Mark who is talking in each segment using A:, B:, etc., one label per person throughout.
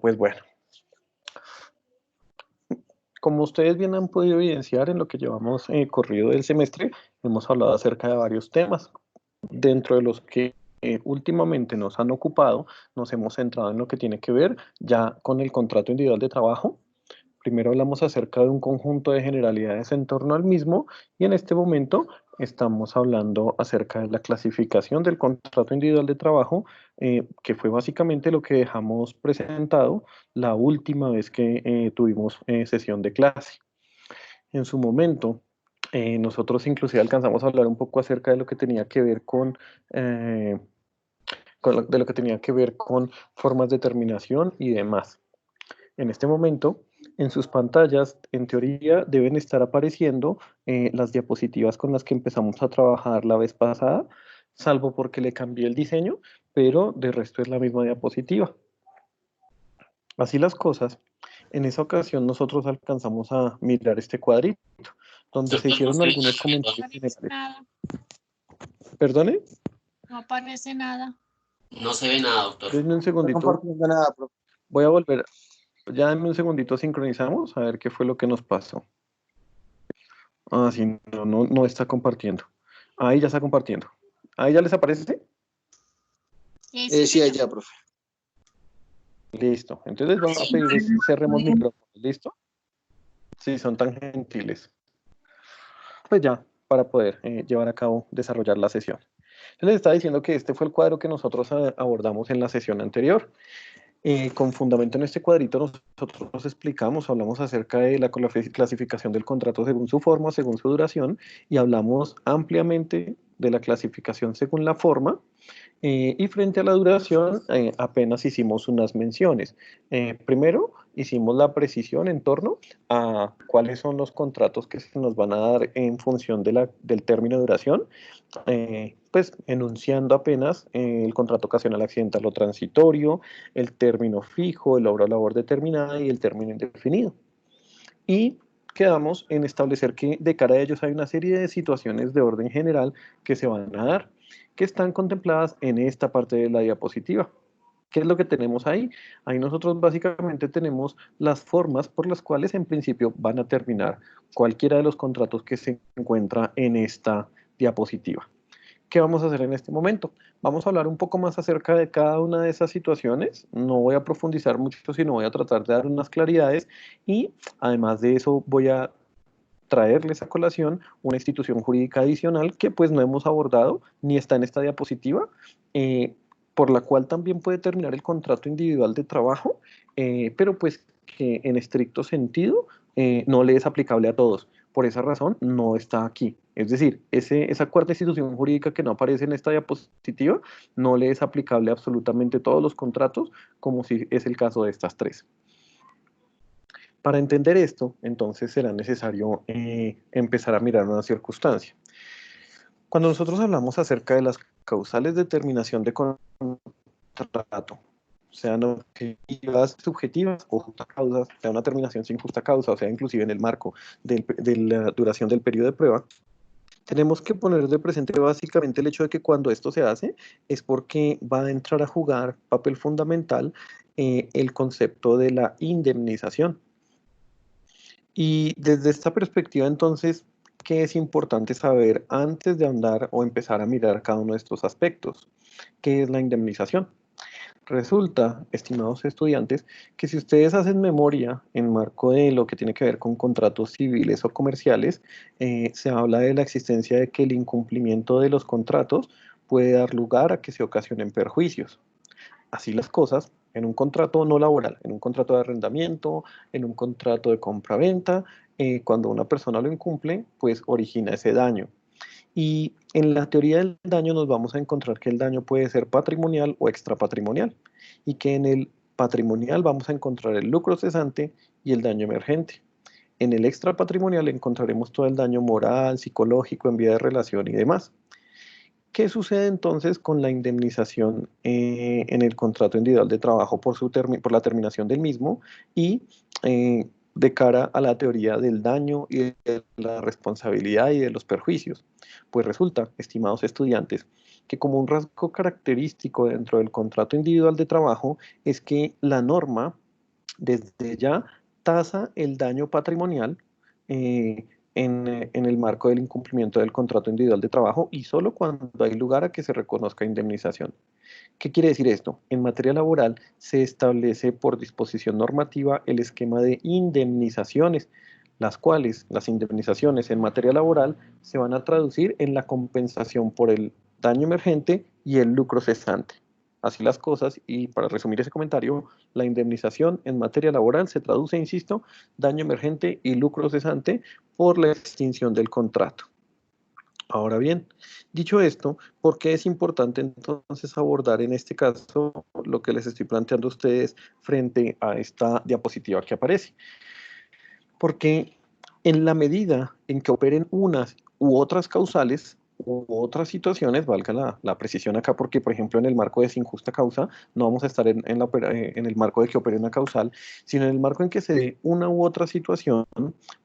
A: Pues bueno, como ustedes bien han podido evidenciar en lo que llevamos corrido del semestre, hemos hablado acerca de varios temas, dentro de los que últimamente nos han ocupado, nos hemos centrado en lo que tiene que ver ya con el contrato individual de trabajo. Primero hablamos acerca de un conjunto de generalidades en torno al mismo y en este momento estamos hablando acerca de la clasificación del contrato individual de trabajo, que fue básicamente lo que dejamos presentado la última vez que tuvimos sesión de clase. En su momento, nosotros inclusive alcanzamos a hablar un poco acerca de lo que tenía que ver eh, de lo que tenía que ver con formas de terminación y demás. En este momento, en sus pantallas, en teoría, deben estar apareciendo las diapositivas con las que empezamos a trabajar la vez pasada, salvo porque le cambié el diseño, pero de resto es la misma diapositiva. Así las cosas, en esa ocasión nosotros alcanzamos a mirar este cuadrito, donde se
B: Doctor, no
A: hicieron
B: se ve
A: algunos
B: nada.
A: comentarios generales.
C: Nada,
A: ¿Perdone?
C: no aparece nada.
B: No se ve nada, doctor.
A: Denme un
D: No está
A: segundito,
D: compartiendo nada, profe.
A: voy a volver. Ya en un segundito sincronizamos a ver qué fue lo que nos pasó. Ah, sí, no está compartiendo. Ahí ya está compartiendo. ¿Ahí ya les aparece?
D: Sí, allá, profe.
A: Listo. Entonces vamos a pedir que cerremos micrófonos. ¿Listo? Sí, son tan gentiles. Pues ya, para poder llevar a cabo, desarrollar la sesión. Yo les estaba diciendo que este fue el cuadro que nosotros abordamos en la sesión anterior. Con fundamento en este cuadrito nosotros explicamos, hablamos acerca de la clasificación del contrato según su forma, según su duración, y hablamos ampliamente de la clasificación según la forma, y frente a la duración apenas hicimos unas menciones. Primero hicimos la precisión en torno a cuáles son los contratos que se nos van a dar en función del término de duración, pues enunciando apenas el contrato ocasional accidental o transitorio, el término fijo, el obra o labor determinada y el término indefinido. Y quedamos en establecer que de cara a ellos hay una serie de situaciones de orden general que se van a dar, que están contempladas en esta parte de la diapositiva. ¿Qué es lo que tenemos ahí? Ahí nosotros básicamente tenemos las formas por las cuales en principio van a terminar cualquiera de los contratos que se encuentra en esta diapositiva. ¿Qué vamos a hacer en este momento? Vamos a hablar un poco más acerca de cada una de esas situaciones. No voy a profundizar mucho, sino voy a tratar de dar unas claridades y además de eso voy a traerles a colación una institución jurídica adicional que pues no hemos abordado ni está en esta diapositiva, por la cual también puede terminar el contrato individual de trabajo, pero pues que en estricto sentido no le es aplicable a todos. Por esa razón no está aquí. Es decir, esa cuarta institución jurídica que no aparece en esta diapositiva no le es aplicable a absolutamente todos los contratos, como si es el caso de estas tres. Para entender esto, entonces será necesario empezar a mirar una circunstancia. Cuando nosotros hablamos acerca de las causales de terminación de contrato, sean objetivas, subjetivas o justas causas, sea una terminación sin justa causa, o sea, inclusive en el marco de la duración del periodo de prueba, tenemos que poner de presente básicamente el hecho de que cuando esto se hace es porque va a entrar a jugar papel fundamental el concepto de la indemnización. Y desde esta perspectiva, entonces, ¿qué es importante saber antes de ahondar o empezar a mirar cada uno de estos aspectos? ¿Qué es la indemnización? Resulta, estimados estudiantes, que si ustedes hacen memoria en marco de lo que tiene que ver con contratos civiles o comerciales, se habla de la existencia de que el incumplimiento de los contratos puede dar lugar a que se ocasionen perjuicios. Así las cosas, en un contrato no laboral, en un contrato de arrendamiento, en un contrato de compra-venta, cuando una persona lo incumple, pues origina ese daño. Y en la teoría del daño nos vamos a encontrar que el daño puede ser patrimonial o extrapatrimonial, y que en el patrimonial vamos a encontrar el lucro cesante y el daño emergente. En el extrapatrimonial encontraremos todo el daño moral, psicológico, en vía de relación y demás. ¿Qué sucede entonces con la indemnización en el contrato individual de trabajo por la terminación del mismo y de cara a la teoría del daño y de la responsabilidad y de los perjuicios? Pues resulta, estimados estudiantes, que como un rasgo característico dentro del contrato individual de trabajo es que la norma desde ya tasa el daño patrimonial en el marco del incumplimiento del contrato individual de trabajo y solo cuando hay lugar a que se reconozca indemnización. ¿Qué quiere decir esto? En materia laboral se establece por disposición normativa el esquema de indemnizaciones, las cuales las indemnizaciones en materia laboral se van a traducir en la compensación por el daño emergente y el lucro cesante. Así las cosas, y para resumir ese comentario, la indemnización en materia laboral se traduce, insisto, daño emergente y lucro cesante por la extinción del contrato. Ahora bien, dicho esto, ¿por qué es importante entonces abordar en este caso lo que les estoy planteando a ustedes frente a esta diapositiva que aparece? Porque en la medida en que operen unas u otras causales u otras situaciones, valga la precisión acá, porque por ejemplo en el marco de sin justa causa no vamos a estar en el marco de que opere una causal, sino en el marco en que se dé una u otra situación,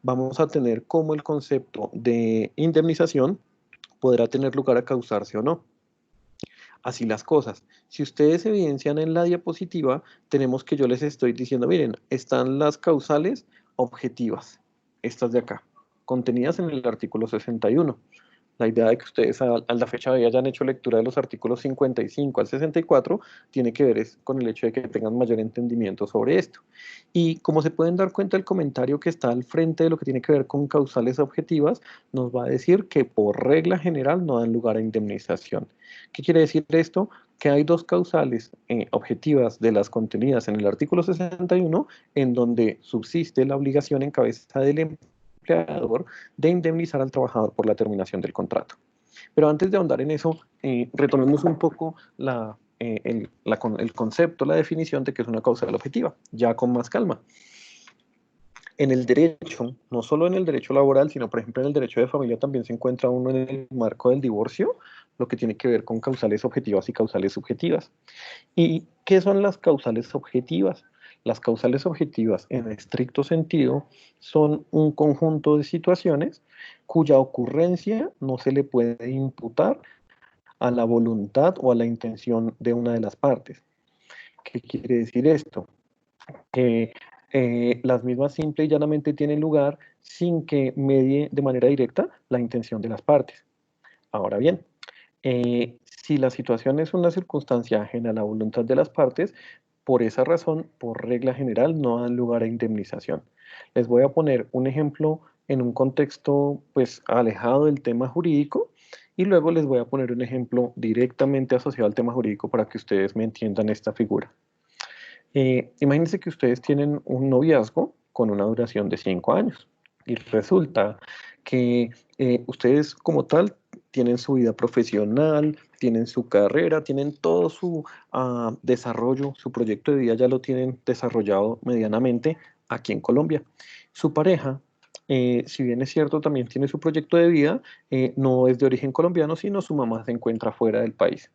A: vamos a tener como el concepto de indemnización podrá tener lugar a causarse o no. Así las cosas. Si ustedes evidencian en la diapositiva, tenemos que yo les estoy diciendo, miren, están las causales objetivas, estas de acá, contenidas en el artículo 61. La idea de que ustedes a la fecha de hoy hayan hecho lectura de los artículos 55 al 64 tiene que ver con el hecho de que tengan mayor entendimiento sobre esto. Y como se pueden dar cuenta, el comentario que está al frente de lo que tiene que ver con causales objetivas nos va a decir que por regla general no dan lugar a indemnización. ¿Qué quiere decir esto? Que hay dos causales objetivas de las contenidas en el artículo 61 en donde subsiste la obligación en cabeza del empleador de indemnizar al trabajador por la terminación del contrato. Pero antes de ahondar en eso, retomemos un poco el concepto, la definición de qué es una causal objetiva, ya con más calma. En el derecho, no solo en el derecho laboral, sino por ejemplo en el derecho de familia también se encuentra uno en el marco del divorcio, lo que tiene que ver con causales objetivas y causales subjetivas. ¿Y qué son las causales objetivas? Las causales objetivas, en estricto sentido, son un conjunto de situaciones cuya ocurrencia no se le puede imputar a la voluntad o a la intención de una de las partes. ¿Qué quiere decir esto? Que las mismas simple y llanamente tienen lugar sin que medie de manera directa la intención de las partes. Ahora bien, si la situación es una circunstancia ajena a la voluntad de las partes, por esa razón, por regla general, no dan lugar a indemnización. Les voy a poner un ejemplo en un contexto pues alejado del tema jurídico y luego les voy a poner un ejemplo directamente asociado al tema jurídico para que ustedes me entiendan esta figura. Imagínense que ustedes tienen un noviazgo con una duración de 5 años y resulta que ustedes como tal tienen su vida profesional, tienen su carrera, tienen todo su desarrollo, su proyecto de vida ya lo tienen desarrollado medianamente aquí en Colombia. Su pareja, si bien es cierto, también tiene su proyecto de vida, no es de origen colombiano, sino su mamá se encuentra fuera del país.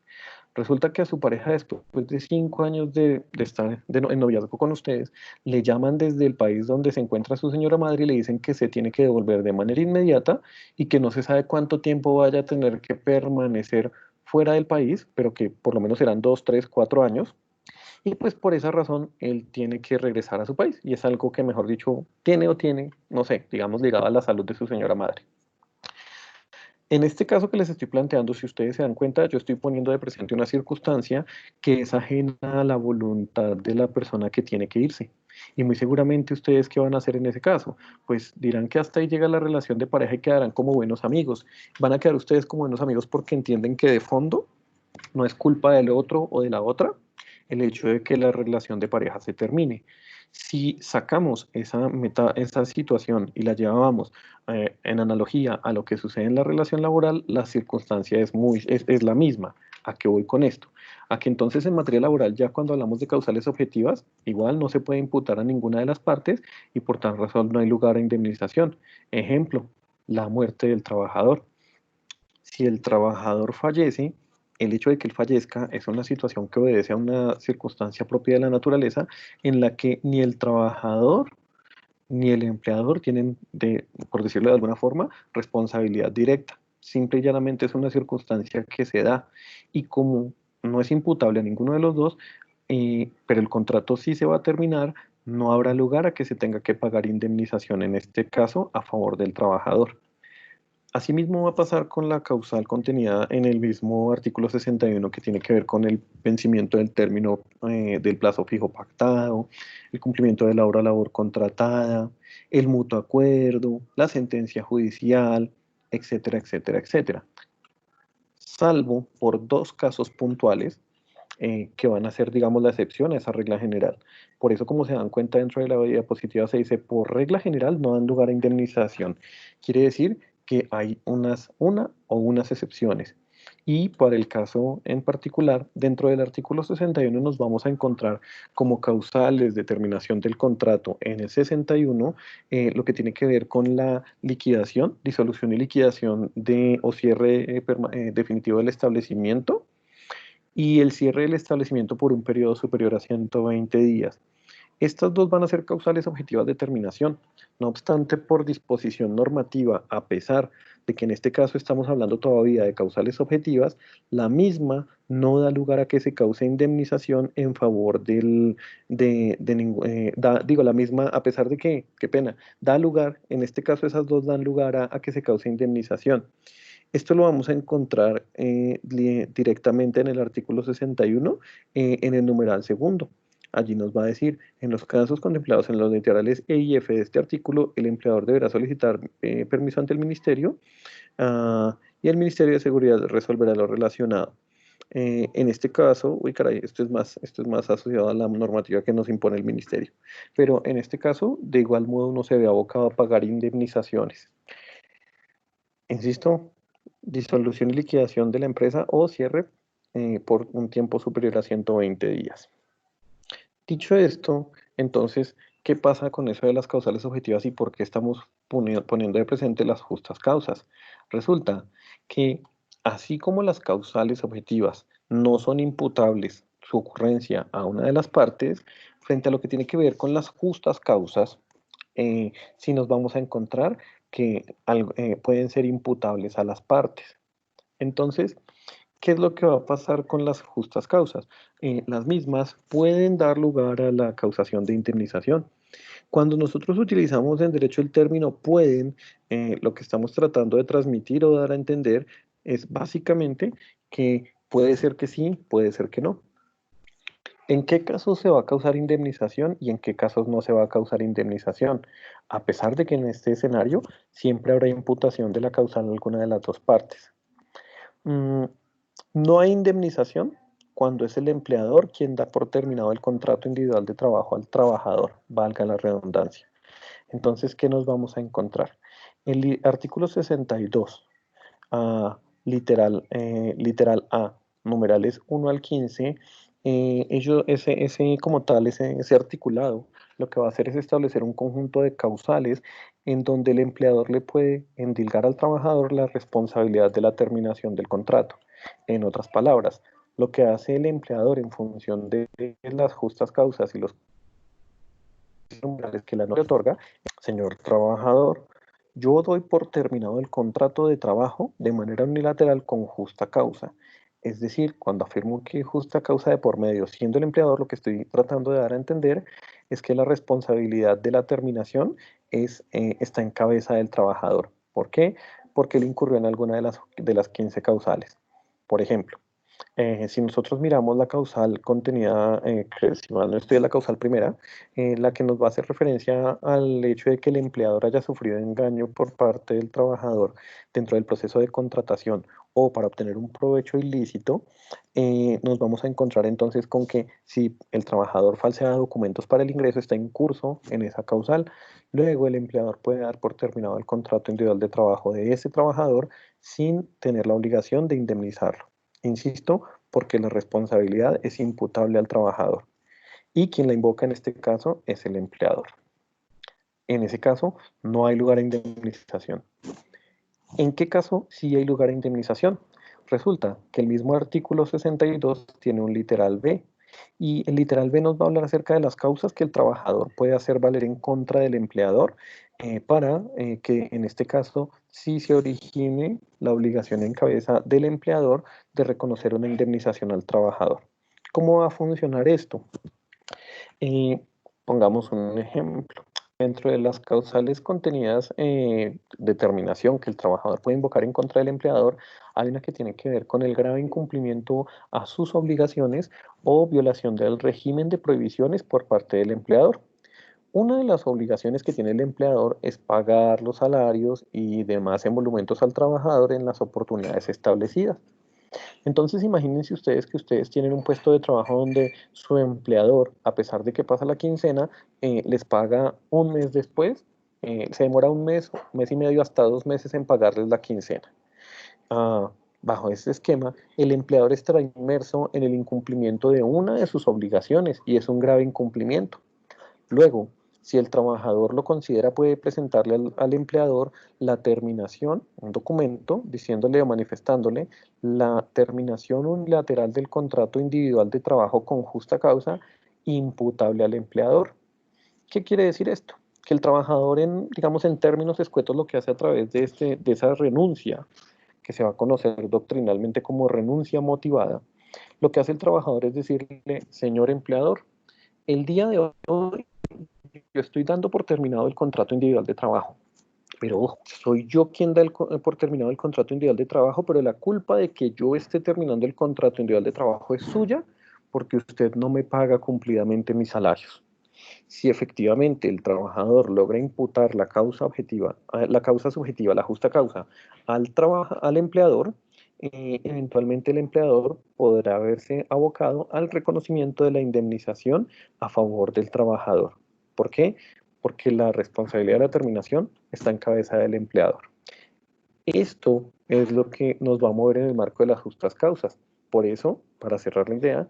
A: Resulta que a su pareja, después de 5 años de estar en noviazgo con ustedes, le llaman desde el país donde se encuentra su señora madre y le dicen que se tiene que devolver de manera inmediata y que no se sabe cuánto tiempo vaya a tener que permanecer fuera del país, pero que por lo menos serán 2, 3, 4 años. Y pues por esa razón él tiene que regresar a su país. Y es algo que, mejor dicho, tiene, no sé, digamos, ligado a la salud de su señora madre. En este caso que les estoy planteando, si ustedes se dan cuenta, yo estoy poniendo de presente una circunstancia que es ajena a la voluntad de la persona que tiene que irse. Y muy seguramente ustedes, ¿qué van a hacer en ese caso? Pues dirán que hasta ahí llega la relación de pareja y quedarán como buenos amigos. Van a quedar ustedes como buenos amigos porque entienden que de fondo no es culpa del otro o de la otra el hecho de que la relación de pareja se termine. Si sacamos esa situación y la llevábamos en analogía a lo que sucede en la relación laboral, la circunstancia es la misma. ¿A qué voy con esto? A que entonces en materia laboral, ya cuando hablamos de causales objetivas, igual no se puede imputar a ninguna de las partes y por tal razón no hay lugar a indemnización. Ejemplo, la muerte del trabajador. Si el trabajador fallece, el hecho de que él fallezca es una situación que obedece a una circunstancia propia de la naturaleza en la que ni el trabajador ni el empleador tienen, por decirlo de alguna forma, responsabilidad directa. simple y llanamente es una circunstancia que se da, y como no es imputable a ninguno de los dos, pero el contrato sí se va a terminar, no habrá lugar a que se tenga que pagar indemnización, en este caso a favor del trabajador. Asimismo va a pasar con la causal contenida en el mismo artículo 61, que tiene que ver con el vencimiento del término del plazo fijo pactado, el cumplimiento de la hora labor contratada, el mutuo acuerdo, la sentencia judicial, etcétera, etcétera, etcétera. Salvo por dos casos puntuales que van a ser, digamos, la excepción a esa regla general. Por eso, como se dan cuenta dentro de la diapositiva, se dice, por regla general no dan lugar a indemnización. Quiere decir que hay una o unas excepciones. Y para el caso en particular, dentro del artículo 61 nos vamos a encontrar como causales de terminación del contrato en el 61 lo que tiene que ver con la liquidación, disolución y liquidación o cierre definitivo del establecimiento, y el cierre del establecimiento por un periodo superior a 120 días. Estas dos van a ser causales objetivas de terminación. No obstante, por disposición normativa, a pesar de que en este caso estamos hablando todavía de causales objetivas, la misma no da lugar a que se cause indemnización en favor digo, la misma, a pesar de que, qué pena, da lugar, en este caso esas dos dan lugar a que se cause indemnización. Esto lo vamos a encontrar directamente en el artículo 61, en el numeral segundo. Allí nos va a decir, en los casos contemplados en los literales E y F de este artículo, el empleador deberá solicitar permiso ante el ministerio, y el Ministerio de Seguridad resolverá lo relacionado. En este caso, uy caray, esto es más asociado a la normativa que nos impone el ministerio, pero en este caso, de igual modo, uno se ve abocado a pagar indemnizaciones. Insisto, disolución y liquidación de la empresa o cierre por un tiempo superior a 120 días. Dicho esto, entonces, ¿qué pasa con eso de las causales objetivas y por qué estamos poniendo de presente las justas causas? Resulta que así como las causales objetivas no son imputables su ocurrencia a una de las partes, frente a lo que tiene que ver con las justas causas, sí nos vamos a encontrar que pueden ser imputables a las partes. Entonces, ¿qué es lo que va a pasar con las justas causas? Las mismas pueden dar lugar a la causación de indemnización. Cuando nosotros utilizamos en derecho el término pueden, lo que estamos tratando de transmitir o dar a entender es básicamente que puede ser que sí, puede ser que no. ¿En qué casos se va a causar indemnización y en qué casos no se va a causar indemnización? A pesar de que en este escenario siempre habrá imputación de la causal en alguna de las dos partes. No hay indemnización cuando es el empleador quien da por terminado el contrato individual de trabajo al trabajador, valga la redundancia. Entonces, ¿qué nos vamos a encontrar? El artículo 62, literal A, numerales 1 al 15, ese como tal, ese articulado, lo que va a hacer es establecer un conjunto de causales en donde el empleador le puede endilgar al trabajador la responsabilidad de la terminación del contrato. En otras palabras, lo que hace el empleador en función de las justas causas y los numerales que la norma le otorga, señor trabajador, yo doy por terminado el contrato de trabajo de manera unilateral con justa causa. Es decir, cuando afirmo que justa causa de por medio, siendo el empleador, lo que estoy tratando de dar a entender es que la responsabilidad de la terminación está en cabeza del trabajador. ¿Por qué? Porque él incurrió en alguna de las 15 causales. Por ejemplo, si nosotros miramos la causal contenida, que si mal no estoy, en la causal primera, la que nos va a hacer referencia al hecho de que el empleador haya sufrido engaño por parte del trabajador dentro del proceso de contratación o para obtener un provecho ilícito, nos vamos a encontrar entonces con que si el trabajador falsea documentos para el ingreso, está en curso en esa causal. Luego el empleador puede dar por terminado el contrato individual de trabajo de ese trabajador sin tener la obligación de indemnizarlo. Insisto, porque la responsabilidad es imputable al trabajador y quien la invoca en este caso es el empleador. En ese caso, no hay lugar a indemnización. ¿En qué caso sí hay lugar a indemnización? Resulta que el mismo artículo 62 tiene un literal B, y el literal B nos va a hablar acerca de las causas que el trabajador puede hacer valer en contra del empleador para que en este caso si se origine la obligación en cabeza del empleador de reconocer una indemnización al trabajador. ¿Cómo va a funcionar esto? Pongamos un ejemplo. Dentro de las causales contenidas determinación que el trabajador puede invocar en contra del empleador, hay una que tiene que ver con el grave incumplimiento a sus obligaciones o violación del régimen de prohibiciones por parte del empleador. Una de las obligaciones que tiene el empleador es pagar los salarios y demás emolumentos al trabajador en las oportunidades establecidas. Entonces imagínense ustedes que ustedes tienen un puesto de trabajo donde su empleador, a pesar de que pasa la quincena, les paga un mes después, se demora un mes y medio, hasta 2 meses en pagarles la quincena. Bajo este esquema, el empleador estará inmerso en el incumplimiento de una de sus obligaciones y es un grave incumplimiento. Luego, si el trabajador lo considera, puede presentarle al empleador la terminación, un documento, diciéndole o manifestándole la terminación unilateral del contrato individual de trabajo con justa causa imputable al empleador. ¿Qué quiere decir esto? Que el trabajador, digamos en términos escuetos, lo que hace a través de esa renuncia, que se va a conocer doctrinalmente como renuncia motivada, lo que hace el trabajador es decirle: señor empleador, el día de hoy yo estoy dando por terminado el contrato individual de trabajo, pero ojo, soy yo quien da por terminado el contrato individual de trabajo, pero la culpa de que yo esté terminando el contrato individual de trabajo es suya, porque usted no me paga cumplidamente mis salarios. Si efectivamente el trabajador logra imputar la causa objetiva, la causa subjetiva, la justa causa, al empleador, eventualmente el empleador podrá verse abocado al reconocimiento de la indemnización a favor del trabajador. ¿Por qué? Porque la responsabilidad de la terminación está en cabeza del empleador. Esto es lo que nos va a mover en el marco de las justas causas. Por eso, para cerrar la idea,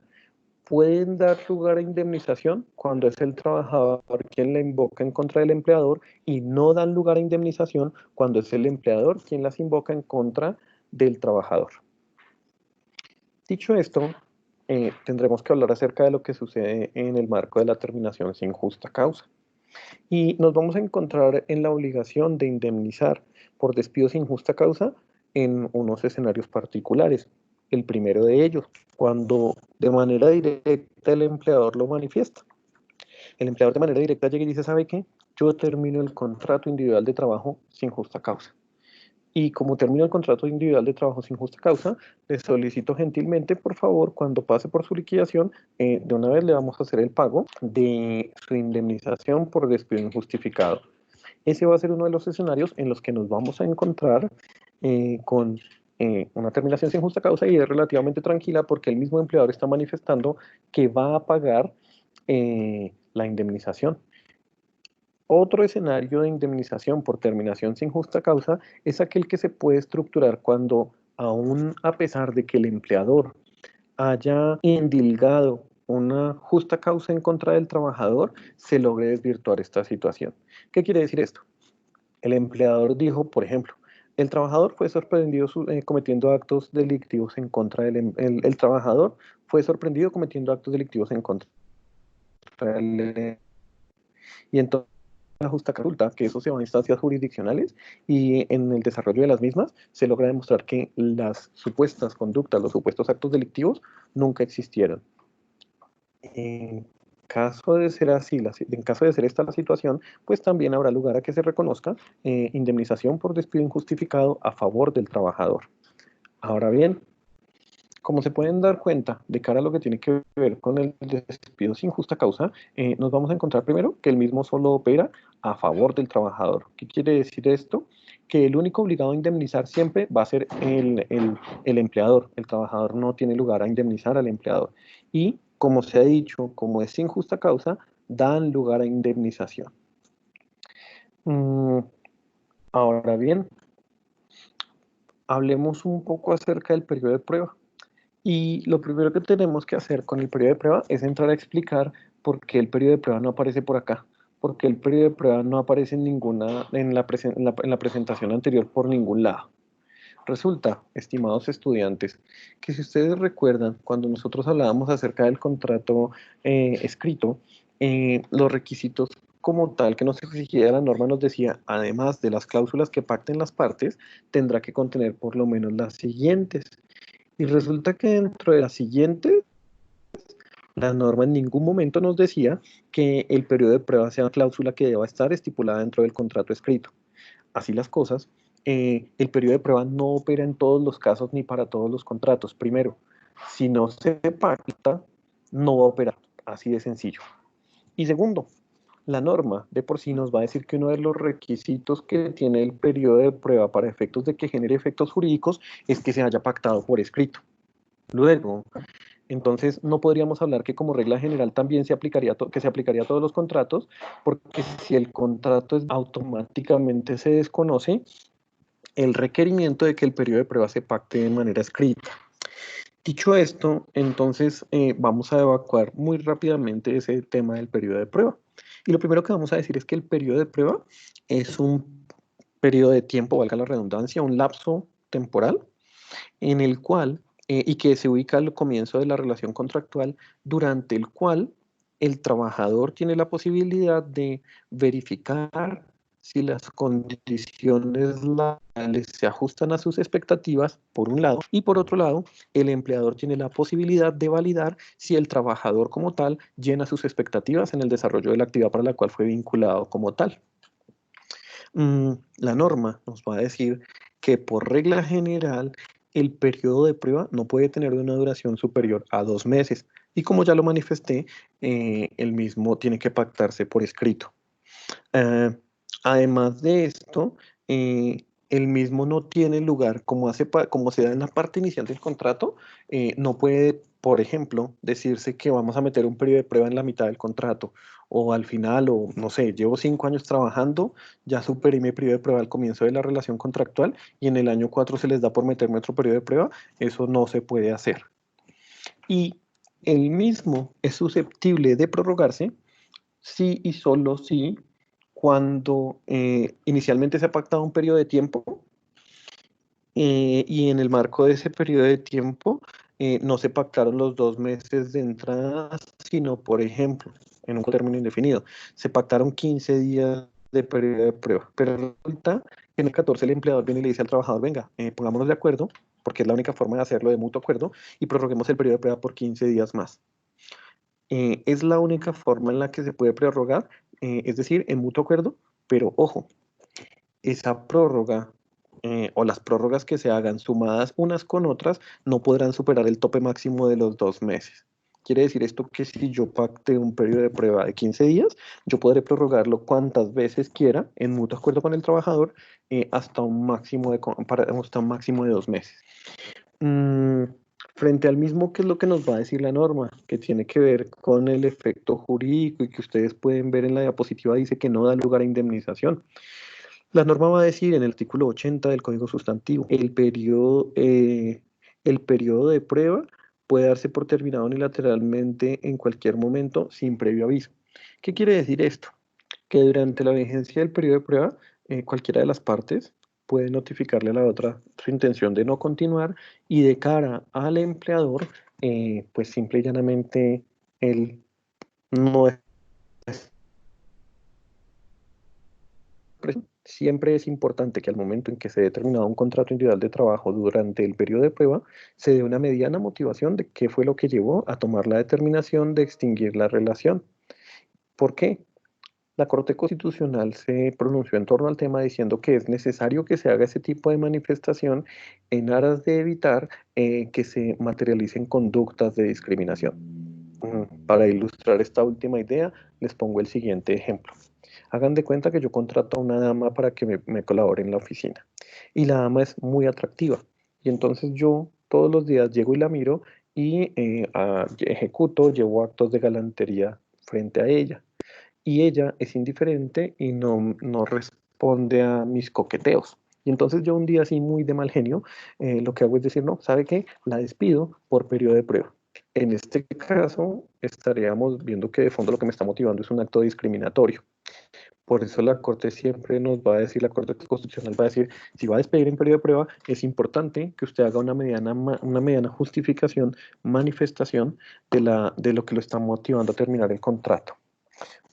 A: pueden dar lugar a indemnización cuando es el trabajador quien la invoca en contra del empleador, y no dan lugar a indemnización cuando es el empleador quien las invoca en contra del trabajador. Dicho esto, tendremos que hablar acerca de lo que sucede en el marco de la terminación sin justa causa. Y nos vamos a encontrar en la obligación de indemnizar por despido sin justa causa en unos escenarios particulares. El primero de ellos, cuando de manera directa el empleador lo manifiesta. El empleador de manera directa llega y dice: ¿sabe qué? Yo termino el contrato individual de trabajo sin justa causa. Y como termino el contrato individual de trabajo sin justa causa, le solicito gentilmente, por favor, cuando pase por su liquidación, de una vez le vamos a hacer el pago de su indemnización por despido injustificado. Ese va a ser uno de los escenarios en los que nos vamos a encontrar con una terminación sin justa causa, y es relativamente tranquila porque el mismo empleador está manifestando que va a pagar la indemnización. Otro escenario de indemnización por terminación sin justa causa es aquel que se puede estructurar cuando, aún a pesar de que el empleador haya indilgado una justa causa en contra del trabajador, se logre desvirtuar esta situación. ¿Qué quiere decir esto? El empleador dijo, por ejemplo, el trabajador fue sorprendido cometiendo actos delictivos en contra el trabajador fue sorprendido cometiendo actos delictivos en contra del... Y entonces la justa resulta que eso se va a instancias jurisdiccionales, y en el desarrollo de las mismas se logra demostrar que las supuestas conductas, los supuestos actos delictivos nunca existieron. En caso de ser así, en caso de ser esta la situación, pues también habrá lugar a que se reconozca indemnización por despido injustificado a favor del trabajador. Ahora bien, como se pueden dar cuenta, de cara a lo que tiene que ver con el despido sin justa causa, nos vamos a encontrar primero que el mismo solo opera a favor del trabajador. ¿Qué quiere decir esto? Que el único obligado a indemnizar siempre va a ser el empleador. El trabajador no tiene lugar a indemnizar al empleador. Y, como se ha dicho, como es sin justa causa, dan lugar a indemnización. Ahora bien, hablemos un poco acerca del periodo de prueba. Y lo primero que tenemos que hacer con el periodo de prueba es entrar a explicar por qué el periodo de prueba no aparece por acá, porque el periodo de prueba no aparece en la presentación anterior por ningún lado. Resulta, estimados estudiantes, que si ustedes recuerdan, cuando nosotros hablábamos acerca del contrato escrito, los requisitos como tal que nos exigía la norma nos decía, además de las cláusulas que pacten las partes, tendrá que contener por lo menos las siguientes. Y resulta que dentro de las siguientes, la norma en ningún momento nos decía que el periodo de prueba sea una cláusula que deba estar estipulada dentro del contrato escrito. Así las cosas, el periodo de prueba no opera en todos los casos ni para todos los contratos. Primero, si no se pacta, no va a operar. Así de sencillo. Y segundo, la norma de por sí nos va a decir que uno de los requisitos que tiene el periodo de prueba para efectos de que genere efectos jurídicos es que se haya pactado por escrito. Luego, entonces no podríamos hablar que como regla general también se aplicaría, que se aplicaría a todos los contratos, porque si el contrato automáticamente se desconoce el requerimiento de que el periodo de prueba se pacte de manera escrita. Dicho esto, entonces vamos a evacuar muy rápidamente ese tema del periodo de prueba. Y lo primero que vamos a decir es que el periodo de prueba es un periodo de tiempo, valga la redundancia, un lapso temporal en el cual, y que se ubica al comienzo de la relación contractual, durante el cual el trabajador tiene la posibilidad de verificar si las condiciones laborales se ajustan a sus expectativas, por un lado, y por otro lado, el empleador tiene la posibilidad de validar si el trabajador como tal llena sus expectativas en el desarrollo de la actividad para la cual fue vinculado como tal. La norma nos va a decir que por regla general el periodo de prueba no puede tener una duración superior a 2 meses y como ya lo manifesté, el mismo tiene que pactarse por escrito. Además de esto, el mismo no tiene lugar, como se da en la parte inicial del contrato, no puede, por ejemplo, decirse que vamos a meter un periodo de prueba en la mitad del contrato, o al final, o no sé, llevo 5 años trabajando, ya superé mi periodo de prueba al comienzo de la relación contractual, y en el año 4 se les da por meterme otro periodo de prueba, eso no se puede hacer. Y el mismo es susceptible de prorrogarse si y solo si cuando inicialmente se ha pactado un periodo de tiempo y en el marco de ese periodo de tiempo no se pactaron los 2 meses de entrada, sino, por ejemplo, en un término indefinido, se pactaron 15 días de periodo de prueba, pero resulta que en el 14 el empleador viene y le dice al trabajador, venga, pongámonos de acuerdo, porque es la única forma de hacerlo de mutuo acuerdo, y prorroguemos el periodo de prueba por 15 días más. Es la única forma en la que se puede prorrogar, es decir, en mutuo acuerdo, pero ojo, esa prórroga o las prórrogas que se hagan sumadas unas con otras no podrán superar el tope máximo de los 2 meses. Quiere decir esto que si yo pacte un periodo de prueba de 15 días, yo podré prorrogarlo cuantas veces quiera en mutuo acuerdo con el trabajador hasta un máximo de 2 meses. Frente al mismo, ¿qué es lo que nos va a decir la norma? Que tiene que ver con el efecto jurídico y que ustedes pueden ver en la diapositiva, dice que no da lugar a indemnización. La norma va a decir en el artículo 80 del Código Sustantivo, el periodo de prueba puede darse por terminado unilateralmente en cualquier momento sin previo aviso. ¿Qué quiere decir esto? Que durante la vigencia del periodo de prueba, cualquiera de las partes puede notificarle a la otra su intención de no continuar y de cara al empleador, pues simple y llanamente él no es. Siempre es importante que al momento en que se dé terminado un contrato individual de trabajo durante el periodo de prueba, se dé una mediana motivación de qué fue lo que llevó a tomar la determinación de extinguir la relación. ¿Por qué? La Corte Constitucional se pronunció en torno al tema diciendo que es necesario que se haga ese tipo de manifestación en aras de evitar que se materialicen conductas de discriminación. Para ilustrar esta última idea, les pongo el siguiente ejemplo. Hagan de cuenta que yo contrato a una dama para que me colabore en la oficina y la dama es muy atractiva y entonces yo todos los días llego y la miro y ejecuto, llevo actos de galantería frente a ella y ella es indiferente y no responde a mis coqueteos. Y entonces yo un día así muy de mal genio, lo que hago es decir, no, ¿sabe qué? La despido por periodo de prueba. En este caso, estaríamos viendo que de fondo lo que me está motivando es un acto discriminatorio. Por eso la Corte siempre nos va a decir, la Corte Constitucional va a decir, si va a despedir en periodo de prueba, es importante que usted haga una mediana justificación, manifestación de lo que lo está motivando a terminar el contrato.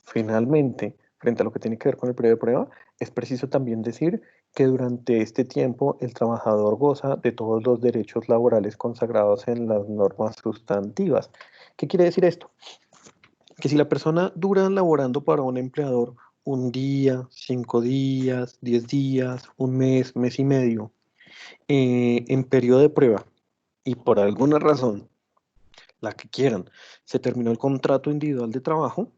A: Finalmente, frente a lo que tiene que ver con el periodo de prueba, es preciso también decir que durante este tiempo el trabajador goza de todos los derechos laborales consagrados en las normas sustantivas. ¿Qué quiere decir esto? Que si la persona dura laborando para un empleador un día, 5 días, 10 días, un mes, mes y medio, en periodo de prueba, y por alguna razón, la que quieran, se terminó el contrato individual de trabajo,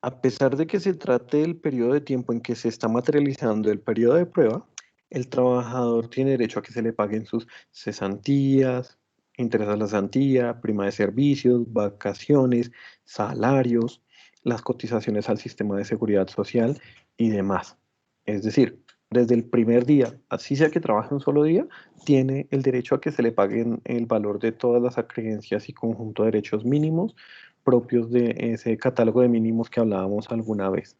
A: a pesar de que se trate del periodo de tiempo en que se está materializando el periodo de prueba, el trabajador tiene derecho a que se le paguen sus cesantías, interés a la cesantía, prima de servicios, vacaciones, salarios, las cotizaciones al sistema de seguridad social y demás. Es decir, desde el primer día, así sea que trabaje un solo día, tiene el derecho a que se le paguen el valor de todas las acreencias y conjunto de derechos mínimos propios de ese catálogo de mínimos que hablábamos alguna vez.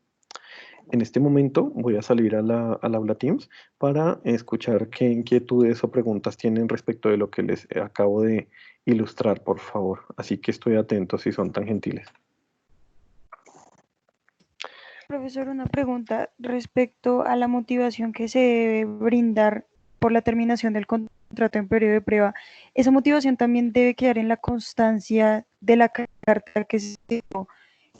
A: En este momento voy a salir al aula Teams para escuchar qué inquietudes o preguntas tienen respecto de lo que les acabo de ilustrar, por favor. Así que estoy atento si son tan gentiles.
E: Profesor, una pregunta respecto a la motivación que se debe brindar por la terminación del contrato en periodo de prueba. ¿Esa motivación también debe quedar en la constancia de la carta que se dio,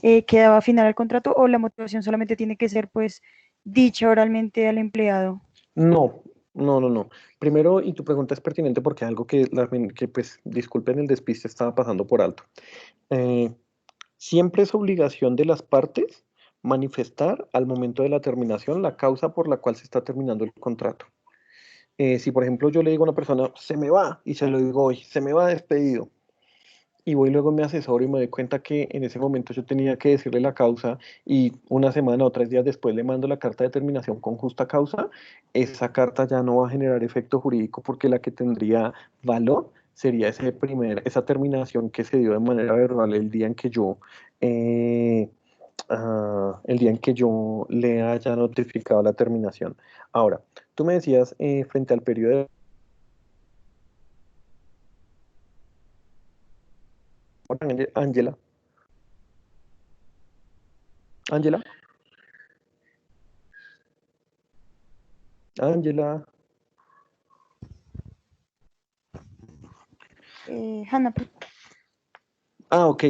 E: que daba final al contrato, o la motivación solamente tiene que ser pues dicha oralmente al empleado?
A: No, no, no, no. Primero, y tu pregunta es pertinente porque algo que pues, disculpen el despiste, estaba pasando por alto. Eh, Siempre es obligación de las partes manifestar al momento de la terminación la causa por la cual se está terminando el contrato. Si, por ejemplo, yo le digo a una persona, se me va, y se lo digo hoy, se me va despedido, y voy luego me asesoro y me doy cuenta que en ese momento yo tenía que decirle la causa y una semana o 3 días después le mando la carta de terminación con justa causa, esa carta ya no va a generar efecto jurídico porque la que tendría valor sería esa terminación que se dio de manera verbal el día en que yo le haya notificado la terminación. Ahora, tú me decías frente al periodo de Ángela. Ángela, Ángela.
E: Hanna,
A: Ok.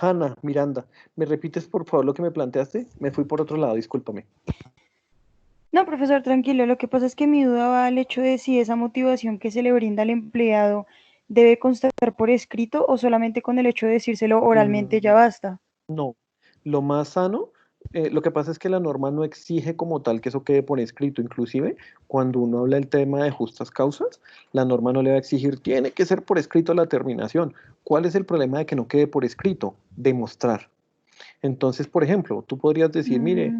A: Hanna, Miranda, ¿me repites por favor lo que me planteaste? Me fui por otro lado, discúlpame.
E: no, profesor, tranquilo. Lo que pasa es que mi duda va al hecho de si esa motivación que se le brinda al empleado debe constar por escrito o solamente con el hecho de decírselo oralmente ya basta.
A: No, lo más sano, lo que pasa es que la norma no exige como tal que eso quede por escrito. Inclusive, cuando uno habla del tema de justas causas, la norma no le va a exigir, tiene que ser por escrito la terminación. ¿Cuál es el problema de que no quede por escrito? Demostrar. Entonces, por ejemplo, tú podrías decir, mire,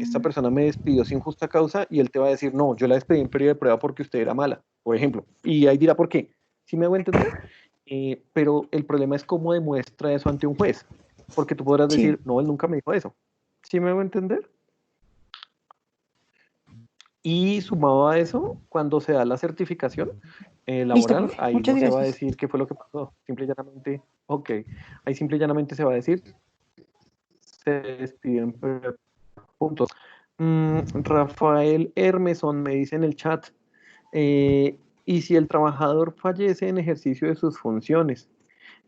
A: esta persona me despidió sin justa causa y él te va a decir, no, yo la despedí en periodo de prueba porque usted era mala, por ejemplo. Y ahí dirá por qué. ¿Sí me voy a entender? Pero el problema es cómo demuestra eso ante un juez. Porque tú podrás
E: Sí,
A: decir, no, él nunca me dijo eso. ¿Sí me voy a entender? Y sumado a eso, cuando se da la certificación
E: listo,
A: laboral,
E: profe.
A: ahí
E: Muchas
A: no se va a
E: gracias.
A: decir qué fue lo que pasó. Simple y llanamente, ok. Ahí simple y llanamente se va a decir, se despiden puntos. Rafael Hermeson me dice en el chat, y si el trabajador fallece en ejercicio de sus funciones,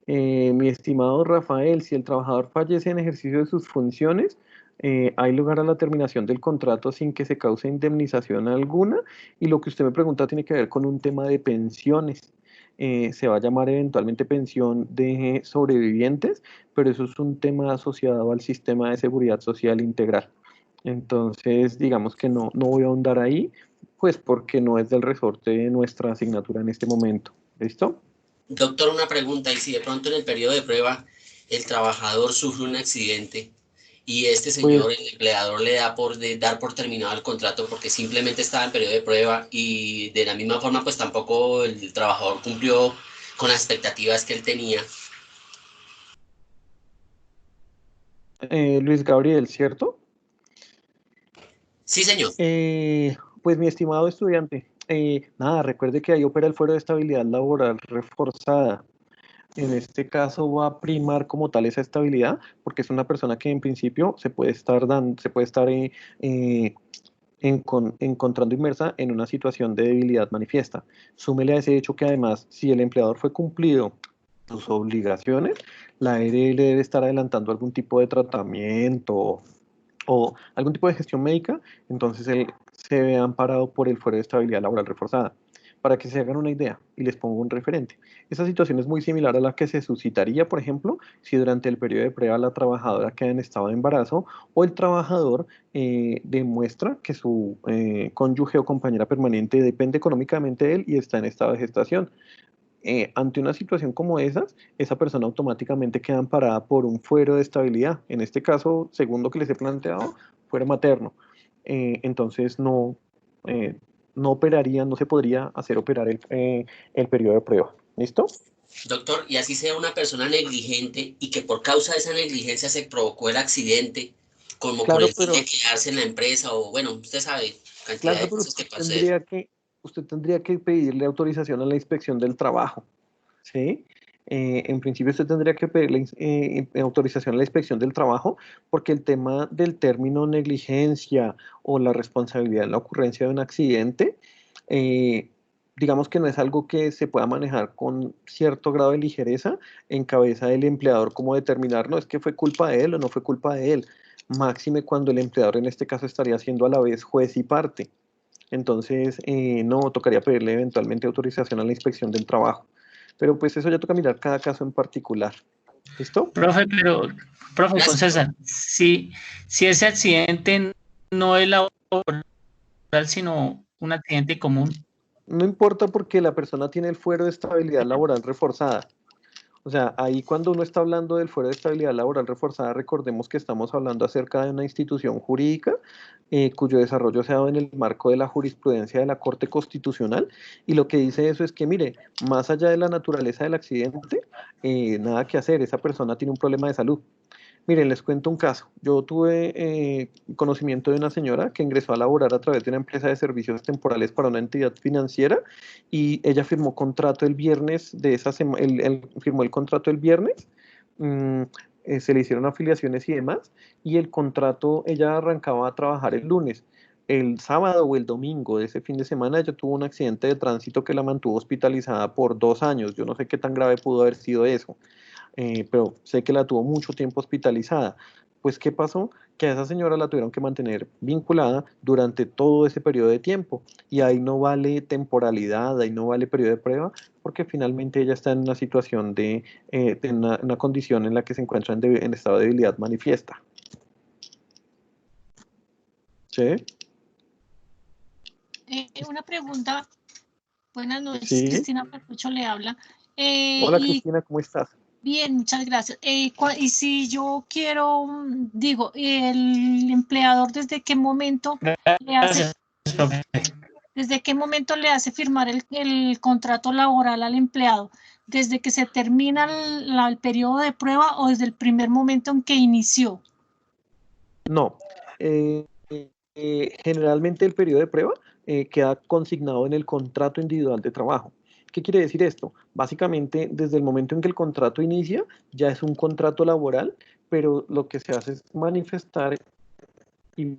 A: mi estimado Rafael, si el trabajador fallece en ejercicio de sus funciones, hay lugar a la terminación del contrato sin que se cause indemnización alguna, y lo que usted me pregunta tiene que ver con un tema de pensiones. Se va a llamar eventualmente pensión de sobrevivientes, pero eso es un tema asociado al sistema de seguridad social integral. Entonces, digamos que no voy a ahondar ahí, pues porque no es del resorte de nuestra asignatura en este momento. ¿Listo?
B: Doctor, una pregunta, y si de pronto en el periodo de prueba el trabajador sufre un accidente y este
A: Pues
B: señor, el empleador, le da dar por terminado el contrato porque simplemente estaba en periodo de prueba y de la misma forma pues tampoco el trabajador cumplió con las expectativas que él tenía.
A: Luis Gabriel, ¿cierto?
B: Sí, señor.
A: Pues mi estimado estudiante, nada, recuerde que ahí opera el Fuero de Estabilidad Laboral reforzada. En este caso va a primar como tal esa estabilidad, porque es una persona que en principio se puede estar eh, encontrando inmersa en una situación de debilidad manifiesta. Súmele a ese hecho que además, si el empleador fue cumplido sus obligaciones, la ARL debe estar adelantando algún tipo de tratamiento o algún tipo de gestión médica, entonces él se ve amparado por el fuero de estabilidad laboral reforzada. Para que se hagan una idea, y les pongo un referente. Esta situación es muy similar a la que se suscitaría, por ejemplo, si durante el periodo de prueba la trabajadora queda en estado de embarazo o el trabajador demuestra que su cónyuge o compañera permanente depende económicamente de él y está en estado de gestación. Ante una situación como esa persona automáticamente queda amparada por un fuero de estabilidad. En este caso, según lo que les he planteado, fuero materno. Entonces eh, no operaría, no se podría hacer operar el periodo de prueba. ¿Listo?
B: Doctor, y así sea una persona negligente y que por causa de esa negligencia se provocó el accidente, como con
A: Claro,
B: el fin
A: pero
B: de quedarse en la empresa o bueno, usted sabe, cantidad de cosas que pasó.
A: usted tendría que pedirle autorización a la inspección del trabajo. ¿Sí? En principio usted tendría que pedirle autorización a la inspección del trabajo porque el tema del término negligencia o la responsabilidad en la ocurrencia de un accidente, eh, digamos que no es algo que se pueda manejar con cierto grado de ligereza en cabeza del empleador, como determinar, no es que fue culpa de él o no fue culpa de él, máxime cuando el empleador en este caso estaría siendo a la vez juez y parte. Entonces, no, tocaría pedirle eventualmente autorización a la inspección del trabajo. Pero pues eso ya toca mirar cada caso en particular. ¿Listo?
F: Profe, profe, con
B: Gracias.
F: César, si ese accidente no es laboral, sino un accidente común.
A: No importa porque la persona tiene el fuero de estabilidad laboral reforzada. O sea, ahí cuando uno está hablando del fuero de estabilidad laboral reforzada, recordemos que estamos hablando acerca de una institución jurídica cuyo desarrollo se ha dado en el marco de la jurisprudencia de la Corte Constitucional y lo que dice eso es que, mire, más allá de la naturaleza del accidente, nada que hacer, esa persona tiene un problema de salud. Miren, les cuento un caso. Yo tuve conocimiento de una señora que ingresó a laborar a través de una empresa de servicios temporales para una entidad financiera y ella firmó contrato el viernes de esa semana, firmó el contrato el viernes, mm, se le hicieron afiliaciones y demás, y el contrato, ella arrancaba a trabajar el lunes. El sábado o el domingo de ese fin de semana ella tuvo un accidente de tránsito que la mantuvo hospitalizada por 2 años. Yo no sé qué tan grave pudo haber sido eso, pero sé que la tuvo mucho tiempo hospitalizada. Pues, ¿qué pasó? Que a esa señora la tuvieron que mantener vinculada durante todo ese periodo de tiempo. Y ahí no vale temporalidad, ahí no vale periodo de prueba, porque finalmente ella está en una situación de una condición en la que se encuentra en estado de debilidad manifiesta. ¿Sí?
C: Una pregunta. Buenas noches,
A: Sí.
C: Cristina Pertucho le habla.
A: Hola, Cristina, ¿cómo estás?
C: Bien, muchas gracias. Y si yo quiero, digo, el empleador, ¿desde qué momento le hace,
F: Gracias, profe.
C: desde qué momento le hace firmar el contrato laboral al empleado? ¿Desde que se termina el periodo de prueba o desde el primer momento en que inició?
A: No. Generalmente el periodo de prueba queda consignado en el contrato individual de trabajo. ¿Qué quiere decir esto? Básicamente, desde el momento en que el contrato inicia, ya es un contrato laboral, pero lo que se hace es manifestar y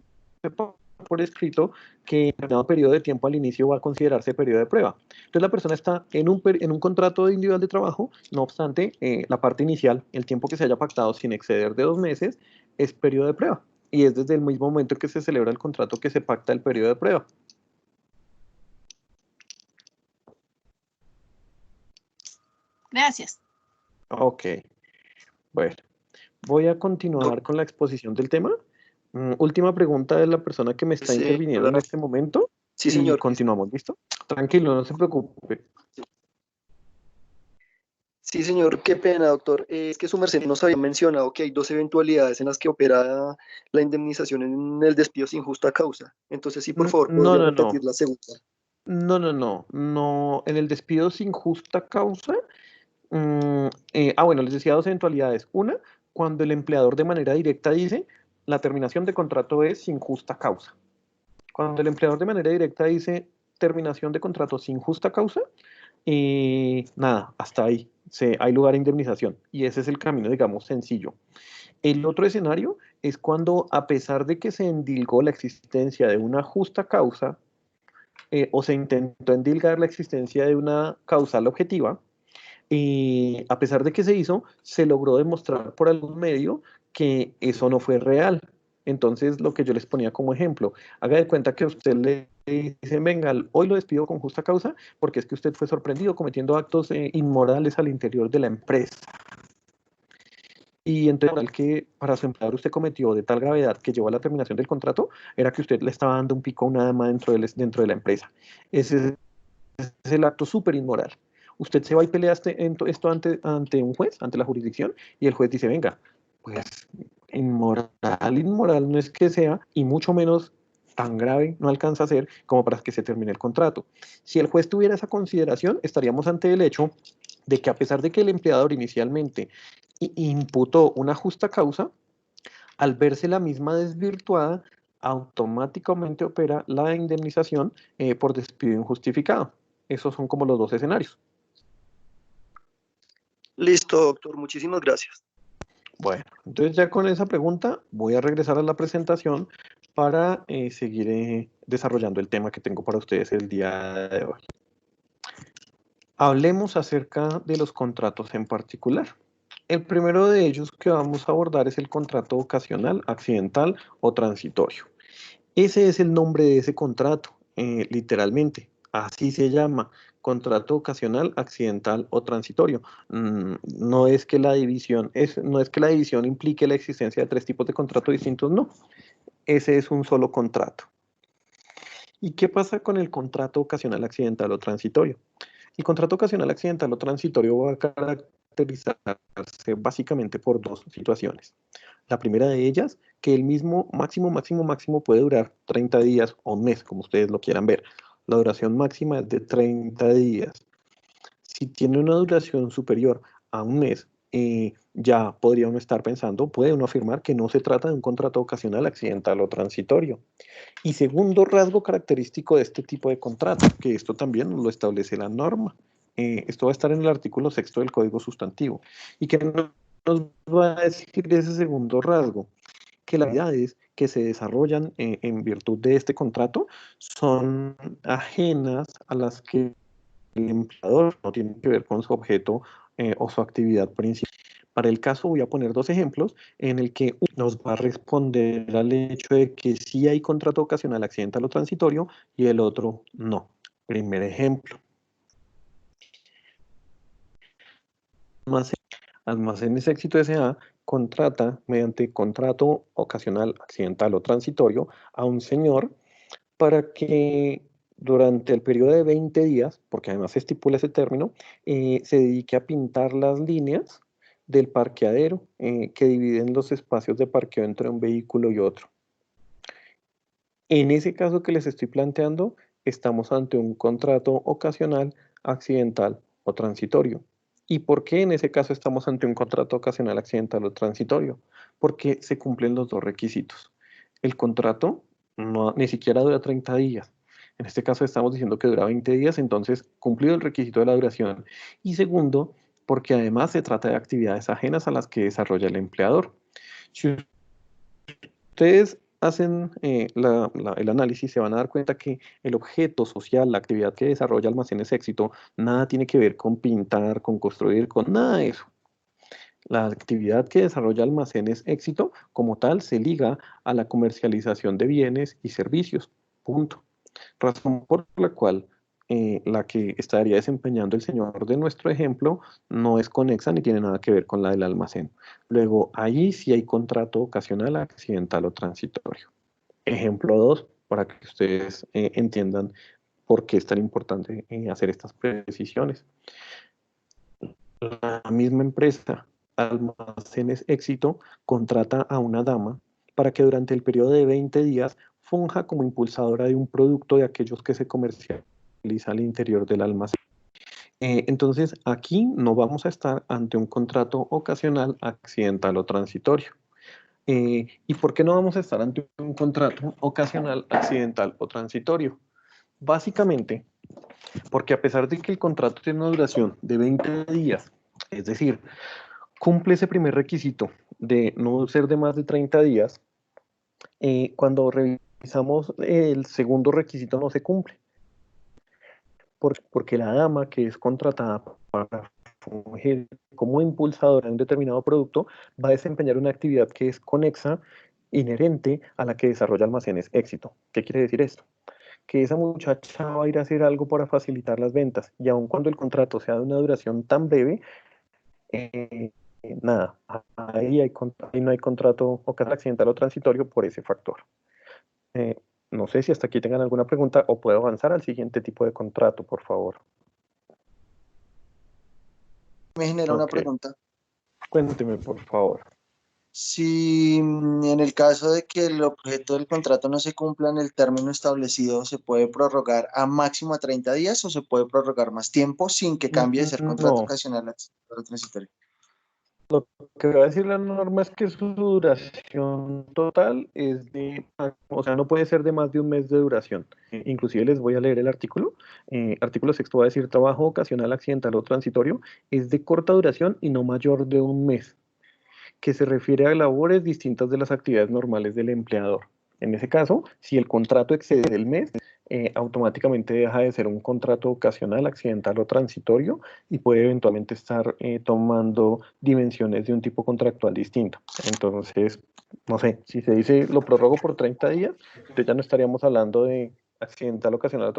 A: por escrito que en determinado periodo de tiempo al inicio va a considerarse periodo de prueba. Entonces la persona está en un contrato individual de trabajo, no obstante, la parte inicial, el tiempo que se haya pactado sin exceder de 2 meses, es periodo de prueba. Y es desde el mismo momento que se celebra el contrato que se pacta el periodo de prueba.
C: Gracias.
A: Ok, bueno, voy a continuar con la exposición del tema. Última pregunta de la persona que me está
D: Sí,
A: interviniendo en
D: claro.
A: este momento.
D: Sí,
A: Y
D: señor.
A: continuamos, ¿listo? Tranquilo, no se preocupe.
D: Sí, señor, qué pena, doctor. Es que su merced nos había mencionado que hay 2 eventualidades en las que opera la indemnización en el despido sin justa causa. Entonces, sí, por favor,
A: No,
D: podría
A: no,
D: repetir
A: no.
D: la segunda.
A: No. En el despido sin justa causa. Bueno, les decía 2 eventualidades. Una, cuando el empleador de manera directa dice la terminación de contrato es sin justa causa. Cuando el empleador de manera directa dice terminación de contrato sin justa causa, nada, hasta ahí. Hay lugar a indemnización y ese es el camino, digamos, sencillo. El otro escenario es cuando, a pesar de que se endilgó la existencia de una justa causa, o se intentó endilgar la existencia de una causal objetiva, a pesar de que se hizo, se logró demostrar por algún medio que eso no fue real. Entonces, lo que yo les ponía como ejemplo, haga de cuenta que a usted le dicen, venga, hoy lo despido con justa causa porque es que usted fue sorprendido cometiendo actos inmorales al interior de la empresa. Y entonces, el que para su empleador usted cometió de tal gravedad que llevó a la terminación del contrato, era que usted le estaba dando un pico a una dama dentro de la empresa. Ese es el acto súper inmoral. Usted se va y pelea esto ante un juez, ante la jurisdicción, y el juez dice, venga, pues inmoral no es que sea, y mucho menos tan grave no alcanza a ser como para que se termine el contrato. Si el juez tuviera esa consideración, estaríamos ante el hecho de que a pesar de que el empleador inicialmente imputó una justa causa, al verse la misma desvirtuada, automáticamente opera la indemnización por despido injustificado. Esos son como los dos escenarios.
D: Listo, doctor. Muchísimas gracias.
A: Bueno, entonces ya con esa pregunta voy a regresar a la presentación para seguir desarrollando el tema que tengo para ustedes el día de hoy. Hablemos acerca de los contratos en particular. El primero de ellos que vamos a abordar es el contrato ocasional, accidental o transitorio. Ese es el nombre de ese contrato, literalmente. Así se llama, contrato ocasional, accidental o transitorio. No es que la división implique la existencia de tres tipos de contrato distintos, no. Ese es un solo contrato. ¿Y qué pasa con el contrato ocasional, accidental o transitorio? El contrato ocasional, accidental o transitorio va a caracterizarse básicamente por dos situaciones. La primera de ellas, que el mismo máximo puede durar 30 días o un mes, como ustedes lo quieran ver. La duración máxima es de 30 días. Si tiene una duración superior a un mes, ya podría uno estar pensando, puede uno afirmar que no se trata de un contrato ocasional, accidental o transitorio. Y segundo rasgo característico de este tipo de contrato, que esto también lo establece la norma. Esto va a estar en el artículo 6º del Código Sustantivo. ¿Y qué nos va a decir de ese segundo rasgo? Que las actividades que se desarrollan en virtud de este contrato son ajenas a las que el empleador no tiene que ver con su objeto o su actividad principal. Para el caso voy a poner dos ejemplos en el que uno nos va a responder al hecho de que sí hay contrato ocasional, accidental o transitorio y el otro no. Primer ejemplo. Almacenes Éxito S.A. contrata mediante contrato ocasional, accidental o transitorio a un señor para que durante el periodo de 20 días, porque además se estipula ese término, se dedique a pintar las líneas del parqueadero que dividen los espacios de parqueo entre un vehículo y otro. En ese caso que les estoy planteando, estamos ante un contrato ocasional, accidental o transitorio. ¿Y por qué en ese caso estamos ante un contrato ocasional, accidental o transitorio? Porque se cumplen los dos requisitos. El contrato ni siquiera dura 30 días. En este caso estamos diciendo que dura 20 días, entonces cumplido el requisito de la duración. Y segundo, porque además se trata de actividades ajenas a las que desarrolla el empleador. Si ustedes hacen el análisis, se van a dar cuenta que el objeto social, la actividad que desarrolla Almacenes Éxito, nada tiene que ver con pintar, con construir, con nada de eso. La actividad que desarrolla Almacenes Éxito, como tal, se liga a la comercialización de bienes y servicios. Punto. Razón por la cual la que estaría desempeñando el señor de nuestro ejemplo no es conexa ni tiene nada que ver con la del almacén. Luego, ahí sí hay contrato ocasional, accidental o transitorio. Ejemplo 2, para que ustedes entiendan por qué es tan importante hacer estas precisiones. La misma empresa, Almacenes Éxito, contrata a una dama para que durante el periodo de 20 días funja como impulsadora de un producto de aquellos que se comercializa al interior del almacén. Entonces, aquí no vamos a estar ante un contrato ocasional, accidental o transitorio. ¿Y por qué no vamos a estar ante un contrato ocasional, accidental o transitorio? Básicamente, Porque a pesar de que el contrato tiene una duración de 20 días, es decir, cumple ese primer requisito de no ser de más de 30 días, cuando revisamos el segundo requisito no se cumple, porque la dama que es contratada para fungir como impulsadora de un determinado producto va a desempeñar una actividad que es conexa, inherente a la que desarrolla Almacenes Éxito. ¿Qué quiere decir esto? Que esa muchacha va a ir a hacer algo para facilitar las ventas, y aun cuando el contrato sea de una duración tan breve, eh, nada, ahí no hay contrato ocasional, accidental o transitorio por ese factor. Eh, no sé si hasta aquí tengan alguna pregunta o puedo avanzar al siguiente tipo de contrato, por favor.
G: Me genera una
A: Ok,
G: pregunta.
A: cuénteme, por favor.
G: Si en el caso de que el objeto del contrato no se cumpla en el término establecido, ¿se puede prorrogar a máximo a 30 días o se puede prorrogar más tiempo sin que cambie de ser contrato
A: No,
G: ocasional a transitorio?
A: lo que va a decir la norma es que su duración total es o sea, no puede ser de más de un mes de duración. Inclusive les voy a leer el artículo. Artículo sexto va a decir trabajo ocasional, accidental o transitorio es de corta duración y no mayor de un mes, que se refiere a labores distintas de las actividades normales del empleador. En ese caso, si el contrato excede el mes, automáticamente deja de ser un contrato ocasional, accidental o transitorio y puede eventualmente estar tomando dimensiones de un tipo contractual distinto. Entonces, no sé, si se dice lo prorrogo por 30 días, entonces ya no estaríamos hablando de accidental, ocasional,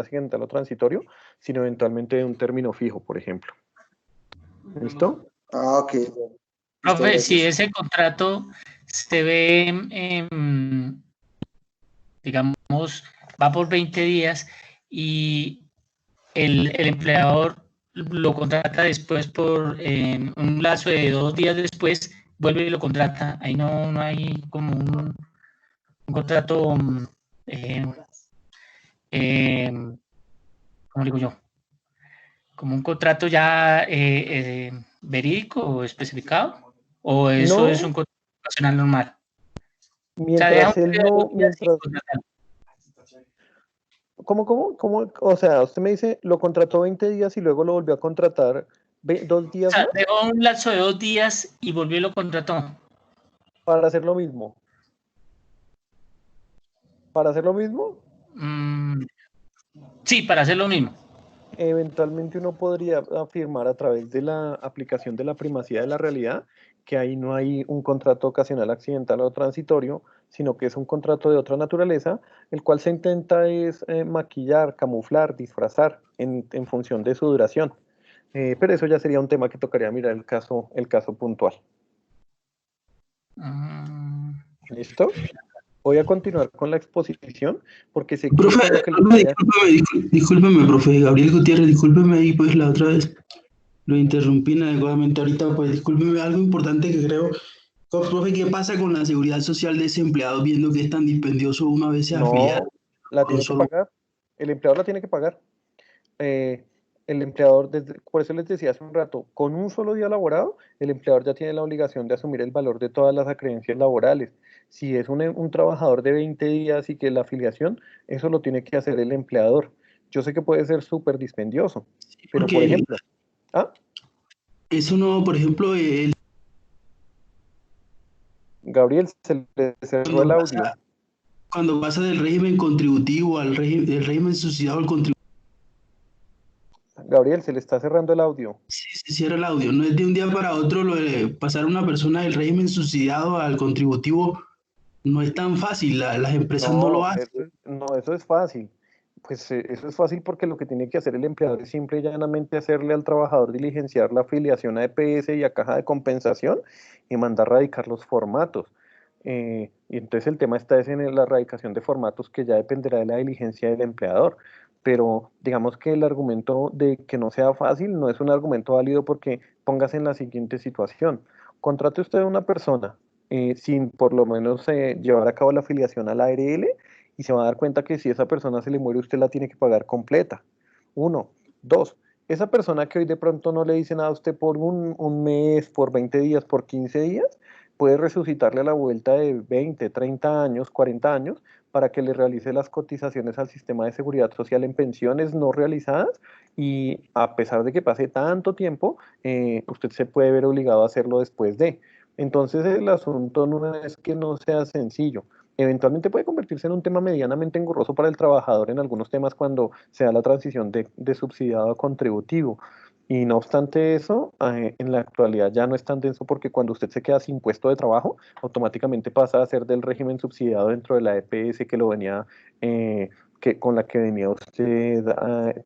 A: accidental o transitorio, sino eventualmente de un término fijo, por ejemplo. ¿Listo?
G: Ah, ok. Listo,
F: Profe, si
G: gracias.
F: ese contrato se ve, digamos, va por 20 días y el empleador lo contrata después por un lazo de 2 días después, vuelve y lo contrata. Ahí no hay como un contrato, eh, eh, ¿cómo digo yo? Como un contrato ya verídico o especificado, o eso es un
A: No,
F: contrato nacional normal. O sea, deja un
A: mientras él
F: periodo de
A: no,
F: 2 días sin
A: mientras,
F: contratar.
A: ¿cómo? O sea, usted me dice, lo contrató 20 días y luego lo volvió a contratar 2 días
F: O sea,
A: más
F: dejó un lapso de 2 días y volvió y lo contrató.
A: para hacer lo mismo. Para hacer lo mismo,
F: Mm, sí, para hacer lo mismo.
A: eventualmente uno podría afirmar a través de la aplicación de la primacía de la realidad que ahí no hay un contrato ocasional, accidental o transitorio, sino que es un contrato de otra naturaleza, el cual se intenta es maquillar, camuflar, disfrazar en función de su duración. Pero eso ya sería un tema que tocaría mirar el caso puntual.
F: Mm,
A: ¿Listo? Voy a continuar con la exposición porque sé que
H: Profe,
A: con lo que les
H: profe,
A: voy a...
H: discúlpeme, profe Gabriel Gutiérrez, discúlpeme ahí, pues la otra vez lo interrumpí inadecuadamente. Ahorita, pues discúlpeme, algo importante que creo. Profe, ¿qué pasa con la seguridad social de ese empleado viendo que es tan dispendioso una vez se afilia
A: No, la
H: con
A: tiene que
H: solo?
A: pagar. El empleador la tiene que pagar. El empleador, por eso les decía hace un rato, con un solo día laborado, el empleador ya tiene la obligación de asumir el valor de todas las acreencias laborales. Si es un trabajador de 20 días y que la afiliación, eso lo tiene que hacer el empleador. Yo sé que puede ser súper dispendioso, pero por
H: Porque
A: ejemplo, ¿ah?
H: eso no, por ejemplo,
A: Gabriel, se le cerró
H: cuando
A: el
H: pasa,
A: audio.
H: cuando pasa del régimen contributivo al régimen, del régimen subsidiado al contributivo,
A: Gabriel, se le está cerrando el audio.
H: se cierra el audio. No es de un día para otro lo de pasar a una persona del régimen subsidiado al contributivo, no es tan fácil, las empresas no lo
A: No,
H: hacen.
A: eso es fácil. Pues eso es fácil porque lo que tiene que hacer el empleador es simple y llanamente hacerle al trabajador diligenciar la afiliación a EPS y a caja de compensación y mandar radicar los formatos. Y entonces el tema está es en la radicación de formatos que ya dependerá de la diligencia del empleador. Pero digamos que el argumento de que no sea fácil no es un argumento válido porque póngase en la siguiente situación. Contrate usted a una persona sin por lo menos llevar a cabo la afiliación a la ARL y se va a dar cuenta que si esa persona se le muere, usted la tiene que pagar completa. Uno. Dos, esa persona que hoy de pronto no le dice nada a usted por un mes, por 20 días, por 15 días, puede resucitarle a la vuelta de 20, 30 años, 40 años, para que le realice las cotizaciones al sistema de seguridad social en pensiones no realizadas, y a pesar de que pase tanto tiempo, usted se puede ver obligado a hacerlo después de. Entonces el asunto no es que no sea sencillo. Eventualmente puede convertirse en un tema medianamente engorroso para el trabajador en algunos temas cuando se da la transición de subsidiado a contributivo. Y no obstante eso, en la actualidad ya no es tan denso, porque cuando usted se queda sin puesto de trabajo, automáticamente pasa a ser del régimen subsidiado dentro de la EPS que lo venía, con la que venía usted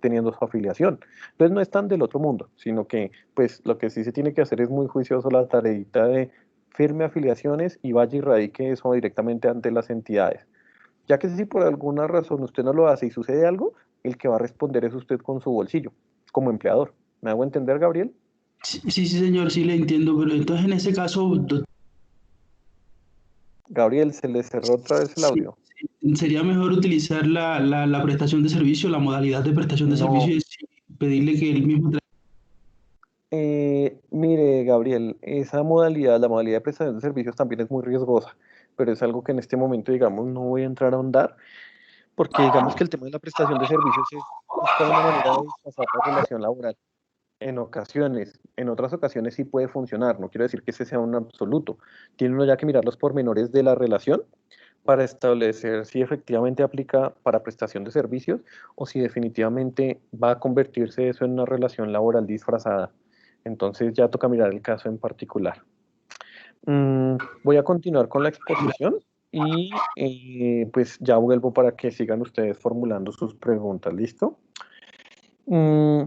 A: teniendo su afiliación. Entonces no es tan del otro mundo, sino que pues lo que sí se tiene que hacer es muy juicioso la tareita de firme afiliaciones y vaya y radique eso directamente ante las entidades. Ya que si por alguna razón usted no lo hace y sucede algo, el que va a responder es usted con su bolsillo, como empleador. ¿Me hago entender, Gabriel?
H: Sí, sí, sí, señor, sí le entiendo, pero entonces en ese caso,
A: Gabriel, se le cerró otra vez el
H: sí,
A: audio.
H: sería mejor utilizar la prestación de servicio, la modalidad de prestación de
A: No,
H: servicio y pedirle que él mismo
A: mire, Gabriel, esa modalidad, la modalidad de prestación de servicios también es muy riesgosa, pero es algo que en este momento, digamos, no voy a entrar a ahondar, porque digamos que el tema de la prestación de servicios es buscar una manera de disfrazar la relación laboral. En ocasiones, en otras ocasiones sí puede funcionar, no quiero decir que ese sea un absoluto. Tiene uno ya que mirar los pormenores de la relación para establecer si efectivamente aplica para prestación de servicios o si definitivamente va a convertirse eso en una relación laboral disfrazada. Entonces ya toca mirar el caso en particular. Voy a continuar con la exposición y pues ya vuelvo para que sigan ustedes formulando sus preguntas. ¿Listo? Mm,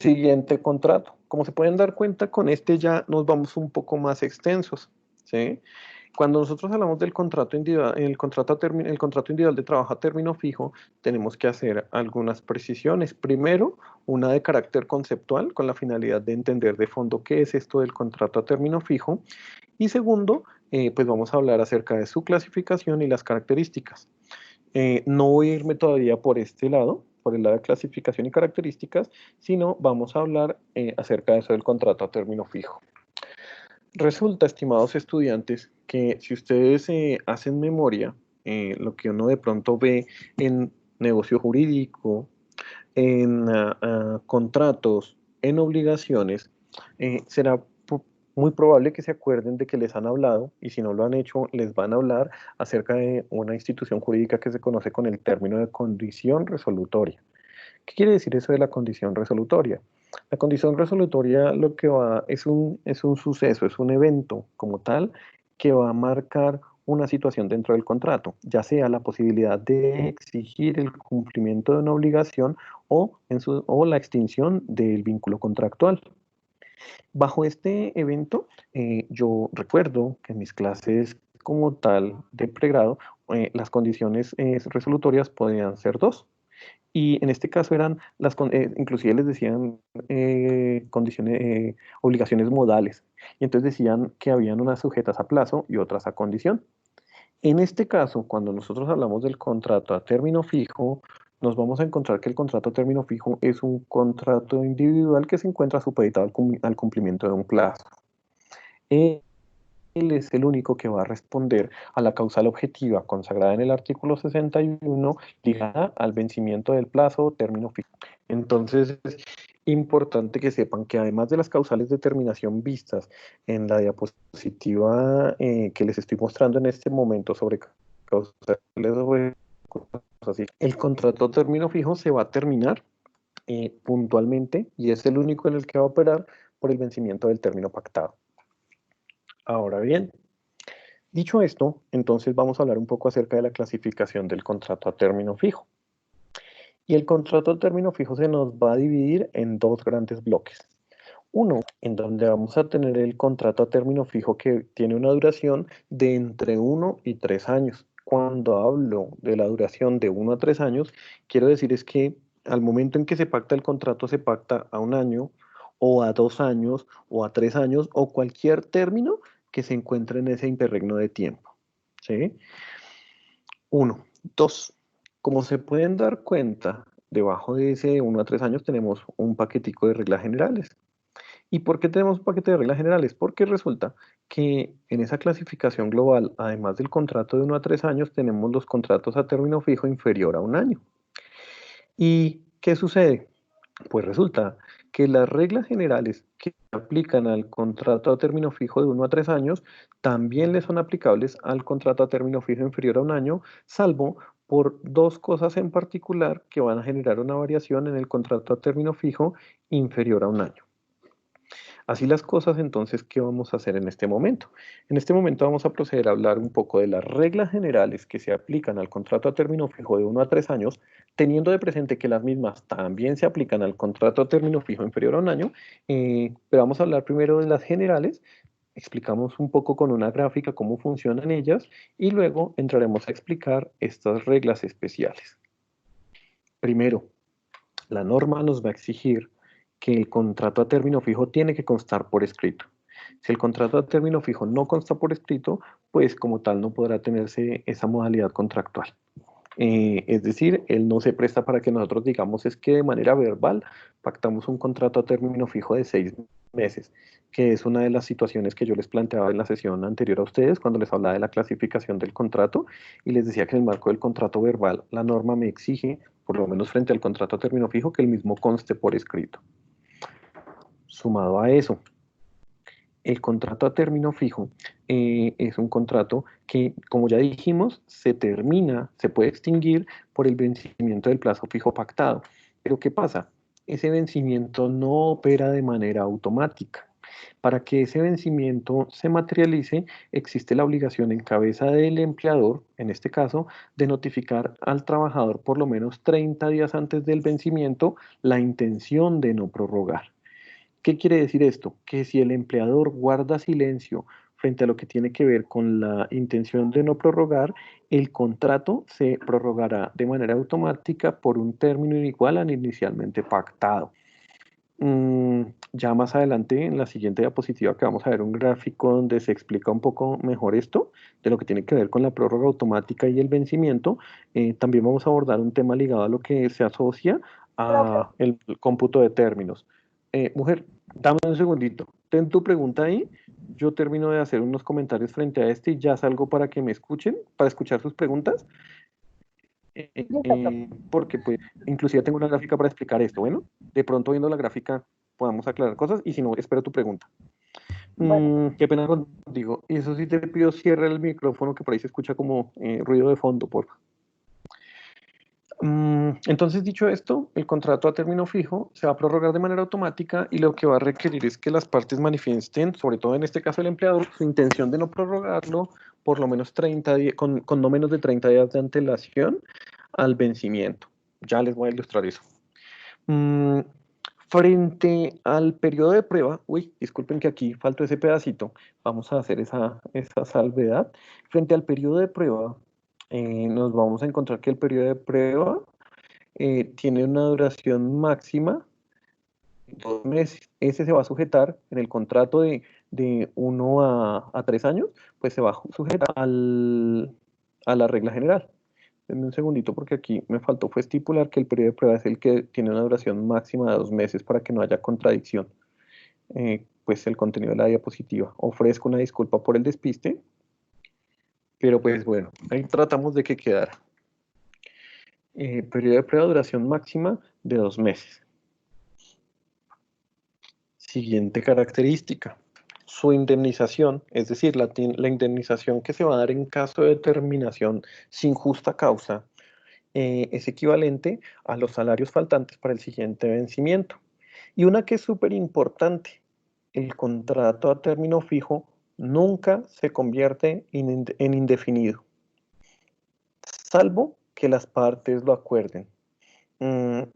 A: Siguiente contrato. Como se pueden dar cuenta, con este ya nos vamos un poco más extensos, ¿sí? Cuando nosotros hablamos del contrato individual, el contrato individual de trabajo a término fijo, tenemos que hacer algunas precisiones. Primero, una de carácter conceptual, con la finalidad de entender de fondo qué es esto del contrato a término fijo. Y segundo, pues vamos a hablar acerca de su clasificación y las características. No voy a irme todavía por este lado, por el lado de clasificación y características, sino vamos a hablar acerca de eso del contrato a término fijo. Resulta, estimados estudiantes, que si ustedes hacen memoria, lo que uno de pronto ve en negocio jurídico, en contratos, en obligaciones, será muy probable que se acuerden de que les han hablado, y si no lo han hecho, les van a hablar acerca de una institución jurídica que se conoce con el término de condición resolutoria. ¿Qué quiere decir eso de la condición resolutoria? La condición resolutoria lo que va es un suceso, es un evento como tal que va a marcar una situación dentro del contrato, ya sea la posibilidad de exigir el cumplimiento de una obligación o la extinción del vínculo contractual. Bajo este evento, yo recuerdo que en mis clases como tal de pregrado, las condiciones resolutorias podían ser dos. Y en este caso eran inclusive les decían condiciones, obligaciones modales. Y entonces decían que habían unas sujetas a plazo y otras a condición. En este caso, cuando nosotros hablamos del contrato a término fijo, nos vamos a encontrar que el contrato a término fijo es un contrato individual que se encuentra supeditado al cumplimiento de un plazo. Él es el único que va a responder a la causal objetiva consagrada en el artículo 61, ligada al vencimiento del plazo o término fijo. Entonces, es importante que sepan que además de las causales de terminación vistas en la diapositiva que les estoy mostrando en este momento sobre causales así, el contrato a término fijo se va a terminar puntualmente y es el único en el que va a operar por el vencimiento del término pactado. Ahora bien, dicho esto, entonces vamos a hablar un poco acerca de la clasificación del contrato a término fijo. Y el contrato a término fijo se nos va a dividir en dos grandes bloques. Uno, en donde vamos a tener el contrato a término fijo que tiene una duración de entre 1 y 3 años. Cuando hablo de la duración de 1 a 3 años, quiero decir es que al momento en que se pacta el contrato, se pacta a 1 año, o a 2 años, o a 3 años, o cualquier término que se encuentre en ese interregno de tiempo. ¿Sí? 1. 2. Como se pueden dar cuenta, debajo de ese 1 a 3 años tenemos un paquetico de reglas generales. ¿Y por qué tenemos un paquete de reglas generales? Porque resulta que en esa clasificación global, además del contrato de 1 a 3 años, tenemos los contratos a término fijo inferior a 1 año. ¿Y qué sucede? Pues resulta que las reglas generales que aplican al contrato a término fijo de 1 a 3 años también le son aplicables al contrato a término fijo inferior a 1 año, salvo por dos cosas en particular que van a generar una variación en el contrato a término fijo inferior a 1 año. Así las cosas, entonces, ¿qué vamos a hacer en este momento? En este momento vamos a proceder a hablar un poco de las reglas generales que se aplican al contrato a término fijo de 1 a 3 años, teniendo de presente que las mismas también se aplican al contrato a término fijo inferior a 1 año, pero vamos a hablar primero de las generales, explicamos un poco con una gráfica cómo funcionan ellas y luego entraremos a explicar estas reglas especiales. Primero, la norma nos va a exigir que el contrato a término fijo tiene que constar por escrito. Si el contrato a término fijo no consta por escrito, pues como tal no podrá tenerse esa modalidad contractual. Es decir, él no se presta para que nosotros digamos es que de manera verbal pactamos un contrato a término fijo de 6 meses, que es una de las situaciones que yo les planteaba en la sesión anterior a ustedes cuando les hablaba de la clasificación del contrato y les decía que en el marco del contrato verbal la norma me exige, por lo menos frente al contrato a término fijo, que el mismo conste por escrito. Sumado a eso, el contrato a término fijo es un contrato que, como ya dijimos, se termina, se puede extinguir por el vencimiento del plazo fijo pactado. Pero ¿qué pasa? Ese vencimiento no opera de manera automática. Para que ese vencimiento se materialice, existe la obligación en cabeza del empleador, en este caso, de notificar al trabajador por lo menos 30 días antes del vencimiento la intención de no prorrogar. ¿Qué quiere decir esto? Que si el empleador guarda silencio frente a lo que tiene que ver con la intención de no prorrogar, el contrato se prorrogará de manera automática por un término igual al inicialmente pactado. Ya más adelante, en la siguiente diapositiva, que vamos a ver un gráfico donde se explica un poco mejor esto, de lo que tiene que ver con la prórroga automática y el vencimiento. También vamos a abordar un tema ligado a lo que se asocia a el cómputo de términos. Mujer, dame un segundito. Ten tu pregunta ahí. Yo termino de hacer unos comentarios frente a este y ya salgo para que me escuchen, para escuchar sus preguntas. Porque pues inclusive tengo una gráfica para explicar esto. Bueno, de pronto viendo la gráfica podamos aclarar cosas y si no, espero tu pregunta. Qué pena contigo. Y eso sí te pido cierra el micrófono que por ahí se escucha como ruido de fondo, por favor. Entonces, dicho esto, el contrato a término fijo se va a prorrogar de manera automática y lo que va a requerir es que las partes manifiesten, sobre todo en este caso el empleador, su intención de no prorrogarlo por lo menos 30 días, con no menos de 30 días de antelación al vencimiento. Ya les voy a ilustrar eso. Frente al periodo de prueba, disculpen que aquí faltó ese pedacito, vamos a hacer esa salvedad. Frente al periodo de prueba, nos vamos a encontrar que el periodo de prueba tiene una duración máxima de 2 meses. Ese se va a sujetar en el contrato de 1 a 3 años, pues se va a sujetar a la regla general. Denme un segundito porque aquí me faltó fue estipular que el periodo de prueba es el que tiene una duración máxima de 2 meses para que no haya contradicción. Pues el contenido de la diapositiva. Ofrezco una disculpa por el despiste, pero pues bueno, ahí tratamos de que quedara. Periodo de prueba, duración máxima de 2 meses. Siguiente característica. Su indemnización, es decir, la indemnización que se va a dar en caso de terminación sin justa causa, es equivalente a los salarios faltantes para el siguiente vencimiento. Y una que es súper importante, el contrato a término fijo nunca se convierte en indefinido, salvo que las partes lo acuerden.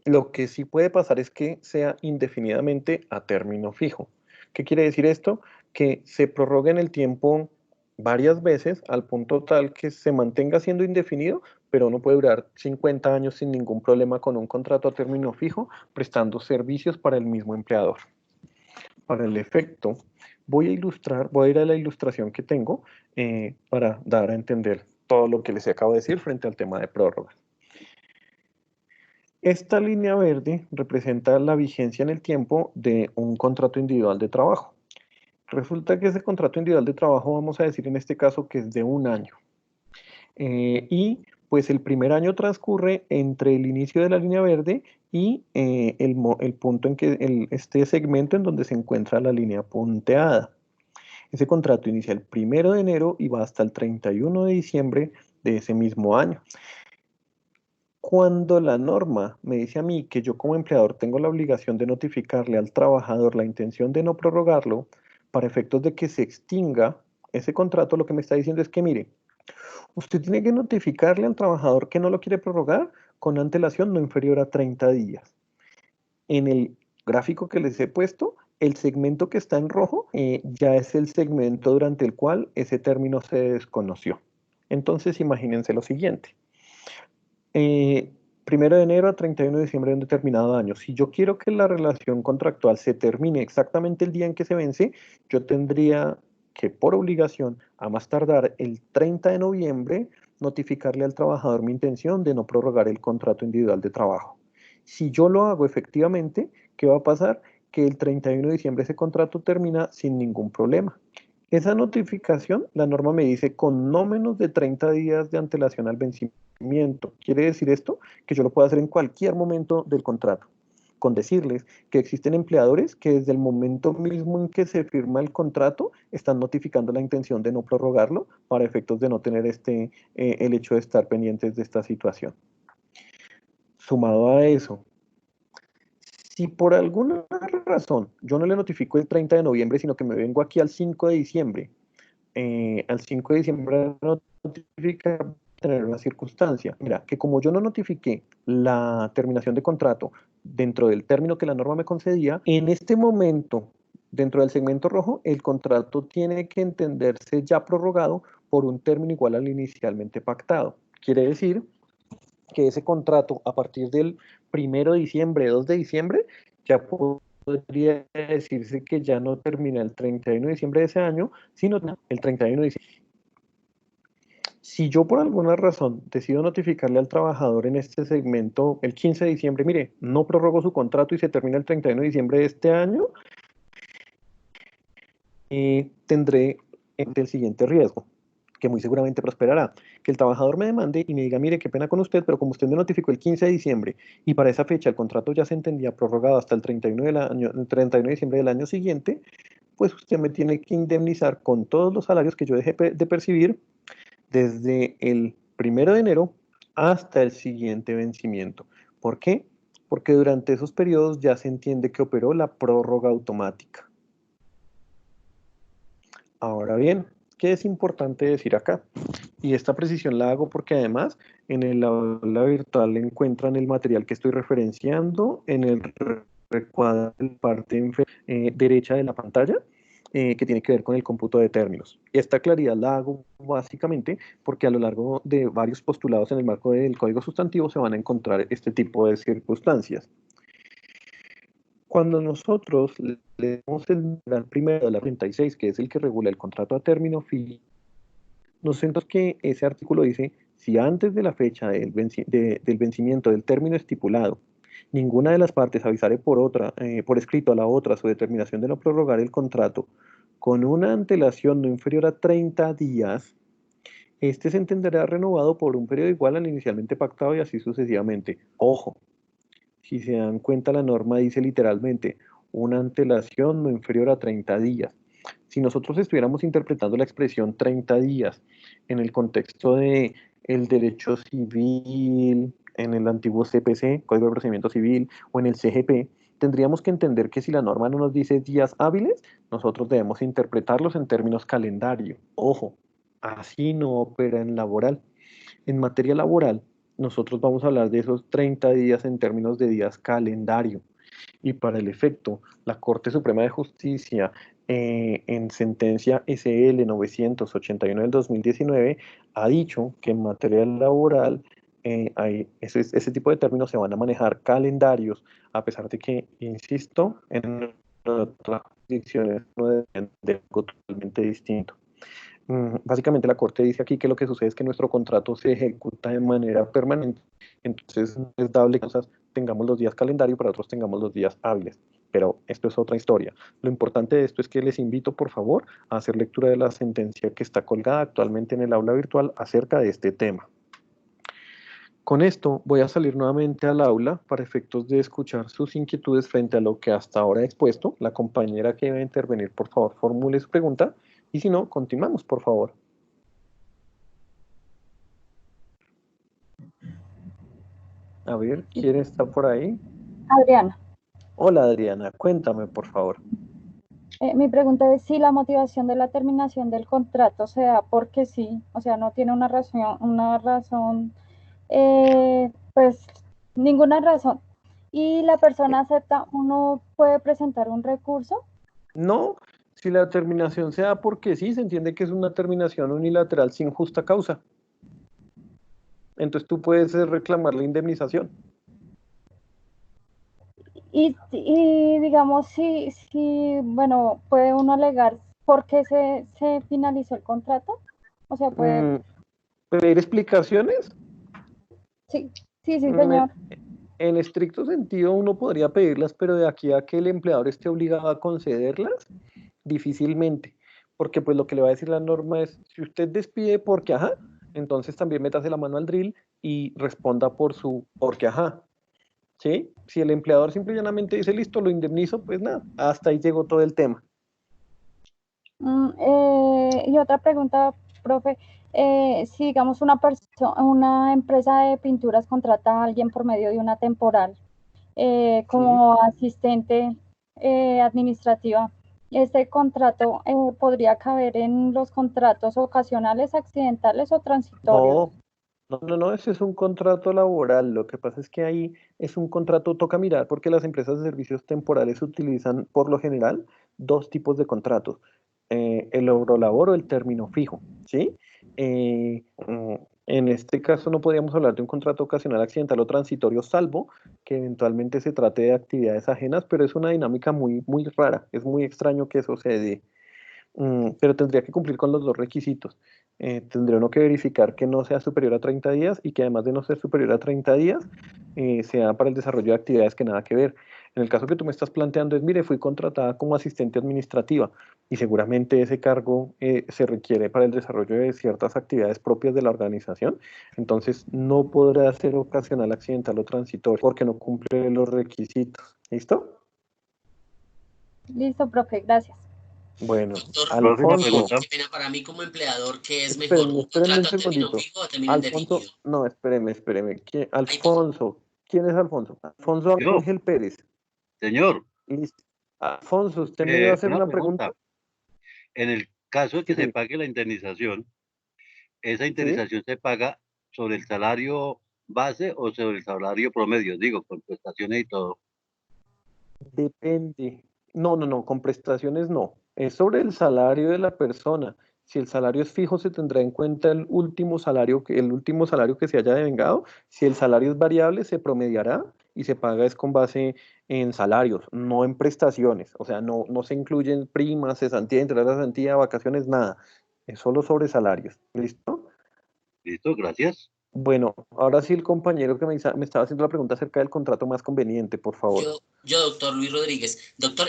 A: Lo que sí puede pasar es que sea indefinidamente a término fijo. ¿Qué quiere decir esto? Que se prorrogue en el tiempo varias veces al punto tal que se mantenga siendo indefinido, pero no puede durar 50 años sin ningún problema con un contrato a término fijo, prestando servicios para el mismo empleador. Para el efecto, voy a ir a la ilustración que tengo para dar a entender todo lo que les acabo de decir frente al tema de prórrogas. Esta línea verde representa la vigencia en el tiempo de un contrato individual de trabajo. Resulta que ese contrato individual de trabajo, vamos a decir en este caso que es de 1 año. Y pues el primer año transcurre entre el inicio de la línea verde y el punto en que este segmento en donde se encuentra la línea punteada. Ese contrato inicia el 1 de enero y va hasta el 31 de diciembre de ese mismo año. Cuando la norma me dice a mí que yo como empleador tengo la obligación de notificarle al trabajador la intención de no prorrogarlo, para efectos de que se extinga ese contrato, lo que me está diciendo es que, mire, usted tiene que notificarle al trabajador que no lo quiere prorrogar con antelación no inferior a 30 días. En el gráfico que les he puesto, el segmento que está en rojo ya es el segmento durante el cual ese término se desconoció. Entonces, imagínense lo siguiente. 1 de enero a 31 de diciembre de un determinado año. Si yo quiero que la relación contractual se termine exactamente el día en que se vence, yo tendría que, por obligación, a más tardar el 30 de noviembre, notificarle al trabajador mi intención de no prorrogar el contrato individual de trabajo. Si yo lo hago efectivamente, ¿qué va a pasar? Que el 31 de diciembre ese contrato termina sin ningún problema. Esa notificación, la norma me dice con no menos de 30 días de antelación al vencimiento. ¿Quiere decir esto? Que yo lo puedo hacer en cualquier momento del contrato. Con decirles que existen empleadores que desde el momento mismo en que se firma el contrato están notificando la intención de no prorrogarlo para efectos de no tener el hecho de estar pendientes de esta situación. Sumado a eso, si por alguna razón yo no le notifico el 30 de noviembre, sino que me vengo aquí al 5 de diciembre, al 5 de diciembre notificar tener una circunstancia. Mira, que como yo no notifiqué la terminación de contrato dentro del término que la norma me concedía, en este momento, dentro del segmento rojo, el contrato tiene que entenderse ya prorrogado por un término igual al inicialmente pactado. Quiere decir que ese contrato a partir del 1 de diciembre, 2 de diciembre, ya podría decirse que ya no termina el 31 de diciembre de ese año, sino el 31 de diciembre. Si yo por alguna razón decido notificarle al trabajador en este segmento el 15 de diciembre, mire, no prorrogo su contrato y se termina el 31 de diciembre de este año, tendré el siguiente riesgo, que muy seguramente prosperará, que el trabajador me demande y me diga, mire, qué pena con usted, pero como usted me notificó el 15 de diciembre y para esa fecha el contrato ya se entendía prorrogado hasta el 31 de diciembre del año siguiente, pues usted me tiene que indemnizar con todos los salarios que yo dejé de percibir desde el 1 de enero hasta el siguiente vencimiento. ¿Por qué? Porque durante esos periodos ya se entiende que operó la prórroga automática. Ahora bien, ¿qué es importante decir acá? Y esta precisión la hago porque además en el aula virtual encuentran el material que estoy referenciando en el recuadro de la parte derecha de la pantalla, que tiene que ver con el cómputo de términos. Esta claridad la hago básicamente porque a lo largo de varios postulados en el marco del código sustantivo se van a encontrar este tipo de circunstancias. Cuando nosotros leemos el numeral primero de la 36, que es el que regula el contrato a término fijo, nos encontramos que ese artículo dice, si antes de la fecha del vencimiento del término estipulado, ninguna de las partes avisare por escrito a la otra su determinación de no prorrogar el contrato con una antelación no inferior a 30 días, este se entenderá renovado por un periodo igual al inicialmente pactado y así sucesivamente. Ojo, si se dan cuenta, la norma dice literalmente una antelación no inferior a 30 días. Si nosotros estuviéramos interpretando la expresión 30 días en el contexto de el derecho civil, en el antiguo CPC, Código de Procedimiento Civil, o en el CGP, tendríamos que entender que si la norma no nos dice días hábiles, nosotros debemos interpretarlos en términos calendario. Ojo, así no opera en laboral. En materia laboral, nosotros vamos a hablar de esos 30 días en términos de días calendario. Y para el efecto, la Corte Suprema de Justicia, en sentencia SL 981 del 2019, ha dicho que en materia laboral ese tipo de términos se van a manejar calendarios, a pesar de que, insisto, en otras jurisdicciones no deben de algo totalmente distinto. Básicamente la Corte dice aquí que lo que sucede es que nuestro contrato se ejecuta de manera permanente, entonces no es dable cosas tengamos los días calendario y para otros tengamos los días hábiles. Pero esto es otra historia. Lo importante de esto es que les invito, por favor, a hacer lectura de la sentencia que está colgada actualmente en el aula virtual acerca de este tema. Con esto voy a salir nuevamente al aula para efectos de escuchar sus inquietudes frente a lo que hasta ahora he expuesto. La compañera que debe intervenir, por favor, formule su pregunta y si no, continuamos, por favor. A ver, ¿quién está por ahí?
I: Adriana,
A: Hola Adriana, cuéntame, por favor.
I: mi pregunta es si la motivación de la terminación del contrato se da porque sí, o sea, no tiene una razón, pues ninguna razón, y la persona acepta, uno puede presentar un recurso.
A: No, si la terminación se da porque sí, se entiende que es una terminación unilateral sin justa causa. Entonces tú puedes reclamar la indemnización.
I: Y digamos, bueno, puede uno alegar por qué se finalizó el contrato, o sea, puede...
A: ¿Pedir explicaciones?
I: Sí, señor.
A: En estricto sentido uno podría pedirlas, pero de aquí a que el empleador esté obligado a concederlas, difícilmente, porque pues lo que le va a decir la norma es, si usted despide porque ajá, entonces también métase la mano al drill y responda por su porque ajá, ¿sí? Si el empleador simple y llanamente dice, listo, lo indemnizo, pues nada, hasta ahí llegó todo el tema.
I: Y otra pregunta, profe, si digamos una empresa de pinturas contrata a alguien por medio de una temporal como asistente administrativa, ¿este contrato podría caber en los contratos ocasionales, accidentales o transitorios?
A: No, ese es un contrato laboral. Lo que pasa es que ahí es un contrato, toca mirar, porque las empresas de servicios temporales utilizan por lo general dos tipos de contratos, el eurolabor o el término fijo, ¿sí? En este caso no podríamos hablar de un contrato ocasional, accidental o transitorio, salvo que eventualmente se trate de actividades ajenas, pero es una dinámica muy, muy rara, es muy extraño que eso se dé. Pero tendría que cumplir con los dos requisitos. Tendría uno que verificar que no sea superior a 30 días y que además de no ser superior a 30 días, sea para el desarrollo de actividades que nada que ver. En el caso que tú me estás planteando es, mire, fui contratada como asistente administrativa y seguramente ese cargo se requiere para el desarrollo de ciertas actividades propias de la organización, entonces no podrá ser ocasional, accidental o transitorio porque no cumple los requisitos. ¿Listo?
I: Listo, profe, gracias.
A: Bueno,
B: Doctor,
A: Alfonso.
B: qué pena para mí como empleador, ¿qué es mejor?
A: Espérenme,
B: ¿Un
A: espérenme un
B: contrato a término
A: segundito.
B: fijo o a término
A: Alfonso,
B: indefinido?
A: no, espéreme. Alfonso, ¿quién es Alfonso? Alfonso
J: Yo,
A: Ángel Pérez.
J: señor,
A: Listo. Alfonso, ¿usted me iba a hacer
J: una
A: una pregunta?
J: En el caso de que se
A: Sí,
J: pague la indemnización, ¿esa
A: sí,
J: indemnización se paga sobre el salario base o sobre el salario promedio? Digo, con prestaciones y todo.
A: depende. No, con prestaciones no. Es sobre el salario de la persona. Si el salario es fijo, se tendrá en cuenta el último salario que se haya devengado. Si el salario es variable, se promediará y se paga es con base en salarios, no en prestaciones. O sea, no se incluyen primas, cesantía, entrada de cesantía, vacaciones, nada. Es solo sobre salarios. ¿Listo?
J: Listo, gracias.
A: Bueno, ahora sí el compañero que me estaba haciendo la pregunta acerca del contrato más conveniente, por favor.
B: Doctor Luis Rodríguez. Doctor,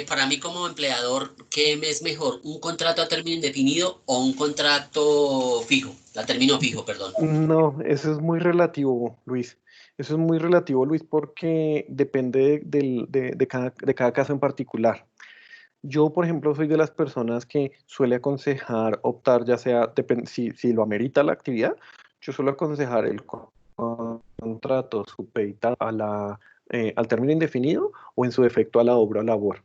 B: para mí como empleador, ¿qué me es mejor? ¿Un contrato a término indefinido o un contrato fijo? A término fijo, perdón.
A: No, eso es muy relativo, Luis. Eso es muy relativo, Luis, porque depende de cada caso en particular. Yo, por ejemplo, soy de las personas que suele aconsejar optar, ya sea, si lo amerita la actividad, yo suelo aconsejar el contrato supeditado al término indefinido o en su defecto a la obra o labor.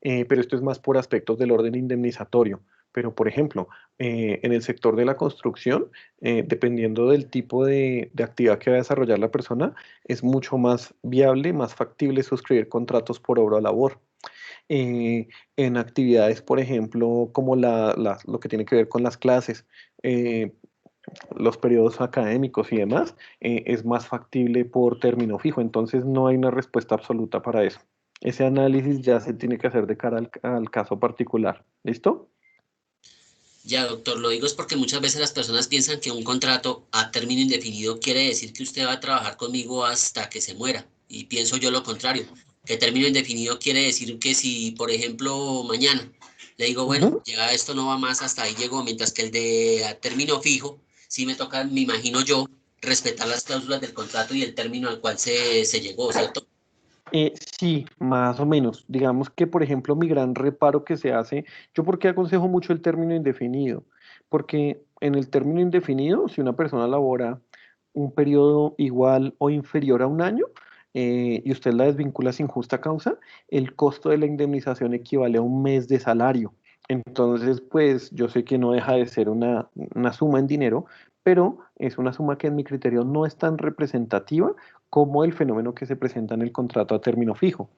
A: Pero esto es más por aspectos del orden indemnizatorio. Pero, por ejemplo, en el sector de la construcción, dependiendo del tipo de actividad que va a desarrollar la persona, es mucho más viable, más factible suscribir contratos por obra o labor. En actividades, por ejemplo, como lo que tiene que ver con las clases, eh, los periodos académicos y demás, es más factible por término fijo, entonces no hay una respuesta absoluta para eso. Ese análisis ya se tiene que hacer de cara al caso particular. ¿Listo?
B: Ya, doctor, lo digo es porque muchas veces las personas piensan que un contrato a término indefinido quiere decir que usted va a trabajar conmigo hasta que se muera. y pienso yo lo contrario, que término indefinido quiere decir que si, por ejemplo, mañana le digo, bueno, ya esto no va más, hasta ahí llegó, mientras que el de a término fijo, sí me toca, me imagino yo, respetar las cláusulas del contrato y el término al cual se llegó, ¿cierto?
A: Sí, más o menos. Digamos que, por ejemplo, mi gran reparo que se hace, yo porque aconsejo mucho el término indefinido, porque en el término indefinido, si una persona labora un periodo igual o inferior a un año, y usted la desvincula sin justa causa, el costo de la indemnización equivale a un mes de salario. Entonces, pues yo sé que no deja de ser una suma en dinero, pero es una suma que en mi criterio no es tan representativa como el fenómeno que se presenta en el contrato a término fijo.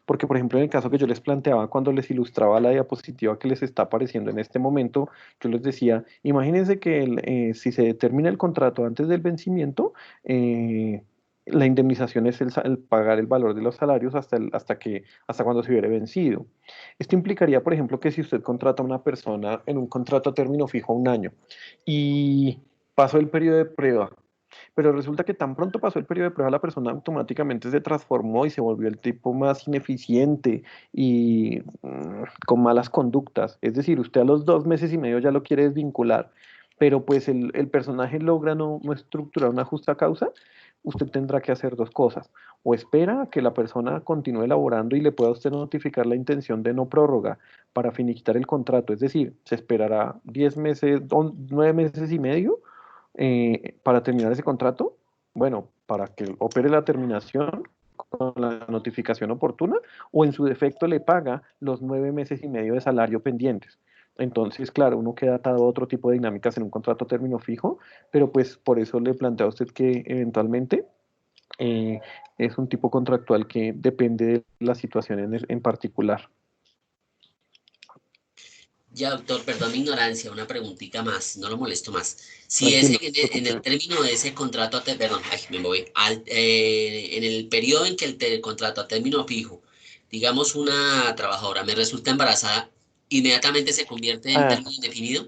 A: Porque, por ejemplo, en el caso que yo les planteaba cuando les ilustraba la diapositiva que les está apareciendo en este momento, yo les decía, imagínense que si se determina el contrato antes del vencimiento, la indemnización es el pagar el valor de los salarios hasta cuando se hubiera vencido. Esto implicaría, por ejemplo, que si usted contrata a una persona en un contrato a término fijo a un año y pasó el periodo de prueba, pero resulta que tan pronto pasó el periodo de prueba, la persona automáticamente se transformó y se volvió el tipo más ineficiente y con malas conductas. Es decir, usted a los 2 meses y medio ya lo quiere desvincular, pero pues el personaje logra no estructurar una justa causa. Usted tendrá que hacer dos cosas. O espera a que la persona continúe elaborando y le pueda usted notificar la intención de no prórroga para finiquitar el contrato. Es decir, se esperará 10 meses, 9 meses y medio para terminar ese contrato, bueno, para que opere la terminación con la notificación oportuna, o en su defecto le paga los 9 meses y medio de salario pendientes. Entonces, claro, uno queda atado a otro tipo de dinámicas en un contrato a término fijo, pero pues por eso le planteo a usted que eventualmente eh, es un tipo contractual que depende de la situación en particular.
B: Ya, doctor, perdón mi ignorancia, una preguntita más, no lo molesto más. Si ese, en el término de ese contrato, perdón, ay, me moví, en el periodo en que el contrato a término fijo, digamos una trabajadora me resulta embarazada, ¿inmediatamente se convierte en término indefinido?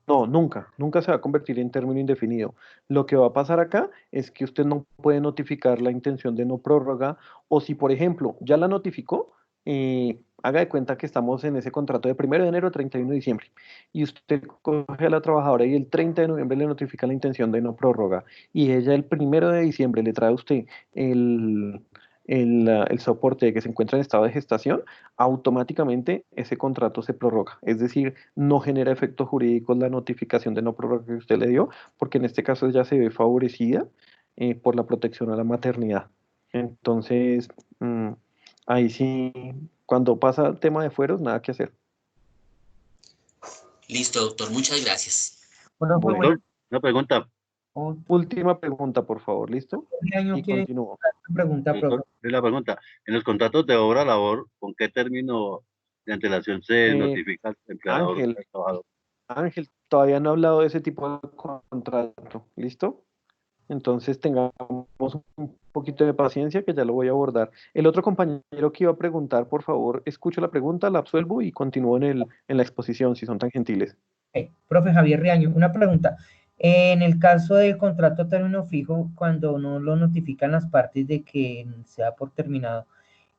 A: No, nunca se va a convertir en término indefinido. Lo que va a pasar acá es que usted no puede notificar la intención de no prórroga, o si, por ejemplo, ya la notificó, haga de cuenta que estamos en ese contrato de 1 de enero a 31 de diciembre, y usted coge a la trabajadora y el 30 de noviembre le notifica la intención de no prórroga, y ella el 1 de diciembre le trae a usted el soporte de que se encuentra en estado de gestación, automáticamente ese contrato se prorroga. Es decir, no genera efectos jurídicos la notificación de no prórroga que usted le dio, porque en este caso ya se ve favorecida por la protección a la maternidad. Entonces, ahí sí, cuando pasa el tema de fueros, nada que hacer.
B: Listo, doctor, muchas gracias.
J: Bueno, una pregunta.
A: Última pregunta, por favor, ¿listo? Y continúo.
J: La pregunta, en los contratos de obra labor, ¿con qué término de antelación se notifica al empleador?
A: Ángel, todavía no he hablado de ese tipo de contrato, ¿listo? Entonces tengamos un poquito de paciencia que ya lo voy a abordar. El otro compañero que iba a preguntar, por favor, escucho la pregunta, la absuelvo y continúo en la exposición, si son tan gentiles.
K: Profe Javier Riaño, una pregunta. En el caso del contrato a término fijo, cuando no lo notifican las partes de que se da por terminado,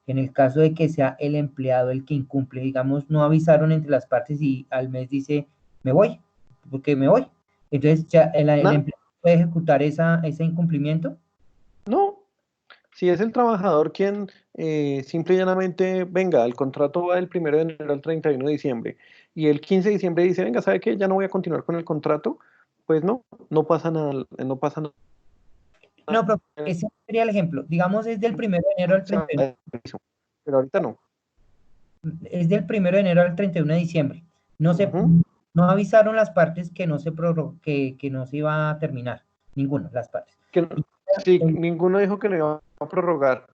K: en el caso de que sea el empleado el que incumple, digamos, no avisaron entre las partes y al mes dice, me voy, porque me voy. Entonces, ya el empleado puede ejecutar ese incumplimiento.
A: No, si es el trabajador quien simple y llanamente, venga, el contrato va del 1 de enero al 31 de diciembre, y el 15 de diciembre dice, venga, ¿sabe qué? Ya no voy a continuar con el contrato, pues no pasa nada, no pasa nada.
K: No, pero ese sería el ejemplo. Digamos, es del 1 de enero al 31.
A: Pero ahorita no.
K: Es del 1 de enero al 31 de diciembre. No avisaron las partes que no se que no se iba a terminar. Ninguno, las partes.
A: Sí, ninguno dijo que lo iba a prorrogar.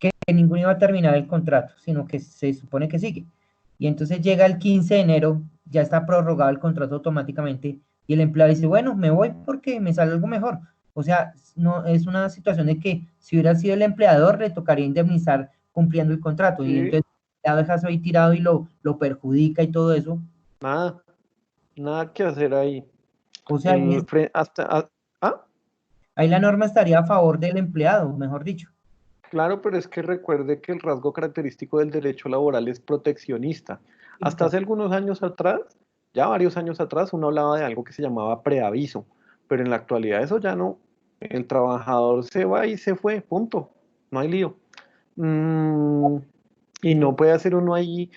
K: Que ninguno iba a terminar el contrato, sino que se supone que sigue. Y entonces llega el 15 de enero, ya está prorrogado el contrato automáticamente, y el empleado dice, bueno, me voy porque me sale algo mejor. O sea, no es una situación de que si hubiera sido el empleador, le tocaría indemnizar cumpliendo el contrato. Sí. Y entonces el empleado deja eso ahí tirado y lo perjudica y todo eso.
A: Nada que hacer ahí.
K: O sea, Ahí la norma estaría a favor del empleado, mejor dicho.
A: Claro, pero es que recuerde que el rasgo característico del derecho laboral es proteccionista. Hasta hace algunos años atrás, ya varios años atrás, uno hablaba de algo que se llamaba preaviso, pero en la actualidad eso ya no. El trabajador se va y se fue, punto. No hay lío. Y no puede hacer uno ahí,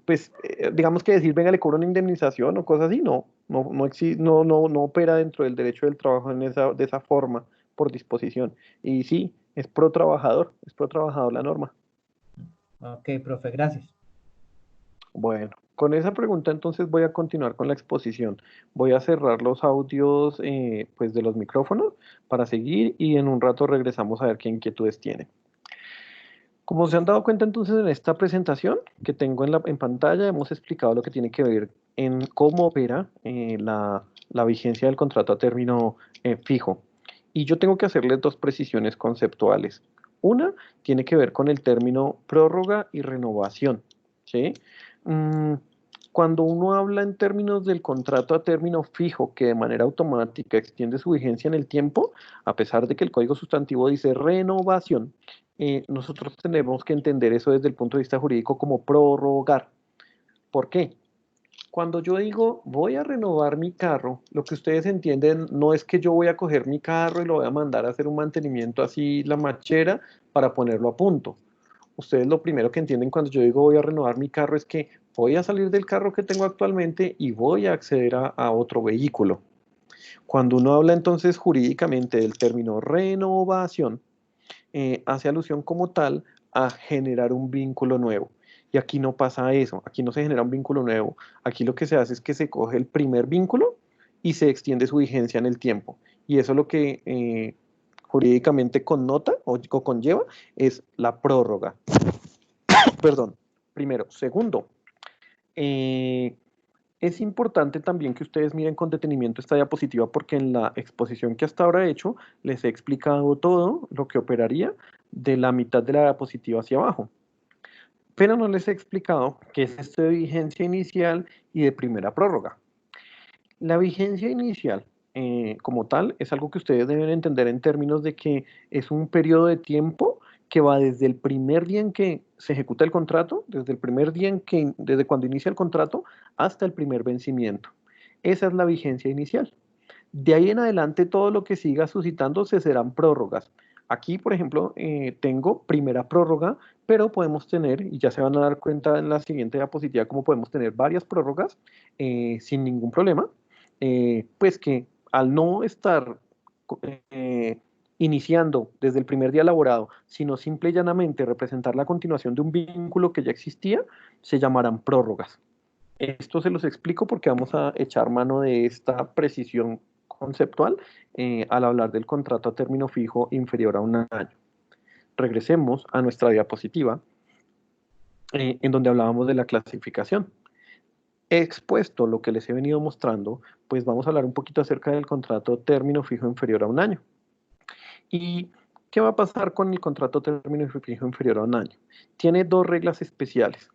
A: pues, digamos que decir, venga, le cobro una indemnización o cosas así, no opera dentro del derecho del trabajo de esa forma, por disposición. Y sí, es pro trabajador la norma.
K: Ok, profe, gracias.
A: Bueno, con esa pregunta entonces voy a continuar con la exposición. Voy a cerrar los audios pues de los micrófonos para seguir y en un rato regresamos a ver qué inquietudes tienen. Como se han dado cuenta entonces en esta presentación que tengo en pantalla, hemos explicado lo que tiene que ver en cómo opera la vigencia del contrato a término fijo. Y yo tengo que hacerles dos precisiones conceptuales. Una tiene que ver con el término prórroga y renovación, ¿sí? Cuando uno habla en términos del contrato a término fijo que de manera automática extiende su vigencia en el tiempo, a pesar de que el Código Sustantivo dice renovación, nosotros tenemos que entender eso desde el punto de vista jurídico como prorrogar. ¿Por qué? Cuando yo digo voy a renovar mi carro, lo que ustedes entienden no es que yo voy a coger mi carro y lo voy a mandar a hacer un mantenimiento así la machera para ponerlo a punto. Ustedes lo primero que entienden cuando yo digo voy a renovar mi carro es que voy a salir del carro que tengo actualmente y voy a acceder a otro vehículo. Cuando uno habla entonces jurídicamente del término renovación, hace alusión como tal a generar un vínculo nuevo. Y aquí no pasa eso, aquí no se genera un vínculo nuevo. Aquí lo que se hace es que se coge el primer vínculo y se extiende su vigencia en el tiempo. Y eso lo que jurídicamente connota o conlleva es la prórroga. Perdón, primero. Segundo, es importante también que ustedes miren con detenimiento esta diapositiva porque en la exposición que hasta ahora he hecho les he explicado todo lo que operaría de la mitad de la diapositiva hacia abajo. Pero no les he explicado qué es esto de vigencia inicial y de primera prórroga. La vigencia inicial, como tal, es algo que ustedes deben entender en términos de que es un periodo de tiempo que va desde el primer día en que se ejecuta el contrato, desde el primer día desde cuando inicia el contrato, hasta el primer vencimiento. Esa es la vigencia inicial. De ahí en adelante, todo lo que siga suscitándose serán prórrogas. Aquí, por ejemplo, tengo primera prórroga, pero podemos tener, y ya se van a dar cuenta en la siguiente diapositiva, cómo podemos tener varias prórrogas sin ningún problema, pues que al no estar iniciando desde el primer día elaborado, sino simple y llanamente representar la continuación de un vínculo que ya existía, se llamarán prórrogas. Esto se los explico porque vamos a echar mano de esta precisión conceptual al hablar del contrato a término fijo inferior a un año. Regresemos a nuestra diapositiva en donde hablábamos de la clasificación. He expuesto lo que les he venido mostrando, pues vamos a hablar un poquito acerca del contrato término fijo inferior a un año. ¿Y qué va a pasar con el contrato término fijo inferior a un año? Tiene dos reglas especiales.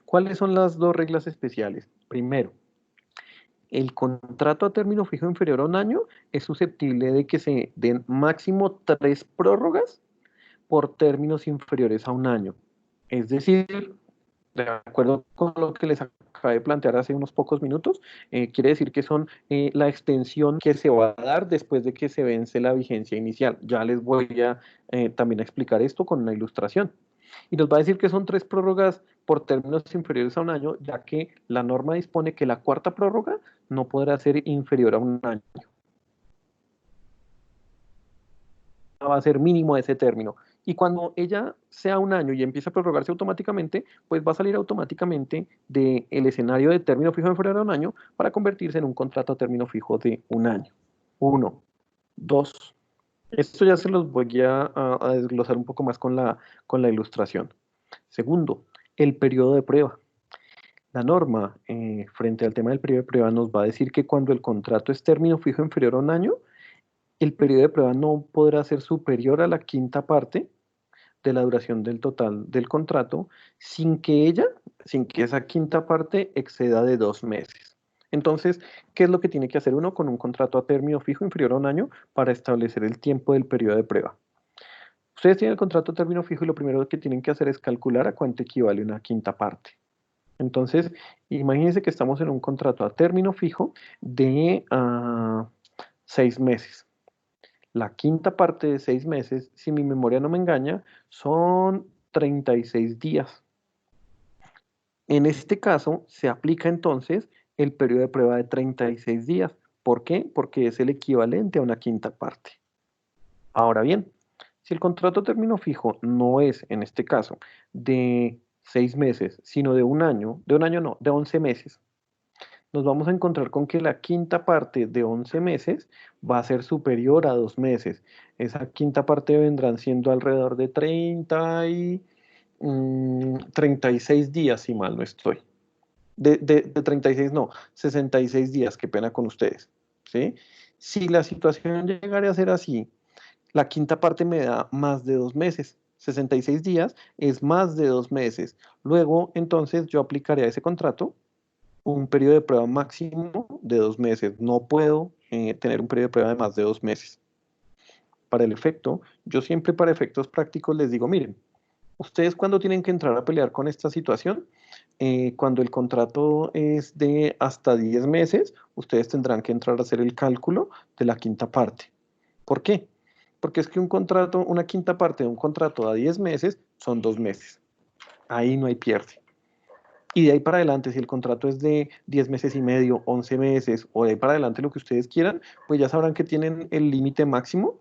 A: ¿Cuáles son las dos reglas especiales? Primero, el contrato a término fijo inferior a un año es susceptible de que se den máximo 3 prórrogas por términos inferiores a un año. Es decir, de acuerdo con lo que les acabé de plantear hace unos pocos minutos, quiere decir que son la extensión que se va a dar después de que se vence la vigencia inicial. Ya les voy a también a explicar esto con una ilustración. Y nos va a decir que son 3 prórrogas por términos inferiores a un año, ya que la norma dispone que la cuarta prórroga no podrá ser inferior a un año. Va a ser mínimo ese término. Y cuando ella sea un año y empiece a prorrogarse automáticamente, pues va a salir automáticamente del escenario de término fijo inferior a un año para convertirse en un contrato a término fijo de un año. 1, 2. Esto ya se los voy a desglosar un poco más con la ilustración. Segundo, el periodo de prueba. La norma, frente al tema del periodo de prueba, nos va a decir que cuando el contrato es término fijo inferior a un año, el periodo de prueba no podrá ser superior a la quinta parte de la duración del total del contrato sin que esa quinta parte exceda de 2 meses. Entonces, ¿qué es lo que tiene que hacer uno con un contrato a término fijo inferior a un año para establecer el tiempo del periodo de prueba? Ustedes tienen el contrato a término fijo y lo primero que tienen que hacer es calcular a cuánto equivale una quinta parte. Entonces, imagínense que estamos en un contrato a término fijo de 6 meses. La quinta parte de 6 meses, si mi memoria no me engaña, son 36 días. En este caso, se aplica entonces el periodo de prueba de 36 días. ¿Por qué? Porque es el equivalente a una quinta parte. Ahora bien, si el contrato a término fijo no es, en este caso, de 6 meses, sino de un año no, de 11 meses, nos vamos a encontrar con que la quinta parte de 11 meses va a ser superior a 2 meses. Esa quinta parte vendrán siendo alrededor de 36 días, si mal no estoy. De 36 no, 66 días, qué pena con ustedes, ¿sí? Si la situación llegara a ser así, la quinta parte me da más de 2 meses. 66 días es más de 2 meses. Luego, entonces, yo aplicaré a ese contrato un periodo de prueba máximo de 2 meses. No puedo tener un periodo de prueba de más de 2 meses. Para el efecto, yo siempre para efectos prácticos les digo, miren, ustedes cuando tienen que entrar a pelear con esta situación, cuando el contrato es de hasta 10 meses, ustedes tendrán que entrar a hacer el cálculo de la quinta parte. ¿Por qué? Porque es que un contrato, una quinta parte de un contrato a 10 meses son 2 meses. Ahí no hay pierde. Y de ahí para adelante, si el contrato es de 10 meses y medio, 11 meses, o de ahí para adelante lo que ustedes quieran, pues ya sabrán que tienen el límite máximo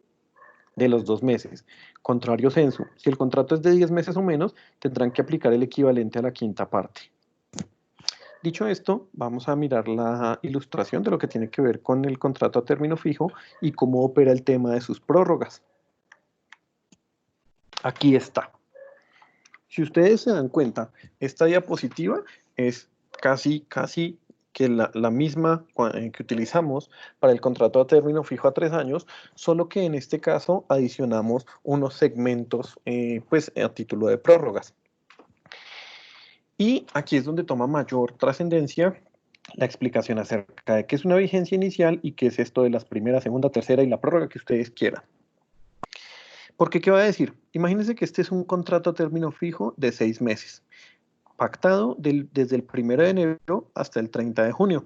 A: de los 2 meses. Contrario censo, si el contrato es de 10 meses o menos, tendrán que aplicar el equivalente a la quinta parte. Dicho esto, vamos a mirar la ilustración de lo que tiene que ver con el contrato a término fijo y cómo opera el tema de sus prórrogas. Aquí está. Si ustedes se dan cuenta, esta diapositiva es casi que la misma que utilizamos para el contrato a término fijo a 3 años, solo que en este caso adicionamos unos segmentos pues a título de prórrogas. Y aquí es donde toma mayor trascendencia la explicación acerca de qué es una vigencia inicial y qué es esto de las primera, segunda, tercera y la prórroga que ustedes quieran. Porque, ¿qué va a decir? Imagínense que este es un contrato a término fijo de 6 meses, pactado desde el 1 de enero hasta el 30 de junio.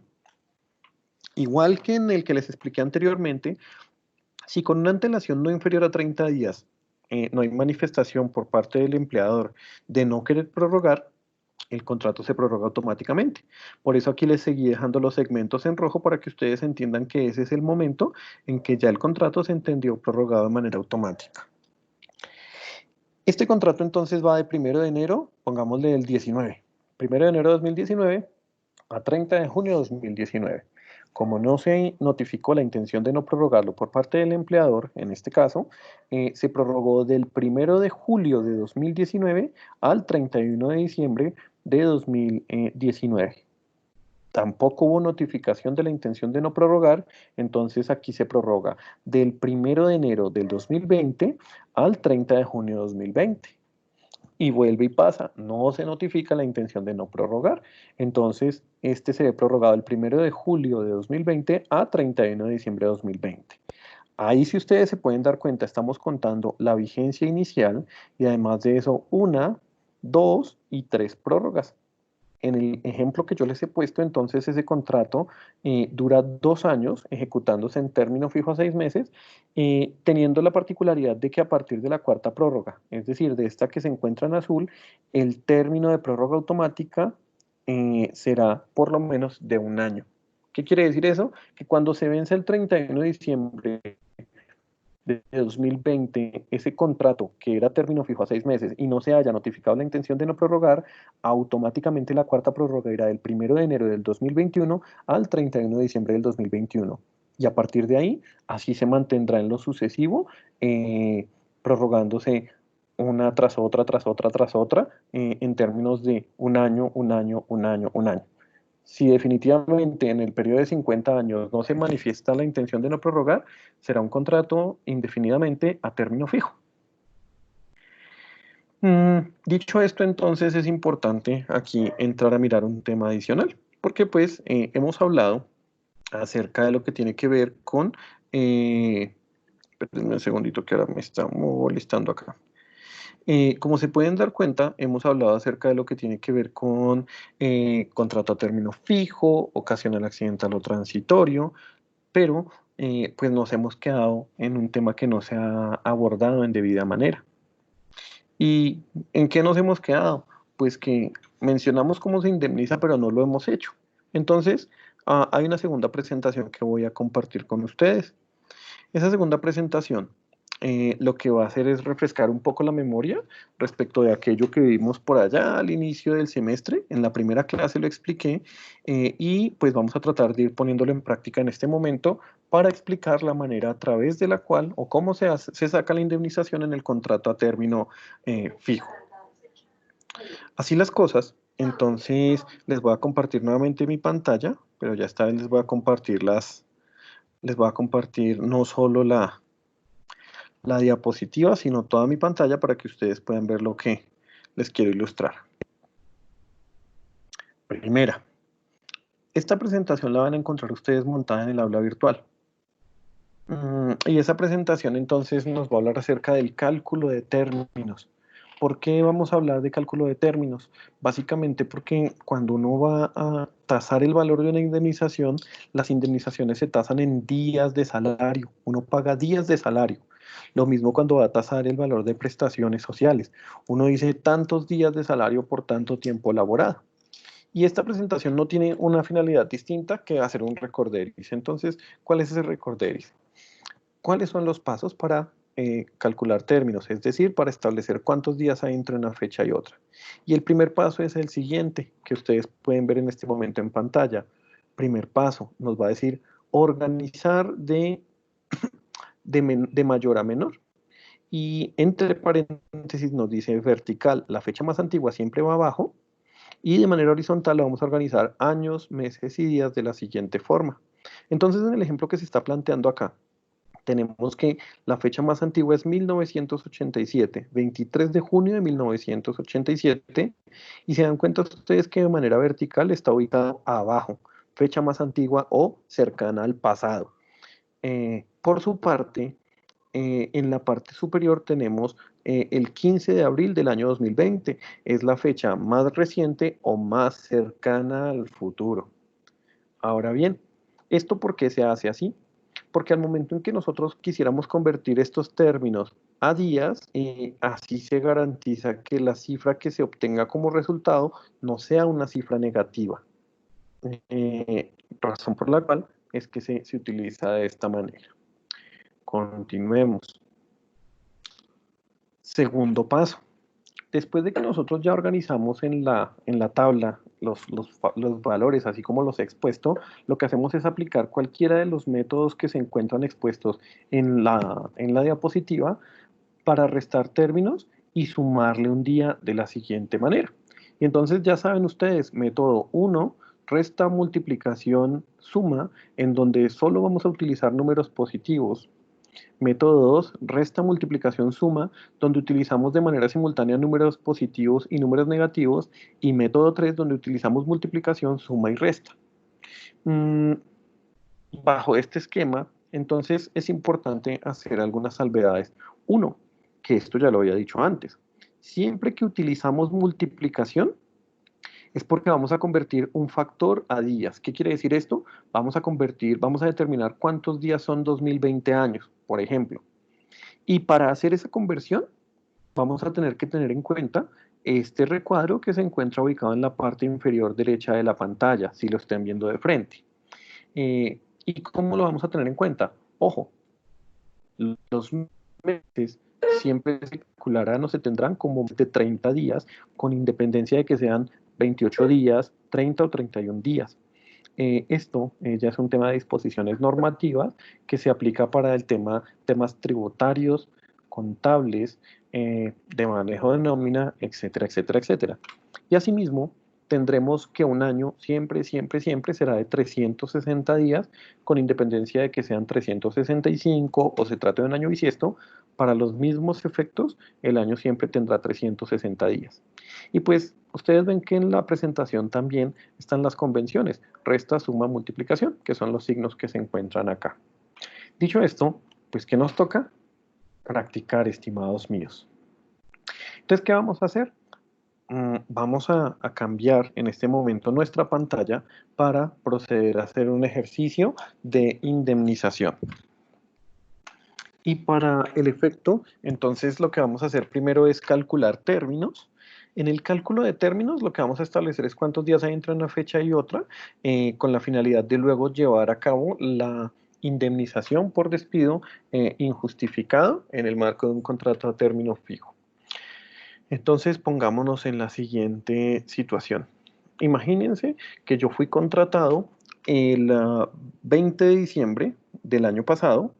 A: Igual que en el que les expliqué anteriormente, si con una antelación no inferior a 30 días no hay manifestación por parte del empleador de no querer prorrogar, el contrato se prorroga automáticamente. Por eso aquí les seguí dejando los segmentos en rojo para que ustedes entiendan que ese es el momento en que ya el contrato se entendió prorrogado de manera automática. Este contrato entonces va de 1 de enero, pongámosle el 19, 1 de enero de 2019 a 30 de junio de 2019. Como no se notificó la intención de no prorrogarlo por parte del empleador, en este caso, se prorrogó del 1 de julio de 2019 al 31 de diciembre de 2019. Tampoco hubo notificación de la intención de no prorrogar, entonces aquí se prorroga del 1 de enero del 2020 al 30 de junio de 2020. Y vuelve y pasa, no se notifica la intención de no prorrogar, entonces este se ve prorrogado el 1 de julio de 2020 a 31 de diciembre de 2020. Ahí, si ustedes se pueden dar cuenta, estamos contando la vigencia inicial y además de eso 1, 2 y 3 prórrogas. En el ejemplo que yo les he puesto, entonces ese contrato dura 2 años, ejecutándose en término fijo a 6 meses, teniendo la particularidad de que a partir de la cuarta prórroga, es decir, de esta que se encuentra en azul, el término de prórroga automática será por lo menos de 1 año. ¿Qué quiere decir eso? Que cuando se vence el 31 de diciembre de 2020, ese contrato que era término fijo a 6 meses y no se haya notificado la intención de no prorrogar, automáticamente la cuarta prórroga irá del 1 de enero del 2021 al 31 de diciembre del 2021. Y a partir de ahí, así se mantendrá en lo sucesivo, prorrogándose una tras otra, en términos de 1 año, 1 año, 1 año, 1 año. Si definitivamente en el periodo de 50 años no se manifiesta la intención de no prorrogar, será un contrato indefinidamente a término fijo. Dicho esto, entonces es importante aquí entrar a mirar un tema adicional, porque pues hemos hablado acerca de lo que tiene que ver con... espérenme un segundito que ahora me está molestando acá. Como se pueden dar cuenta, hemos hablado acerca de lo que tiene que ver con contrato a término fijo, ocasional, accidental o transitorio, pero pues nos hemos quedado en un tema que no se ha abordado en debida manera. ¿Y en qué nos hemos quedado? Pues que mencionamos cómo se indemniza, pero no lo hemos hecho. Entonces, hay una segunda presentación que voy a compartir con ustedes. Esa segunda presentación lo que va a hacer es refrescar un poco la memoria respecto de aquello que vimos por allá al inicio del semestre. En la primera clase lo expliqué y pues vamos a tratar de ir poniéndolo en práctica en este momento para explicar la manera a través de la cual o cómo se saca la indemnización en el contrato a término fijo. Así las cosas, entonces les voy a compartir nuevamente mi pantalla, pero ya esta vez les voy a compartir no solo la diapositiva, sino toda mi pantalla para que ustedes puedan ver lo que les quiero ilustrar. Primera, esta presentación la van a encontrar ustedes montada en el aula virtual. Y esa presentación entonces nos va a hablar acerca del cálculo de términos. ¿Por qué vamos a hablar de cálculo de términos? Básicamente porque cuando uno va a tasar el valor de una indemnización, las indemnizaciones se tasan en días de salario. Uno paga días de salario. Lo mismo cuando va a tasar el valor de prestaciones sociales. Uno dice tantos días de salario por tanto tiempo laborado. Y esta presentación no tiene una finalidad distinta que hacer un recorderis. Entonces, ¿cuál es ese recorderis? ¿Cuáles son los pasos para calcular términos? Es decir, para establecer cuántos días hay entre una fecha y otra. Y el primer paso es el siguiente, que ustedes pueden ver en este momento en pantalla. Primer paso, nos va a decir organizar de mayor a menor. Y entre paréntesis nos dice vertical, la fecha más antigua siempre va abajo, y de manera horizontal la vamos a organizar años, meses y días de la siguiente forma. Entonces, en el ejemplo que se está planteando acá, tenemos que la fecha más antigua es 1987, 23 de junio de 1987, y se dan cuenta ustedes que de manera vertical está ubicado abajo, fecha más antigua o cercana al pasado. Por su parte, en la parte superior tenemos el 15 de abril del año 2020, es la fecha más reciente o más cercana al futuro. Ahora bien, ¿esto por qué se hace así? Porque al momento en que nosotros quisiéramos convertir estos términos a días, así se garantiza que la cifra que se obtenga como resultado no sea una cifra negativa. Razón por la cual es que se utiliza de esta manera. Continuemos. Segundo paso. Después de que nosotros ya organizamos en la tabla los valores, así como los he expuesto, lo que hacemos es aplicar cualquiera de los métodos que se encuentran expuestos en la diapositiva para restar términos y sumarle un día de la siguiente manera. Y entonces ya saben ustedes, método 1, resta, multiplicación, suma, en donde solo vamos a utilizar números positivos. Método 2, resta, multiplicación, suma, donde utilizamos de manera simultánea números positivos y números negativos. Y método 3, donde utilizamos multiplicación, suma y resta. Bajo este esquema, entonces es importante hacer algunas salvedades. Uno, que esto ya lo había dicho antes. Siempre que utilizamos multiplicación, es porque vamos a convertir un factor a días. ¿Qué quiere decir esto? Vamos a determinar cuántos días son 2020 años, por ejemplo. Y para hacer esa conversión, vamos a tener que tener en cuenta este recuadro que se encuentra ubicado en la parte inferior derecha de la pantalla, si lo estén viendo de frente. ¿Y cómo lo vamos a tener en cuenta? Ojo, los meses siempre se calcularán o se tendrán como de 30 días, con independencia de que sean 28 días, 30 o 31 días. Esto ya es un tema de disposiciones normativas que se aplica para el temas tributarios, contables, de manejo de nómina, etcétera, etcétera, etcétera. Y asimismo, tendremos que un año siempre será de 360 días, con independencia de que sean 365 o se trate de un año bisiesto. Para los mismos efectos, el año siempre tendrá 360 días. Y pues ustedes ven que en la presentación también están las convenciones, resta, suma, multiplicación, que son los signos que se encuentran acá. Dicho esto, pues ¿qué nos toca? Practicar, estimados míos. Entonces, ¿qué vamos a hacer? Vamos a cambiar en este momento nuestra pantalla para proceder a hacer un ejercicio de indemnización. Y para el efecto, entonces lo que vamos a hacer primero es calcular términos. En el cálculo de términos lo que vamos a establecer es cuántos días hay entre una fecha y otra, con la finalidad de luego llevar a cabo la indemnización por despido injustificado en el marco de un contrato a término fijo. Entonces pongámonos en la siguiente situación. Imagínense que yo fui contratado el 20 de diciembre del año pasado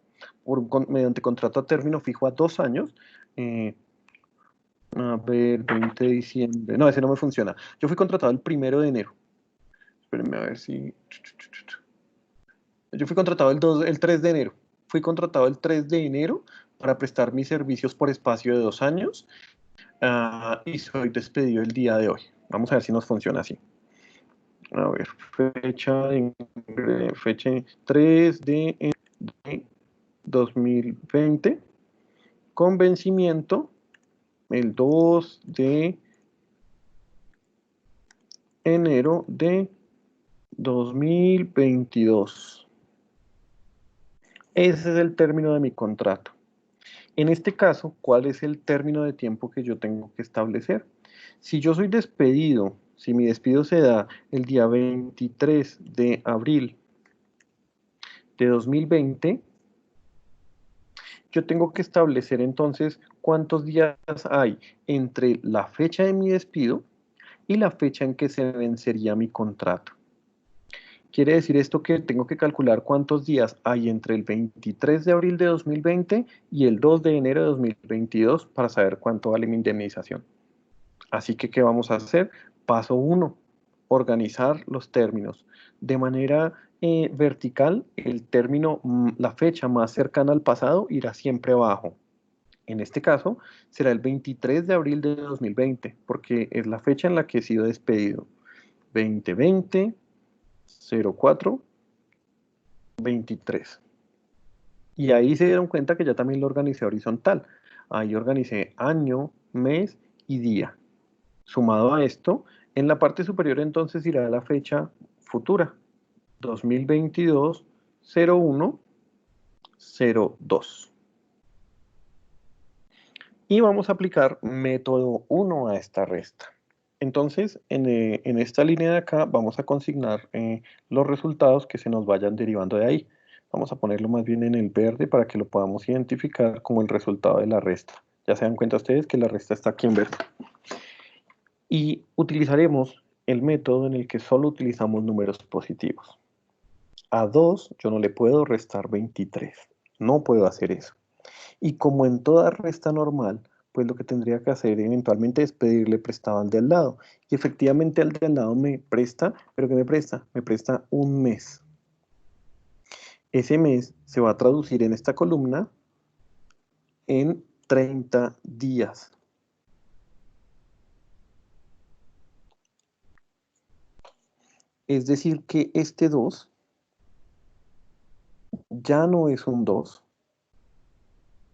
A: mediante contrato a término fijo a 2 años. A ver, 20 de diciembre. No, ese no me funciona. Yo fui contratado el 1 de enero. Espérenme a ver si... Yo fui contratado el 3 de enero. Fui contratado el 3 de enero para prestar mis servicios por espacio de 2 años. Y soy despedido el día de hoy. Vamos a ver si nos funciona así. A ver, fecha 3 de 2020, con vencimiento el 2 de enero de 2022. Ese es el término de mi contrato. En este caso, ¿cuál es el término de tiempo que yo tengo que establecer? Si yo soy despedido, si mi despido se da el día 23 de abril de 2020, yo tengo que establecer entonces cuántos días hay entre la fecha de mi despido y la fecha en que se vencería mi contrato. Quiere decir esto que tengo que calcular cuántos días hay entre el 23 de abril de 2020 y el 2 de enero de 2022 para saber cuánto vale mi indemnización. Así que, ¿qué vamos a hacer? Paso 1, organizar los términos. De manera vertical, el término, la fecha más cercana al pasado irá siempre abajo. En este caso, será el 23 de abril de 2020, porque es la fecha en la que he sido despedido. 2020, 04, 23. Y ahí se dieron cuenta que ya también lo organicé horizontal. Ahí organicé año, mes y día. Sumado a esto, en la parte superior entonces irá la fecha futura, 2022, 01, 02. Y vamos a aplicar método 1 a esta resta. Entonces, en esta línea de acá vamos a consignar los resultados que se nos vayan derivando de ahí. Vamos a ponerlo más bien en el verde para que lo podamos identificar como el resultado de la resta. Ya se dan cuenta ustedes que la resta está aquí en verde. Y utilizaremos el método en el que solo utilizamos números positivos. A 2 yo no le puedo restar 23. No puedo hacer eso. Y como en toda resta normal, pues lo que tendría que hacer eventualmente es pedirle prestado al de al lado. Y efectivamente al de al lado me presta, ¿pero qué me presta? Me presta un mes. Ese mes se va a traducir en esta columna en 30 días. Es decir que este 2 ya no es un 2,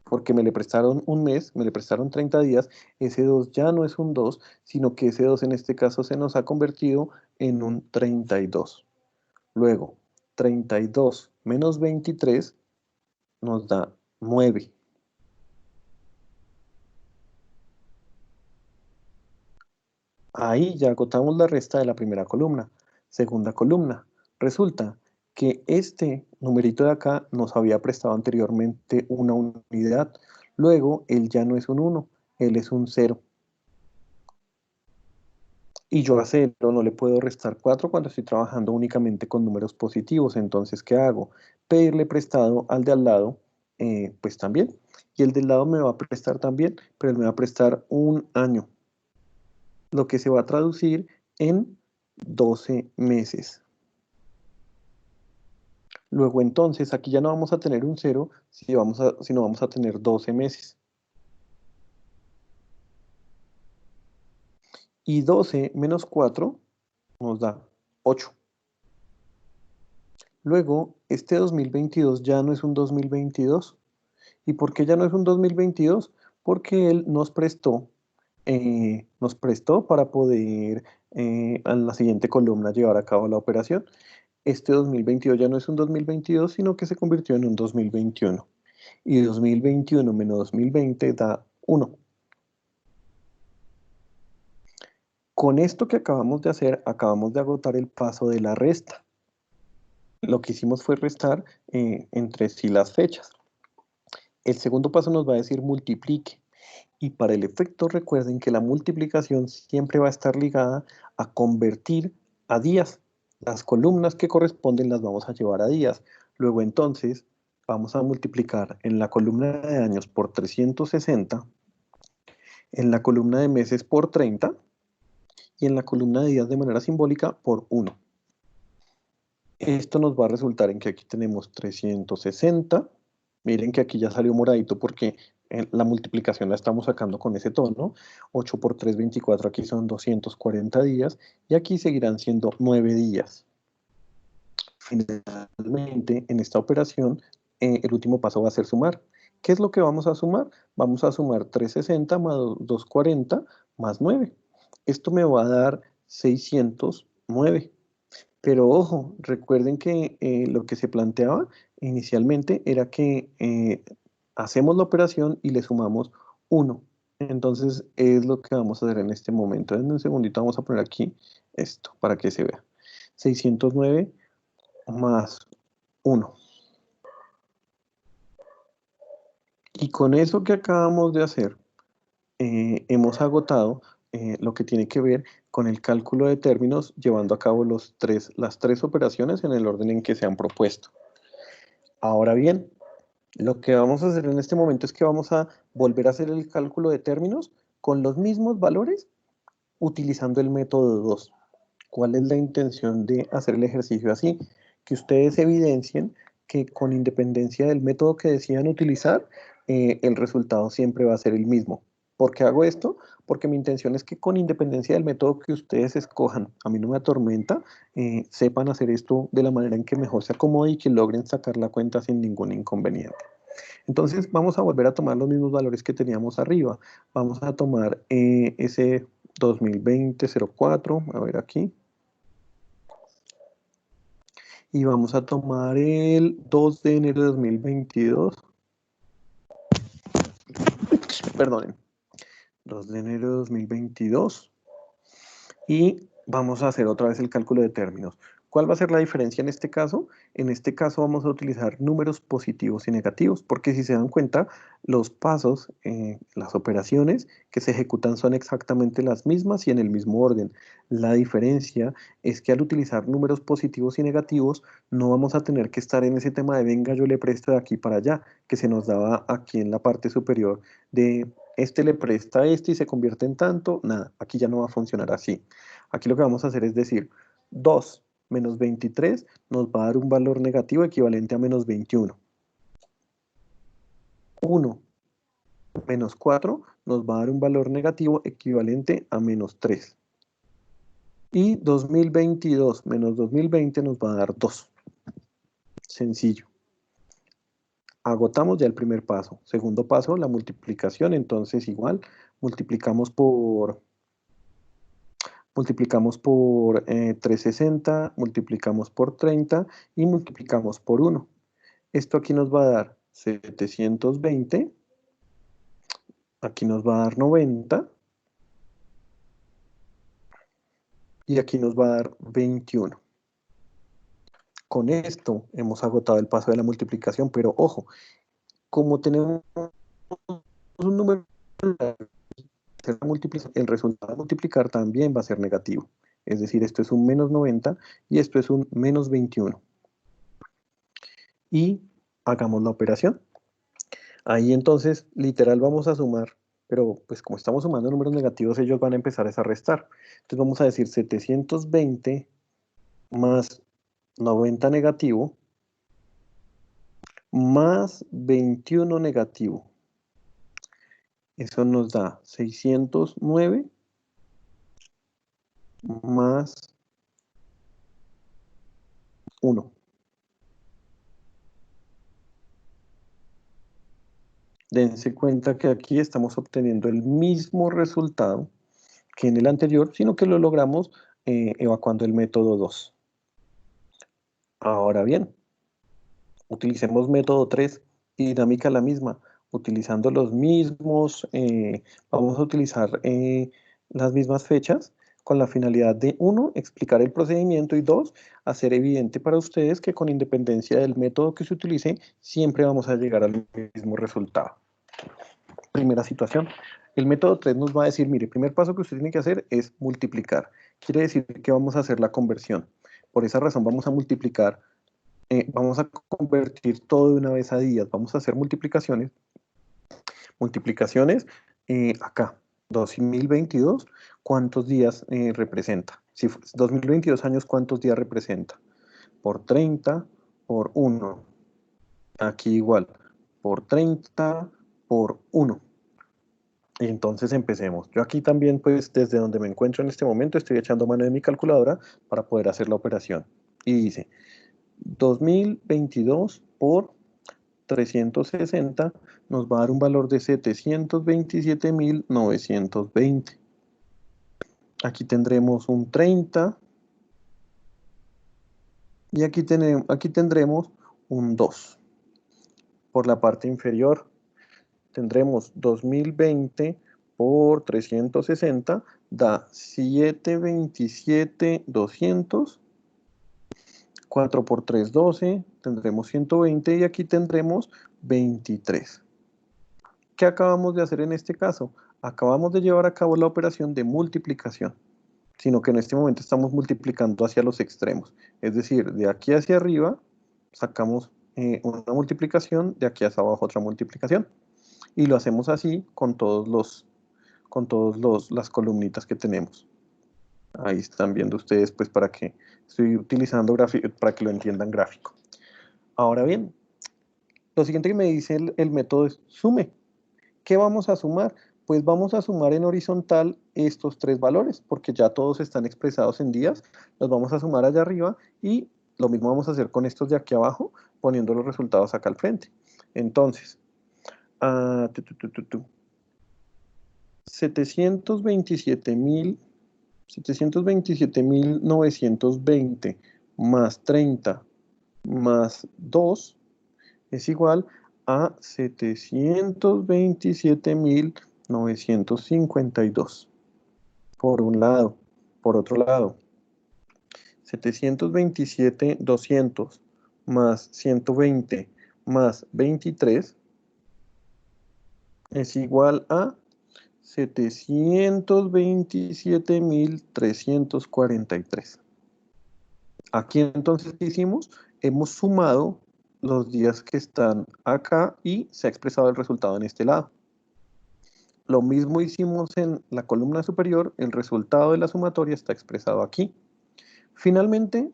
A: porque me le prestaron un mes, me le prestaron 30 días, ese 2 ya no es un 2, sino que ese 2 en este caso se nos ha convertido en un 32. Luego, 32 menos 23 nos da 9. Ahí ya agotamos la resta de la primera columna. Segunda columna. Resulta que este numerito de acá nos había prestado anteriormente una unidad. Luego, él ya no es un 1, él es un 0. Y yo a 0 no le puedo restar 4 cuando estoy trabajando únicamente con números positivos. Entonces, ¿qué hago? Pedirle prestado al de al lado, pues también. Y el del lado me va a prestar también, pero él me va a prestar un año. Lo que se va a traducir en 12 meses. Luego entonces, aquí ya no vamos a tener un 0, sino vamos a tener 12 meses. Y 12 menos 4 nos da 8. Luego, este 2022 ya no es un 2022. ¿Y por qué ya no es un 2022? Porque él nos prestó para poder a la siguiente columna llevar a cabo la operación. Este 2022 ya no es un 2022, sino que se convirtió en un 2021. Y 2021 menos 2020 da 1. Con esto que acabamos de hacer, acabamos de agotar el paso de la resta. Lo que hicimos fue restar entre sí las fechas. El segundo paso nos va a decir multiplique. Y para el efecto recuerden que la multiplicación siempre va a estar ligada a convertir a días. Las columnas que corresponden las vamos a llevar a días. Luego entonces vamos a multiplicar en la columna de años por 360, en la columna de meses por 30 y en la columna de días de manera simbólica por 1. Esto nos va a resultar en que aquí tenemos 360. Miren que aquí ya salió moradito porque la multiplicación la estamos sacando con ese tono. 8 por 3, 24, aquí son 240 días. Y aquí seguirán siendo 9 días. Finalmente, en esta operación, el último paso va a ser sumar. ¿Qué es lo que vamos a sumar? Vamos a sumar 360 más 240 más 9. Esto me va a dar 609. Pero ojo, recuerden que lo que se planteaba inicialmente era que hacemos la operación y le sumamos 1. Entonces es lo que vamos a hacer en este momento. En un segundito vamos a poner aquí esto para que se vea. 609 más 1. Y con eso que acabamos de hacer, hemos agotado lo que tiene que ver con el cálculo de términos, llevando a cabo las tres operaciones en el orden en que se han propuesto. Ahora bien, lo que vamos a hacer en este momento es que vamos a volver a hacer el cálculo de términos con los mismos valores utilizando el método 2. ¿Cuál es la intención de hacer el ejercicio así? Que ustedes evidencien que con independencia del método que decidan utilizar, el resultado siempre va a ser el mismo. ¿Por qué hago esto? Porque mi intención es que con independencia del método que ustedes escojan, a mí no me atormenta, sepan hacer esto de la manera en que mejor se acomode y que logren sacar la cuenta sin ningún inconveniente. Entonces vamos a volver a tomar los mismos valores que teníamos arriba. Vamos a tomar ese 2020-04, a ver aquí. Y vamos a tomar el 2 de enero de 2022. Perdonen. 2 de enero de 2022. Y vamos a hacer otra vez el cálculo de términos. ¿Cuál va a ser la diferencia en este caso? En este caso vamos a utilizar números positivos y negativos, porque si se dan cuenta, los pasos, las operaciones que se ejecutan son exactamente las mismas y en el mismo orden. La diferencia es que al utilizar números positivos y negativos, no vamos a tener que estar en ese tema de venga, yo le presto de aquí para allá, que se nos daba aquí en la parte superior de este le presta a este y se convierte en tanto. Nada, aquí ya no va a funcionar así. Aquí lo que vamos a hacer es decir, 2 menos 23 nos va a dar un valor negativo equivalente a menos 21. 1 menos 4 nos va a dar un valor negativo equivalente a menos 3. Y 2022 menos 2020 nos va a dar 2. Sencillo. Agotamos ya el primer paso. Segundo paso, la multiplicación. Entonces igual, multiplicamos por 360, multiplicamos por 30 y multiplicamos por 1. Esto aquí nos va a dar 720, aquí nos va a dar 90 y aquí nos va a dar 21. Con esto hemos agotado el paso de la multiplicación, pero ojo, como tenemos un número, el resultado de multiplicar también va a ser negativo. Es decir, esto es un menos 90 y esto es un menos 21. Y hagamos la operación. Ahí entonces, literal, vamos a sumar, pero pues como estamos sumando números negativos, ellos van a empezar a restar. Entonces vamos a decir 720 más 90 negativo más 21 negativo. Eso nos da 609 más 1. Dense cuenta que aquí estamos obteniendo el mismo resultado que en el anterior, sino que lo logramos evacuando el método 2. Ahora bien, utilicemos método 3 y dinámica la misma, utilizando los mismos, vamos a utilizar las mismas fechas con la finalidad de 1, explicar el procedimiento y 2, hacer evidente para ustedes que con independencia del método que se utilice, siempre vamos a llegar al mismo resultado. Primera situación. El método 3 nos va a decir, mire, el primer paso que usted tiene que hacer es multiplicar. Quiere decir que vamos a hacer la conversión. Por esa razón vamos a multiplicar, vamos a convertir todo de una vez a días. Vamos a hacer multiplicaciones. Multiplicaciones, acá, 2022, ¿cuántos días representa? Si 2022 años, ¿cuántos días representa? Por 30, por 1. Aquí igual, por 30, por 1. Y entonces empecemos. Yo aquí también, pues, desde donde me encuentro en este momento, estoy echando mano de mi calculadora para poder hacer la operación. Y dice, 2022 por 360 nos va a dar un valor de 727.920. Aquí tendremos un 30 y aquí tendremos un 2. Por la parte inferior tendremos 2020 por 360 da 727.200. 4 por 3, 12, tendremos 120 y aquí tendremos 23. ¿Qué acabamos de hacer en este caso? Acabamos de llevar a cabo la operación de multiplicación, sino que en este momento estamos multiplicando hacia los extremos. Es decir, de aquí hacia arriba sacamos una multiplicación, de aquí hacia abajo otra multiplicación. Y lo hacemos así con todas las columnitas que tenemos. Ahí están viendo ustedes, pues, para que estoy utilizando para que lo entiendan gráfico. Ahora bien, lo siguiente que me dice el método es sume. ¿Qué vamos a sumar? Pues vamos a sumar en horizontal estos tres valores, porque ya todos están expresados en días. Los vamos a sumar allá arriba y lo mismo vamos a hacer con estos de aquí abajo, poniendo los resultados acá al frente. Entonces, 727.920 más 30 más 2 es igual a 727.952. Por un lado. Por otro lado, 727.200 más 120 más 23 es igual a 727.343. Aquí entonces, ¿qué hicimos? Hemos sumado los días que están acá y se ha expresado el resultado en este lado. Lo mismo hicimos en la columna superior, el resultado de la sumatoria está expresado aquí. Finalmente,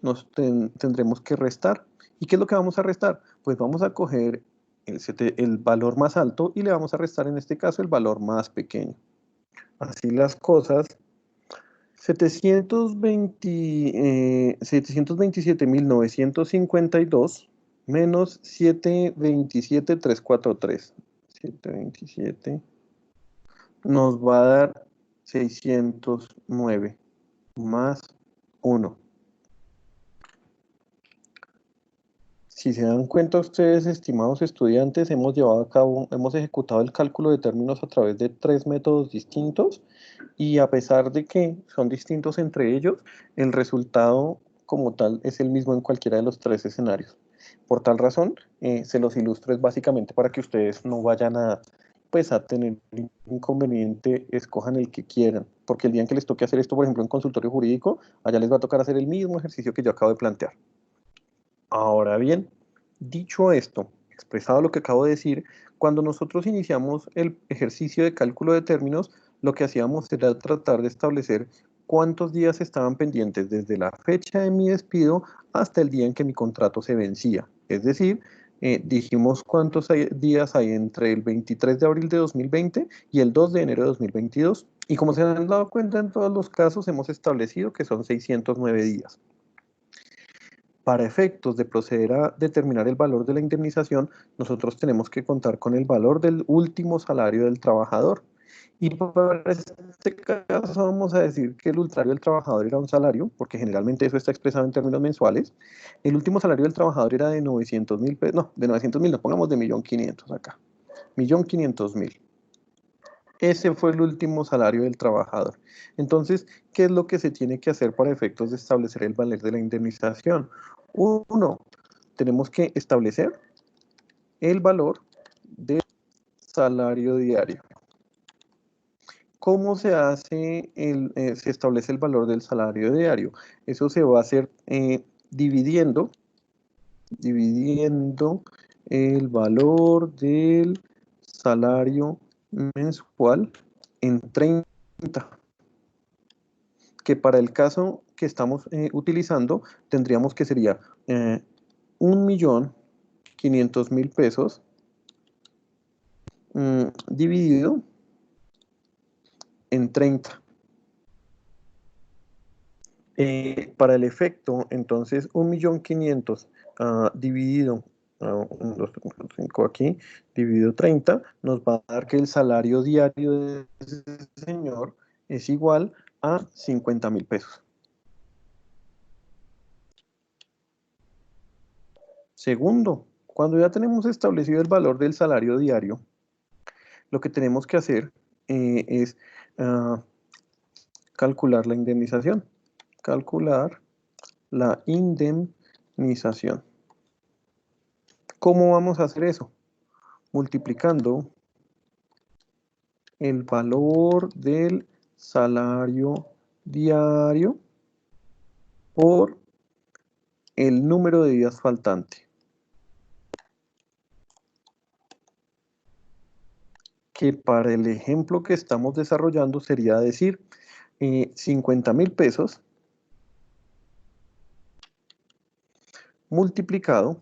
A: tendremos que restar. ¿Y qué es lo que vamos a restar? Pues vamos a coger el valor más alto y le vamos a restar en este caso el valor más pequeño. Así las cosas, 727.952 menos 727.343. 727 nos va a dar 609 más 1. Si se dan cuenta ustedes, estimados estudiantes, hemos ejecutado el cálculo de términos a través de 3 métodos distintos y a pesar de que son distintos entre ellos, el resultado como tal es el mismo en cualquiera de los 3 escenarios. Por tal razón, se los ilustro es básicamente para que ustedes no vayan a tener inconveniente, escojan el que quieran, porque el día en que les toque hacer esto, por ejemplo, en consultorio jurídico, allá les va a tocar hacer el mismo ejercicio que yo acabo de plantear. Ahora bien, dicho esto, expresado lo que acabo de decir, Cuando nosotros iniciamos el ejercicio de cálculo de términos, lo que hacíamos era tratar de establecer cuántos días estaban pendientes desde la fecha de mi despido hasta el día en que mi contrato se vencía. Es decir, dijimos cuántos días hay entre el 23 de abril de 2020 y el 2 de enero de 2022. Y como se han dado cuenta en todos los casos, hemos establecido que son 609 días. Para efectos de proceder a determinar el valor de la indemnización, nosotros tenemos que contar con el valor del último salario del trabajador. Y para este caso vamos a decir que el salario del trabajador era un salario, porque generalmente eso está expresado en términos mensuales. El último salario del trabajador era de 900.000 pesos, no, de 900.000, no, pongamos de 1.500.000 acá. 1.500.000. Ese fue el último salario del trabajador. Entonces, ¿qué es lo que se tiene que hacer para efectos de establecer el valor de la indemnización? Uno, tenemos que establecer el valor del salario diario. ¿Cómo se hace se establece el valor del salario diario? Eso se va a hacer dividiendo el valor del salario mensual en 30, que para el caso que estamos utilizando tendríamos que sería 1.500.000 pesos dividido en 30. Para el efecto, entonces, 1.500.000 dividido 1, 2, 3, 4, 5 aquí, dividido 30, nos va a dar que el salario diario de ese señor es igual a 50.000 pesos. Segundo, cuando ya tenemos establecido el valor del salario diario, lo que tenemos que hacer es calcular la indemnización. Calcular la indemnización. ¿Cómo vamos a hacer eso? Multiplicando el valor del salario diario por el número de días faltante. Que para el ejemplo que estamos desarrollando sería decir 50.000 pesos multiplicado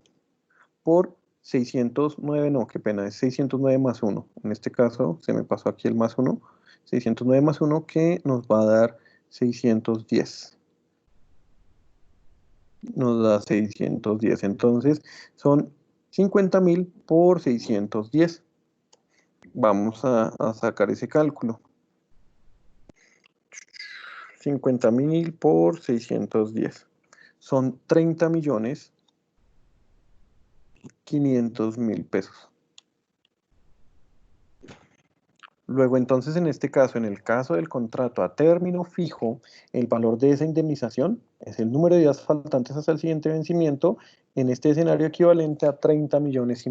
A: por 609, no, qué pena, es 609 más 1. En este caso se me pasó aquí el más 1. 609 más 1 que nos va a dar 610. Nos da 610. Entonces son 50.000 por 610. Vamos a sacar ese cálculo. 50.000 por 610. Son 30.500.000 pesos. Luego, entonces, en este caso, en el caso del contrato a término fijo, el valor de esa indemnización es el número de días faltantes hasta el siguiente vencimiento, en este escenario equivalente a 30,5 millones.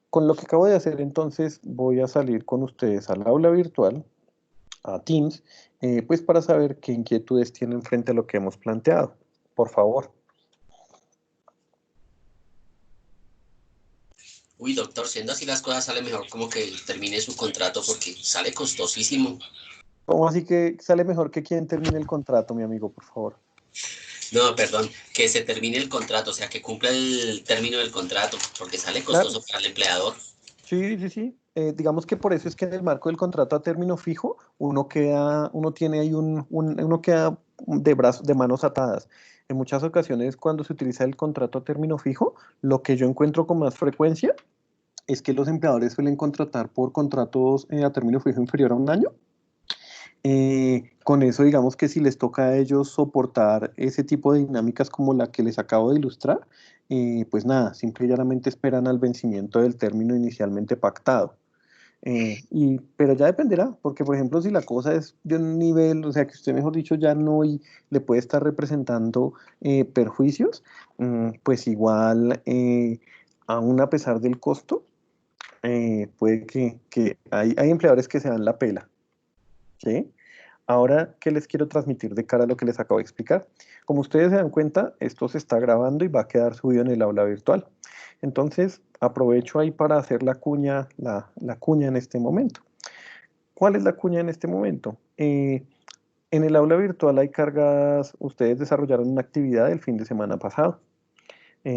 A: Con lo que acabo de hacer, entonces, voy a salir con ustedes al aula virtual, a Teams, pues para saber qué inquietudes tienen frente a lo que hemos planteado. Por favor.
B: Uy, doctor, siendo así las cosas, sale mejor como que termine su contrato porque sale costosísimo.
A: ¿Cómo así que sale mejor que quien termine el contrato, mi amigo, por favor?
B: No, perdón, que se termine el contrato, o sea, que cumpla el término del contrato, porque sale costoso para el empleador.
A: Sí. Digamos que por eso es que en el marco del contrato a término fijo, uno tiene ahí uno queda de manos atadas. En muchas ocasiones, cuando se utiliza el contrato a término fijo, lo que yo encuentro con más frecuencia es que los empleadores suelen contratar por contratos a término fijo inferior a un año. Con eso, digamos que si les toca a ellos soportar ese tipo de dinámicas como la que les acabo de ilustrar, pues nada, simple y llanamente esperan al vencimiento del término inicialmente pactado. Pero ya dependerá, porque por ejemplo, si la cosa es de un nivel, o sea, que usted mejor dicho ya no y le puede estar representando perjuicios, pues igual, aún a pesar del costo, puede que hay empleadores que se dan la pela, ¿sí? Ahora, ¿qué les quiero transmitir de cara a lo que les acabo de explicar? Como ustedes se dan cuenta, esto se está grabando y va a quedar subido en el aula virtual. Entonces, aprovecho ahí para hacer la cuña en este momento. ¿Cuál es la cuña en este momento? En el aula virtual hay cargas, ustedes desarrollaron una actividad el fin de semana pasado.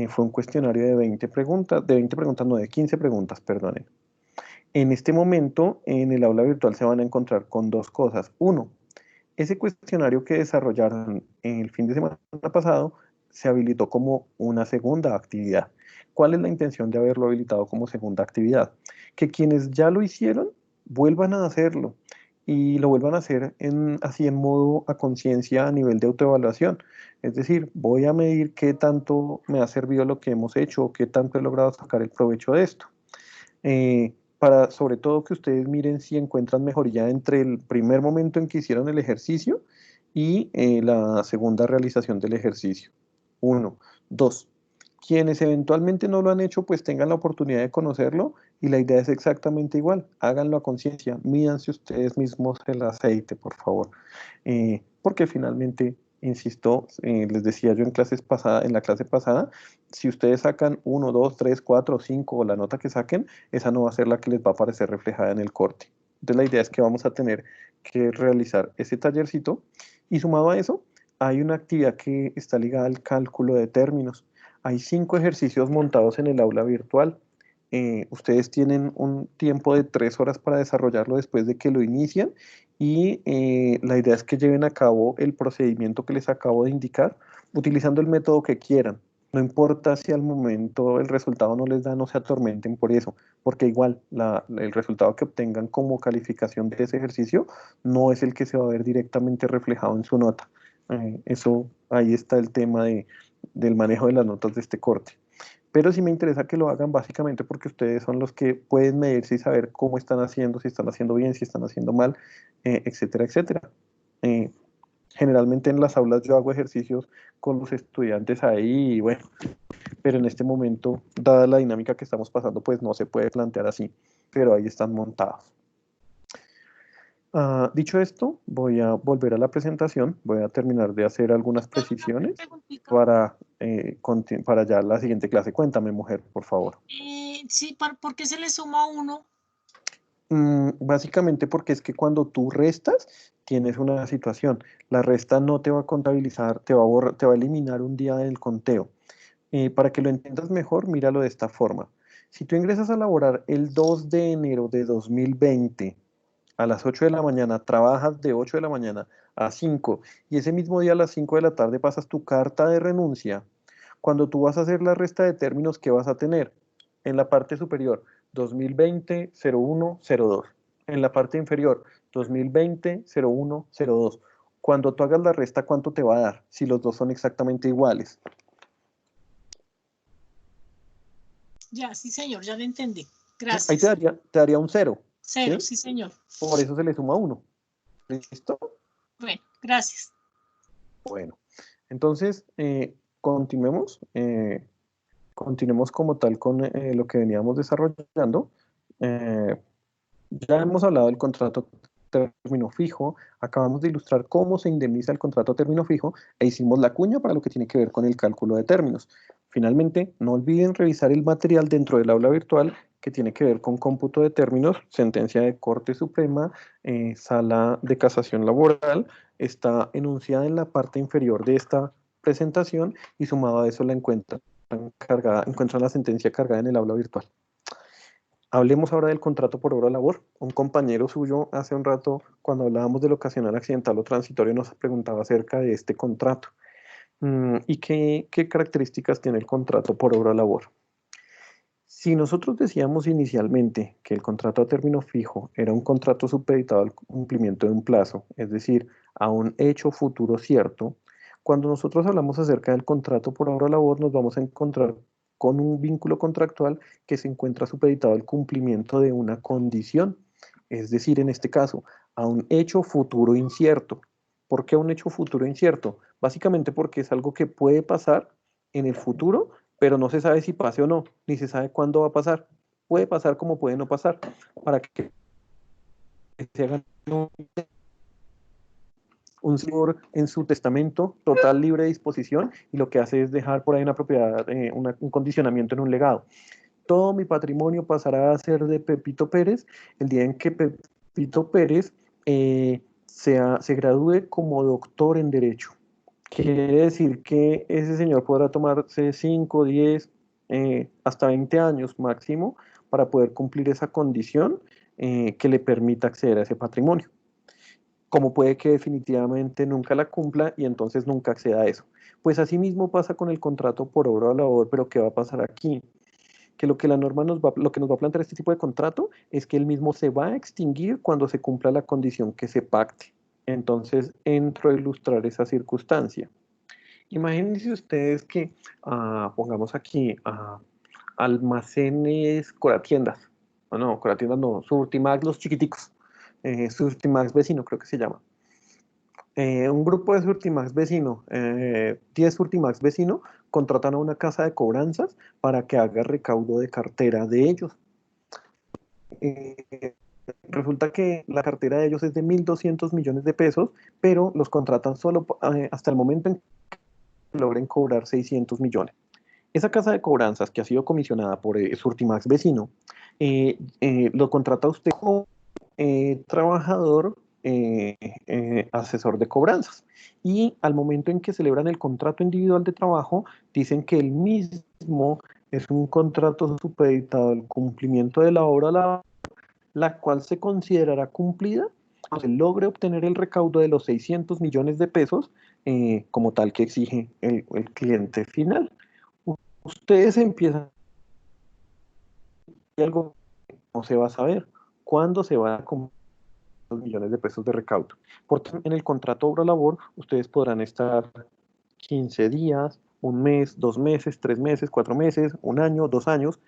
A: Fue un cuestionario de 20 preguntas, no, de 15 preguntas, perdonen. En este momento, en el aula virtual se van a encontrar con dos cosas. Uno, ese cuestionario que desarrollaron el fin de semana pasado se habilitó como una segunda actividad. ¿Cuál es la intención de haberlo habilitado como segunda actividad? Que quienes ya lo hicieron vuelvan a hacerlo y lo vuelvan a hacer así en modo a conciencia a nivel de autoevaluación. Es decir, voy a medir qué tanto me ha servido lo que hemos hecho o qué tanto he logrado sacar el provecho de esto. Para sobre todo que ustedes miren si encuentran mejoría entre el primer momento en que hicieron el ejercicio y la segunda realización del ejercicio. 1. 2. Quienes eventualmente no lo han hecho, pues tengan la oportunidad de conocerlo y la idea es exactamente igual. Háganlo a conciencia, mídanse ustedes mismos el aceite, por favor. Porque finalmente, insisto, les decía yo en la clase pasada, si ustedes sacan 1, 2, 3, 4, 5 o la nota que saquen, esa no va a ser la que les va a aparecer reflejada en el corte. Entonces la idea es que vamos a tener que realizar ese tallercito y sumado a eso, hay una actividad que está ligada al cálculo de términos. Hay 5 ejercicios montados en el aula virtual. Ustedes tienen un tiempo de 3 horas para desarrollarlo después de que lo inician y la idea es que lleven a cabo el procedimiento que les acabo de indicar utilizando el método que quieran. No importa si al momento el resultado no les da, no se atormenten por eso, porque igual el resultado que obtengan como calificación de ese ejercicio no es el que se va a ver directamente reflejado en su nota. Ahí está el tema del manejo de las notas de este corte. Pero sí me interesa que lo hagan básicamente porque ustedes son los que pueden medirse y saber cómo están haciendo, si están haciendo bien, si están haciendo mal, etcétera, etcétera. Generalmente en las aulas yo hago ejercicios con los estudiantes ahí y bueno, pero en este momento, dada la dinámica que estamos pasando, pues no se puede plantear así, pero ahí están montados. Dicho esto, voy a volver a la presentación, voy a terminar de hacer algunas precisiones para ya la siguiente clase. Cuéntame, mujer, por favor.
C: Sí, ¿por qué se le suma 1?
A: Básicamente porque es que cuando tú restas, tienes una situación. La resta no te va a contabilizar, te va a eliminar un día del conteo. Para que lo entiendas mejor, míralo de esta forma. Si tú ingresas a laborar el 2 de enero de 2020, a las 8 de la mañana, trabajas de 8 de la mañana a 5 y ese mismo día a las 5 de la tarde pasas tu carta de renuncia. Cuando tú vas a hacer la resta de términos, ¿qué vas a tener? En la parte superior, 2020-01-02. En la parte inferior, 2020-01-02. Cuando tú hagas la resta, ¿cuánto te va a dar? Si los dos son exactamente iguales.
C: Ya, sí, señor, ya lo entendí. Gracias.
A: Ahí te daría un 0.
C: 0, sí, señor.
A: Por eso se le suma 1. ¿Listo?
C: Bueno, gracias.
A: Bueno, entonces continuemos como tal con lo que veníamos desarrollando. Ya hemos hablado del contrato término fijo, acabamos de ilustrar cómo se indemniza el contrato a término fijo e hicimos la cuña para lo que tiene que ver con el cálculo de términos. Finalmente, no olviden revisar el material dentro del aula virtual que tiene que ver con cómputo de términos, sentencia de Corte Suprema, sala de casación laboral, está enunciada en la parte inferior de esta presentación y sumado a eso la encuentran la sentencia cargada en el aula virtual. Hablemos ahora del contrato por obra o labor. Un compañero suyo hace un rato, cuando hablábamos del ocasional, accidental o transitorio, nos preguntaba acerca de este contrato. ¿Y qué características tiene el contrato por obra o labor? Si nosotros decíamos inicialmente que el contrato a término fijo era un contrato supeditado al cumplimiento de un plazo, es decir, a un hecho futuro cierto, cuando nosotros hablamos acerca del contrato por obra o labor, nos vamos a encontrar con un vínculo contractual que se encuentra supeditado al cumplimiento de una condición, es decir, en este caso, a un hecho futuro incierto. ¿Por qué un hecho futuro incierto? Básicamente porque es algo que puede pasar en el futuro, pero no se sabe si pase o no, ni se sabe cuándo va a pasar. Puede pasar como puede no pasar. Para que se hagan un señor en su testamento total libre disposición y lo que hace es dejar por ahí una propiedad, un condicionamiento en un legado. Todo mi patrimonio pasará a ser de Pepito Pérez el día en que Pepito Pérez se gradúe como doctor en Derecho. Quiere decir que ese señor podrá tomarse 5, 10, hasta 20 años máximo para poder cumplir esa condición que le permita acceder a ese patrimonio. Como puede que definitivamente nunca la cumpla y entonces nunca acceda a eso. Pues así mismo pasa con el contrato por obra o labor, pero ¿qué va a pasar aquí? Que lo que la norma lo que nos va a plantear este tipo de contrato es que el mismo se va a extinguir cuando se cumpla la condición que se pacte. Entonces entro a ilustrar esa circunstancia. Imagínense ustedes que, pongamos aquí, almacenes Coratiendas. No, Coratiendas no, Surtimax, los chiquiticos. Surtimax vecino, creo que se llama. Un grupo de Surtimax vecino, 10 Surtimax vecino, contratan a una casa de cobranzas para que haga recaudo de cartera de ellos. Resulta que la cartera de ellos es de 1.200 millones de pesos, pero los contratan solo hasta el momento en que logren cobrar 600 millones. Esa casa de cobranzas que ha sido comisionada por Surtimax vecino, lo contrata usted como trabajador asesor de cobranzas. Y al momento en que celebran el contrato individual de trabajo, dicen que el mismo es un contrato supeditado al cumplimiento de la obra, la cual se considerará cumplida cuando se logre obtener el recaudo de los 600 millones de pesos como tal que exige el cliente final. Ustedes empiezan algo, no se va a saber cuándo se va a cumplir los millones de pesos de recaudo. Porque en el contrato obra-labor ustedes podrán estar 15 días, un mes, 2 meses, 3 meses, 4 meses, un año, 2 años.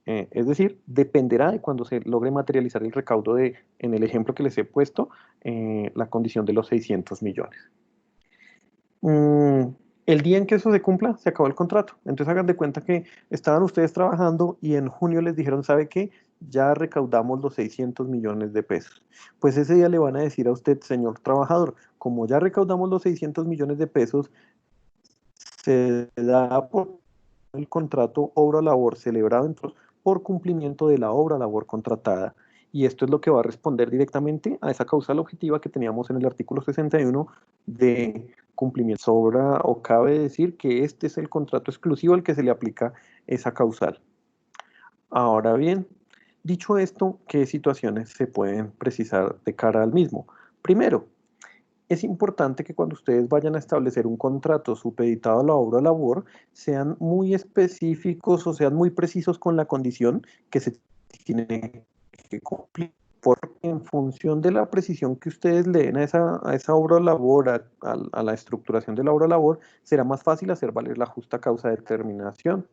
A: Es decir, dependerá de cuando se logre materializar el recaudo de, en el ejemplo que les he puesto, la condición de los 600 millones. El día en que eso se cumpla, se acabó el contrato. Entonces hagan de cuenta que estaban ustedes trabajando y en junio les dijeron, ¿sabe qué? Ya recaudamos los 600 millones de pesos. Pues ese día le van a decir a usted, señor trabajador, como ya recaudamos los 600 millones de pesos, se da por el contrato obra-labor celebrado entonces por cumplimiento de la obra-labor contratada. Y esto es lo que va a responder directamente a esa causal objetiva que teníamos en el artículo 61 de cumplimiento. Sobra o cabe decir que este es el contrato exclusivo al que se le aplica esa causal. Ahora bien, dicho esto, ¿qué situaciones se pueden precisar de cara al mismo? Primero, es importante que cuando ustedes vayan a establecer un contrato supeditado a la obra o labor, sean muy específicos o sean muy precisos con la condición que se tiene que cumplir. Porque en función de la precisión que ustedes le den a esa obra o labor, a la estructuración de la obra o labor, será más fácil hacer valer la justa causa de terminación.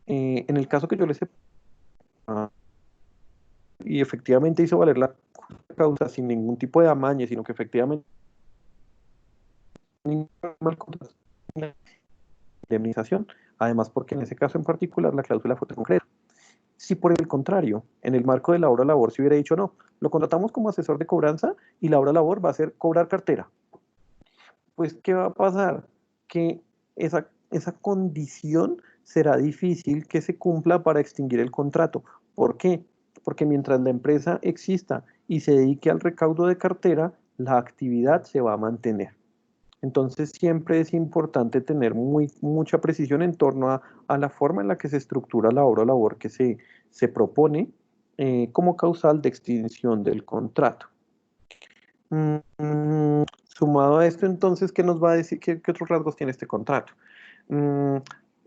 A: En el caso que yo les he y efectivamente hizo valer la causa sin ningún tipo de amañe, sino que efectivamente indemnización, además porque en ese caso en particular la cláusula fue concreta. Si por el contrario, en el marco de la obra labor se hubiera dicho no, lo contratamos como asesor de cobranza y la obra labor va a ser cobrar cartera, pues ¿qué va a pasar? Que esa condición será difícil que se cumpla para extinguir el contrato. ¿Por qué? Porque mientras la empresa exista y se dedique al recaudo de cartera, la actividad se va a mantener. Entonces siempre es importante tener mucha precisión en torno a la forma en la que se estructura la obra o labor que se propone como causal de extinción del contrato. Sumado a esto, entonces, ¿qué nos va a decir? ¿Qué otros rasgos tiene este contrato?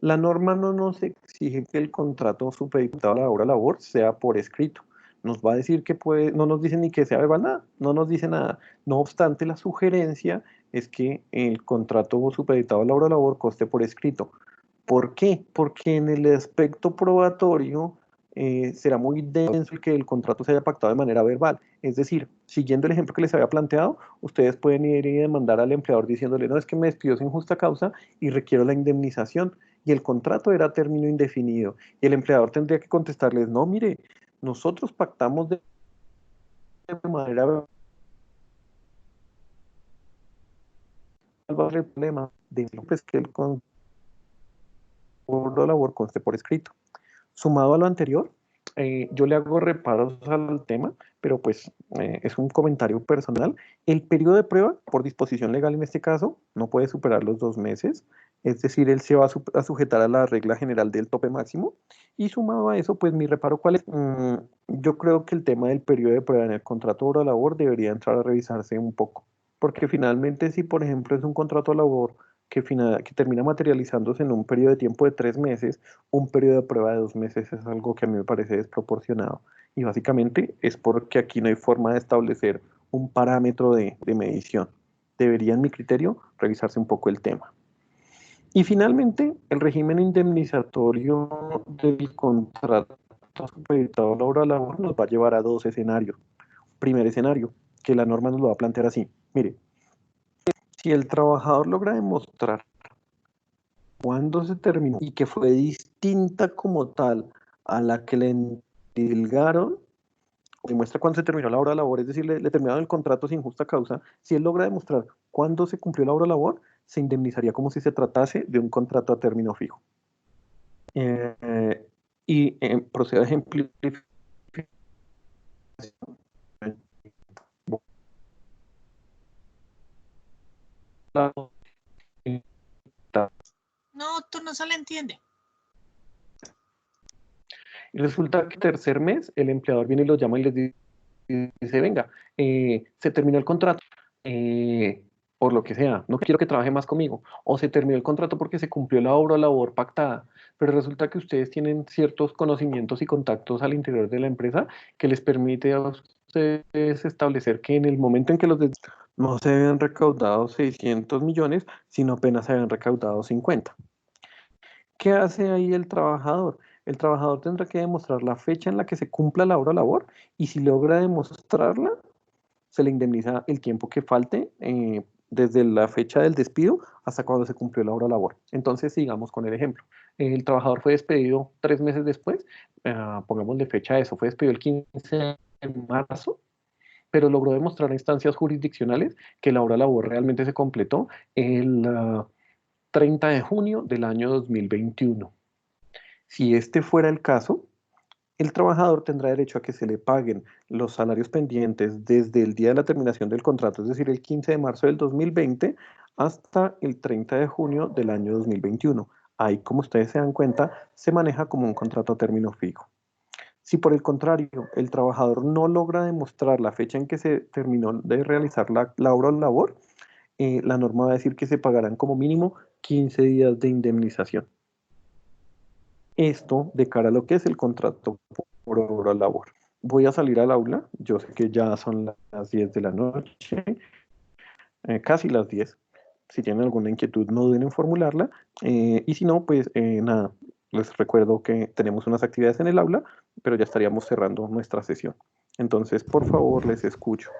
A: La norma no nos exige que el contrato supeditado a la obra labor sea por escrito. Nos va a decir que no nos dice ni que sea verbal, nada, no nos dice nada. No obstante, la sugerencia es que el contrato supeditado a la obra labor conste por escrito. ¿Por qué? Porque en el aspecto probatorio será muy denso el que el contrato se haya pactado de manera verbal. Es decir, siguiendo el ejemplo que les había planteado, ustedes pueden ir y demandar al empleador diciéndole, no, es que me despidió sin justa causa y requiero la indemnización. Y el contrato era a término indefinido. Y el empleador tendría que contestarles, no, mire, nosotros pactamos de manera va a ser el problema? De pues, que el contrato de labor conste por escrito. Sumado a lo anterior, yo le hago reparos al tema, pero pues es un comentario personal. El periodo de prueba, por disposición legal en este caso, no puede superar los 2 meses, es decir, él se va a sujetar a la regla general del tope máximo, y sumado a eso, pues mi reparo, ¿cuál es? Yo creo que el tema del periodo de prueba en el contrato de hora labor debería entrar a revisarse un poco, porque finalmente si, por ejemplo, es un contrato de labor que termina materializándose en un periodo de tiempo de 3 meses, un periodo de prueba de 2 meses es algo que a mí me parece desproporcionado. Y básicamente es porque aquí no hay forma de establecer un parámetro de medición. Debería, en mi criterio, revisarse un poco el tema. Y finalmente, el régimen indemnizatorio del contrato supeditado a la hora labor nos va a llevar a 2 escenarios. Primer escenario, que la norma nos lo va a plantear así. Mire, si el trabajador logra demostrar cuándo se terminó y que fue distinta como tal a la que le endilgaron, demuestra cuándo se terminó la hora de labor, es decir, le terminaron el contrato sin justa causa, si él logra demostrar cuándo se cumplió la hora de labor, se indemnizaría como si se tratase de un contrato a término fijo. Procedo a ejemplificar.
C: No, tú no se le entiende.
A: Y resulta que el tercer mes el empleador viene y los llama y les dice, venga, se terminó el contrato, por lo que sea, no quiero que trabaje más conmigo, o se terminó el contrato porque se cumplió la hora o labor pactada, pero resulta que ustedes tienen ciertos conocimientos y contactos al interior de la empresa que les permite a ustedes establecer que en el momento en que no se habían recaudado 600 millones, sino apenas se habían recaudado 50. ¿Qué hace ahí el trabajador? El trabajador tendrá que demostrar la fecha en la que se cumpla la hora labor, y si logra demostrarla, se le indemniza el tiempo que falte desde la fecha del despido hasta cuando se cumplió la hora labor. Entonces, sigamos con el ejemplo. El trabajador fue despedido 3 meses después, pongámosle fecha a eso, fue despedido el 15 de marzo, pero logró demostrar a instancias jurisdiccionales que la hora labor realmente se completó el 30 de junio del año 2021. Si este fuera el caso, el trabajador tendrá derecho a que se le paguen los salarios pendientes desde el día de la terminación del contrato, es decir, el 15 de marzo del 2020 hasta el 30 de junio del año 2021. Ahí, como ustedes se dan cuenta, se maneja como un contrato a término fijo. Si por el contrario el trabajador no logra demostrar la fecha en que se terminó de realizar la hora o labor, la norma va a decir que se pagarán como mínimo 15 días de indemnización. Esto de cara a lo que es el contrato por hora labor. Voy a salir al aula, yo sé que ya son las 10 de la noche, casi las 10. Si tienen alguna inquietud, no duden en formularla, y si no, pues nada, les recuerdo que tenemos unas actividades en el aula, pero ya estaríamos cerrando nuestra sesión. Entonces, por favor, les escucho.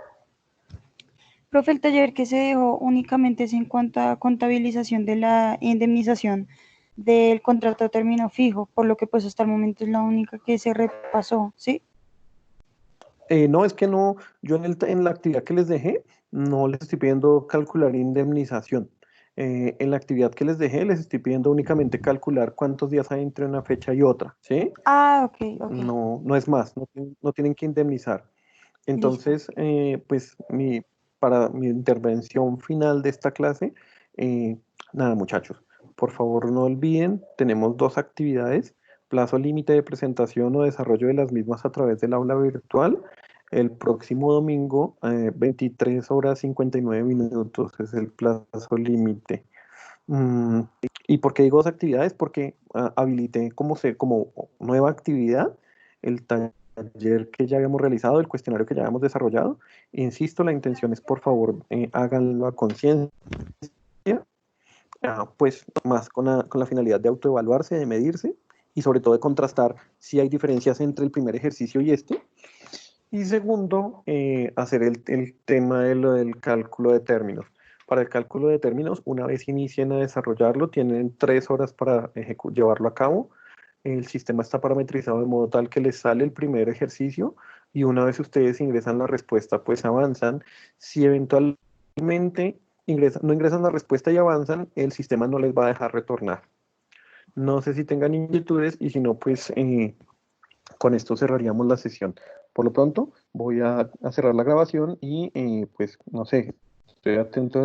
E: Profe, el taller que se dejó únicamente es en cuanto a contabilización de la indemnización del contrato a término fijo, por lo que pues hasta el momento es la única que se repasó, ¿sí?
A: No, es que no, yo en la actividad que les dejé, no les estoy pidiendo calcular indemnización. En la actividad que les dejé, les estoy pidiendo únicamente calcular cuántos días hay entre una fecha y otra, ¿sí?
E: Ah, ok.
A: No es más, no tienen que indemnizar. Entonces, pues para mi intervención final de esta clase, nada, muchachos, por favor no olviden, tenemos 2 actividades, plazo límite de presentación o desarrollo de las mismas a través del aula virtual. El próximo domingo, 23 horas 59 minutos es el plazo límite. ¿Y por qué digo 2 actividades? Porque habilité como nueva actividad el taller que ya habíamos realizado, el cuestionario que ya habíamos desarrollado. Insisto, la intención es, por favor, háganlo a conciencia, pues más con la finalidad de autoevaluarse, de medirse y sobre todo de contrastar si hay diferencias entre el primer ejercicio y este. Y segundo, hacer el tema del cálculo de términos. Para el cálculo de términos, una vez inicien a desarrollarlo, tienen 3 horas para llevarlo a cabo. El sistema está parametrizado de modo tal que les sale el primer ejercicio y una vez ustedes ingresan la respuesta, pues avanzan. Si eventualmente no ingresan la respuesta y avanzan, el sistema no les va a dejar retornar. No sé si tengan inquietudes y si no, pues con esto cerraríamos la sesión. Por lo pronto, voy a cerrar la grabación y pues no sé, estoy atento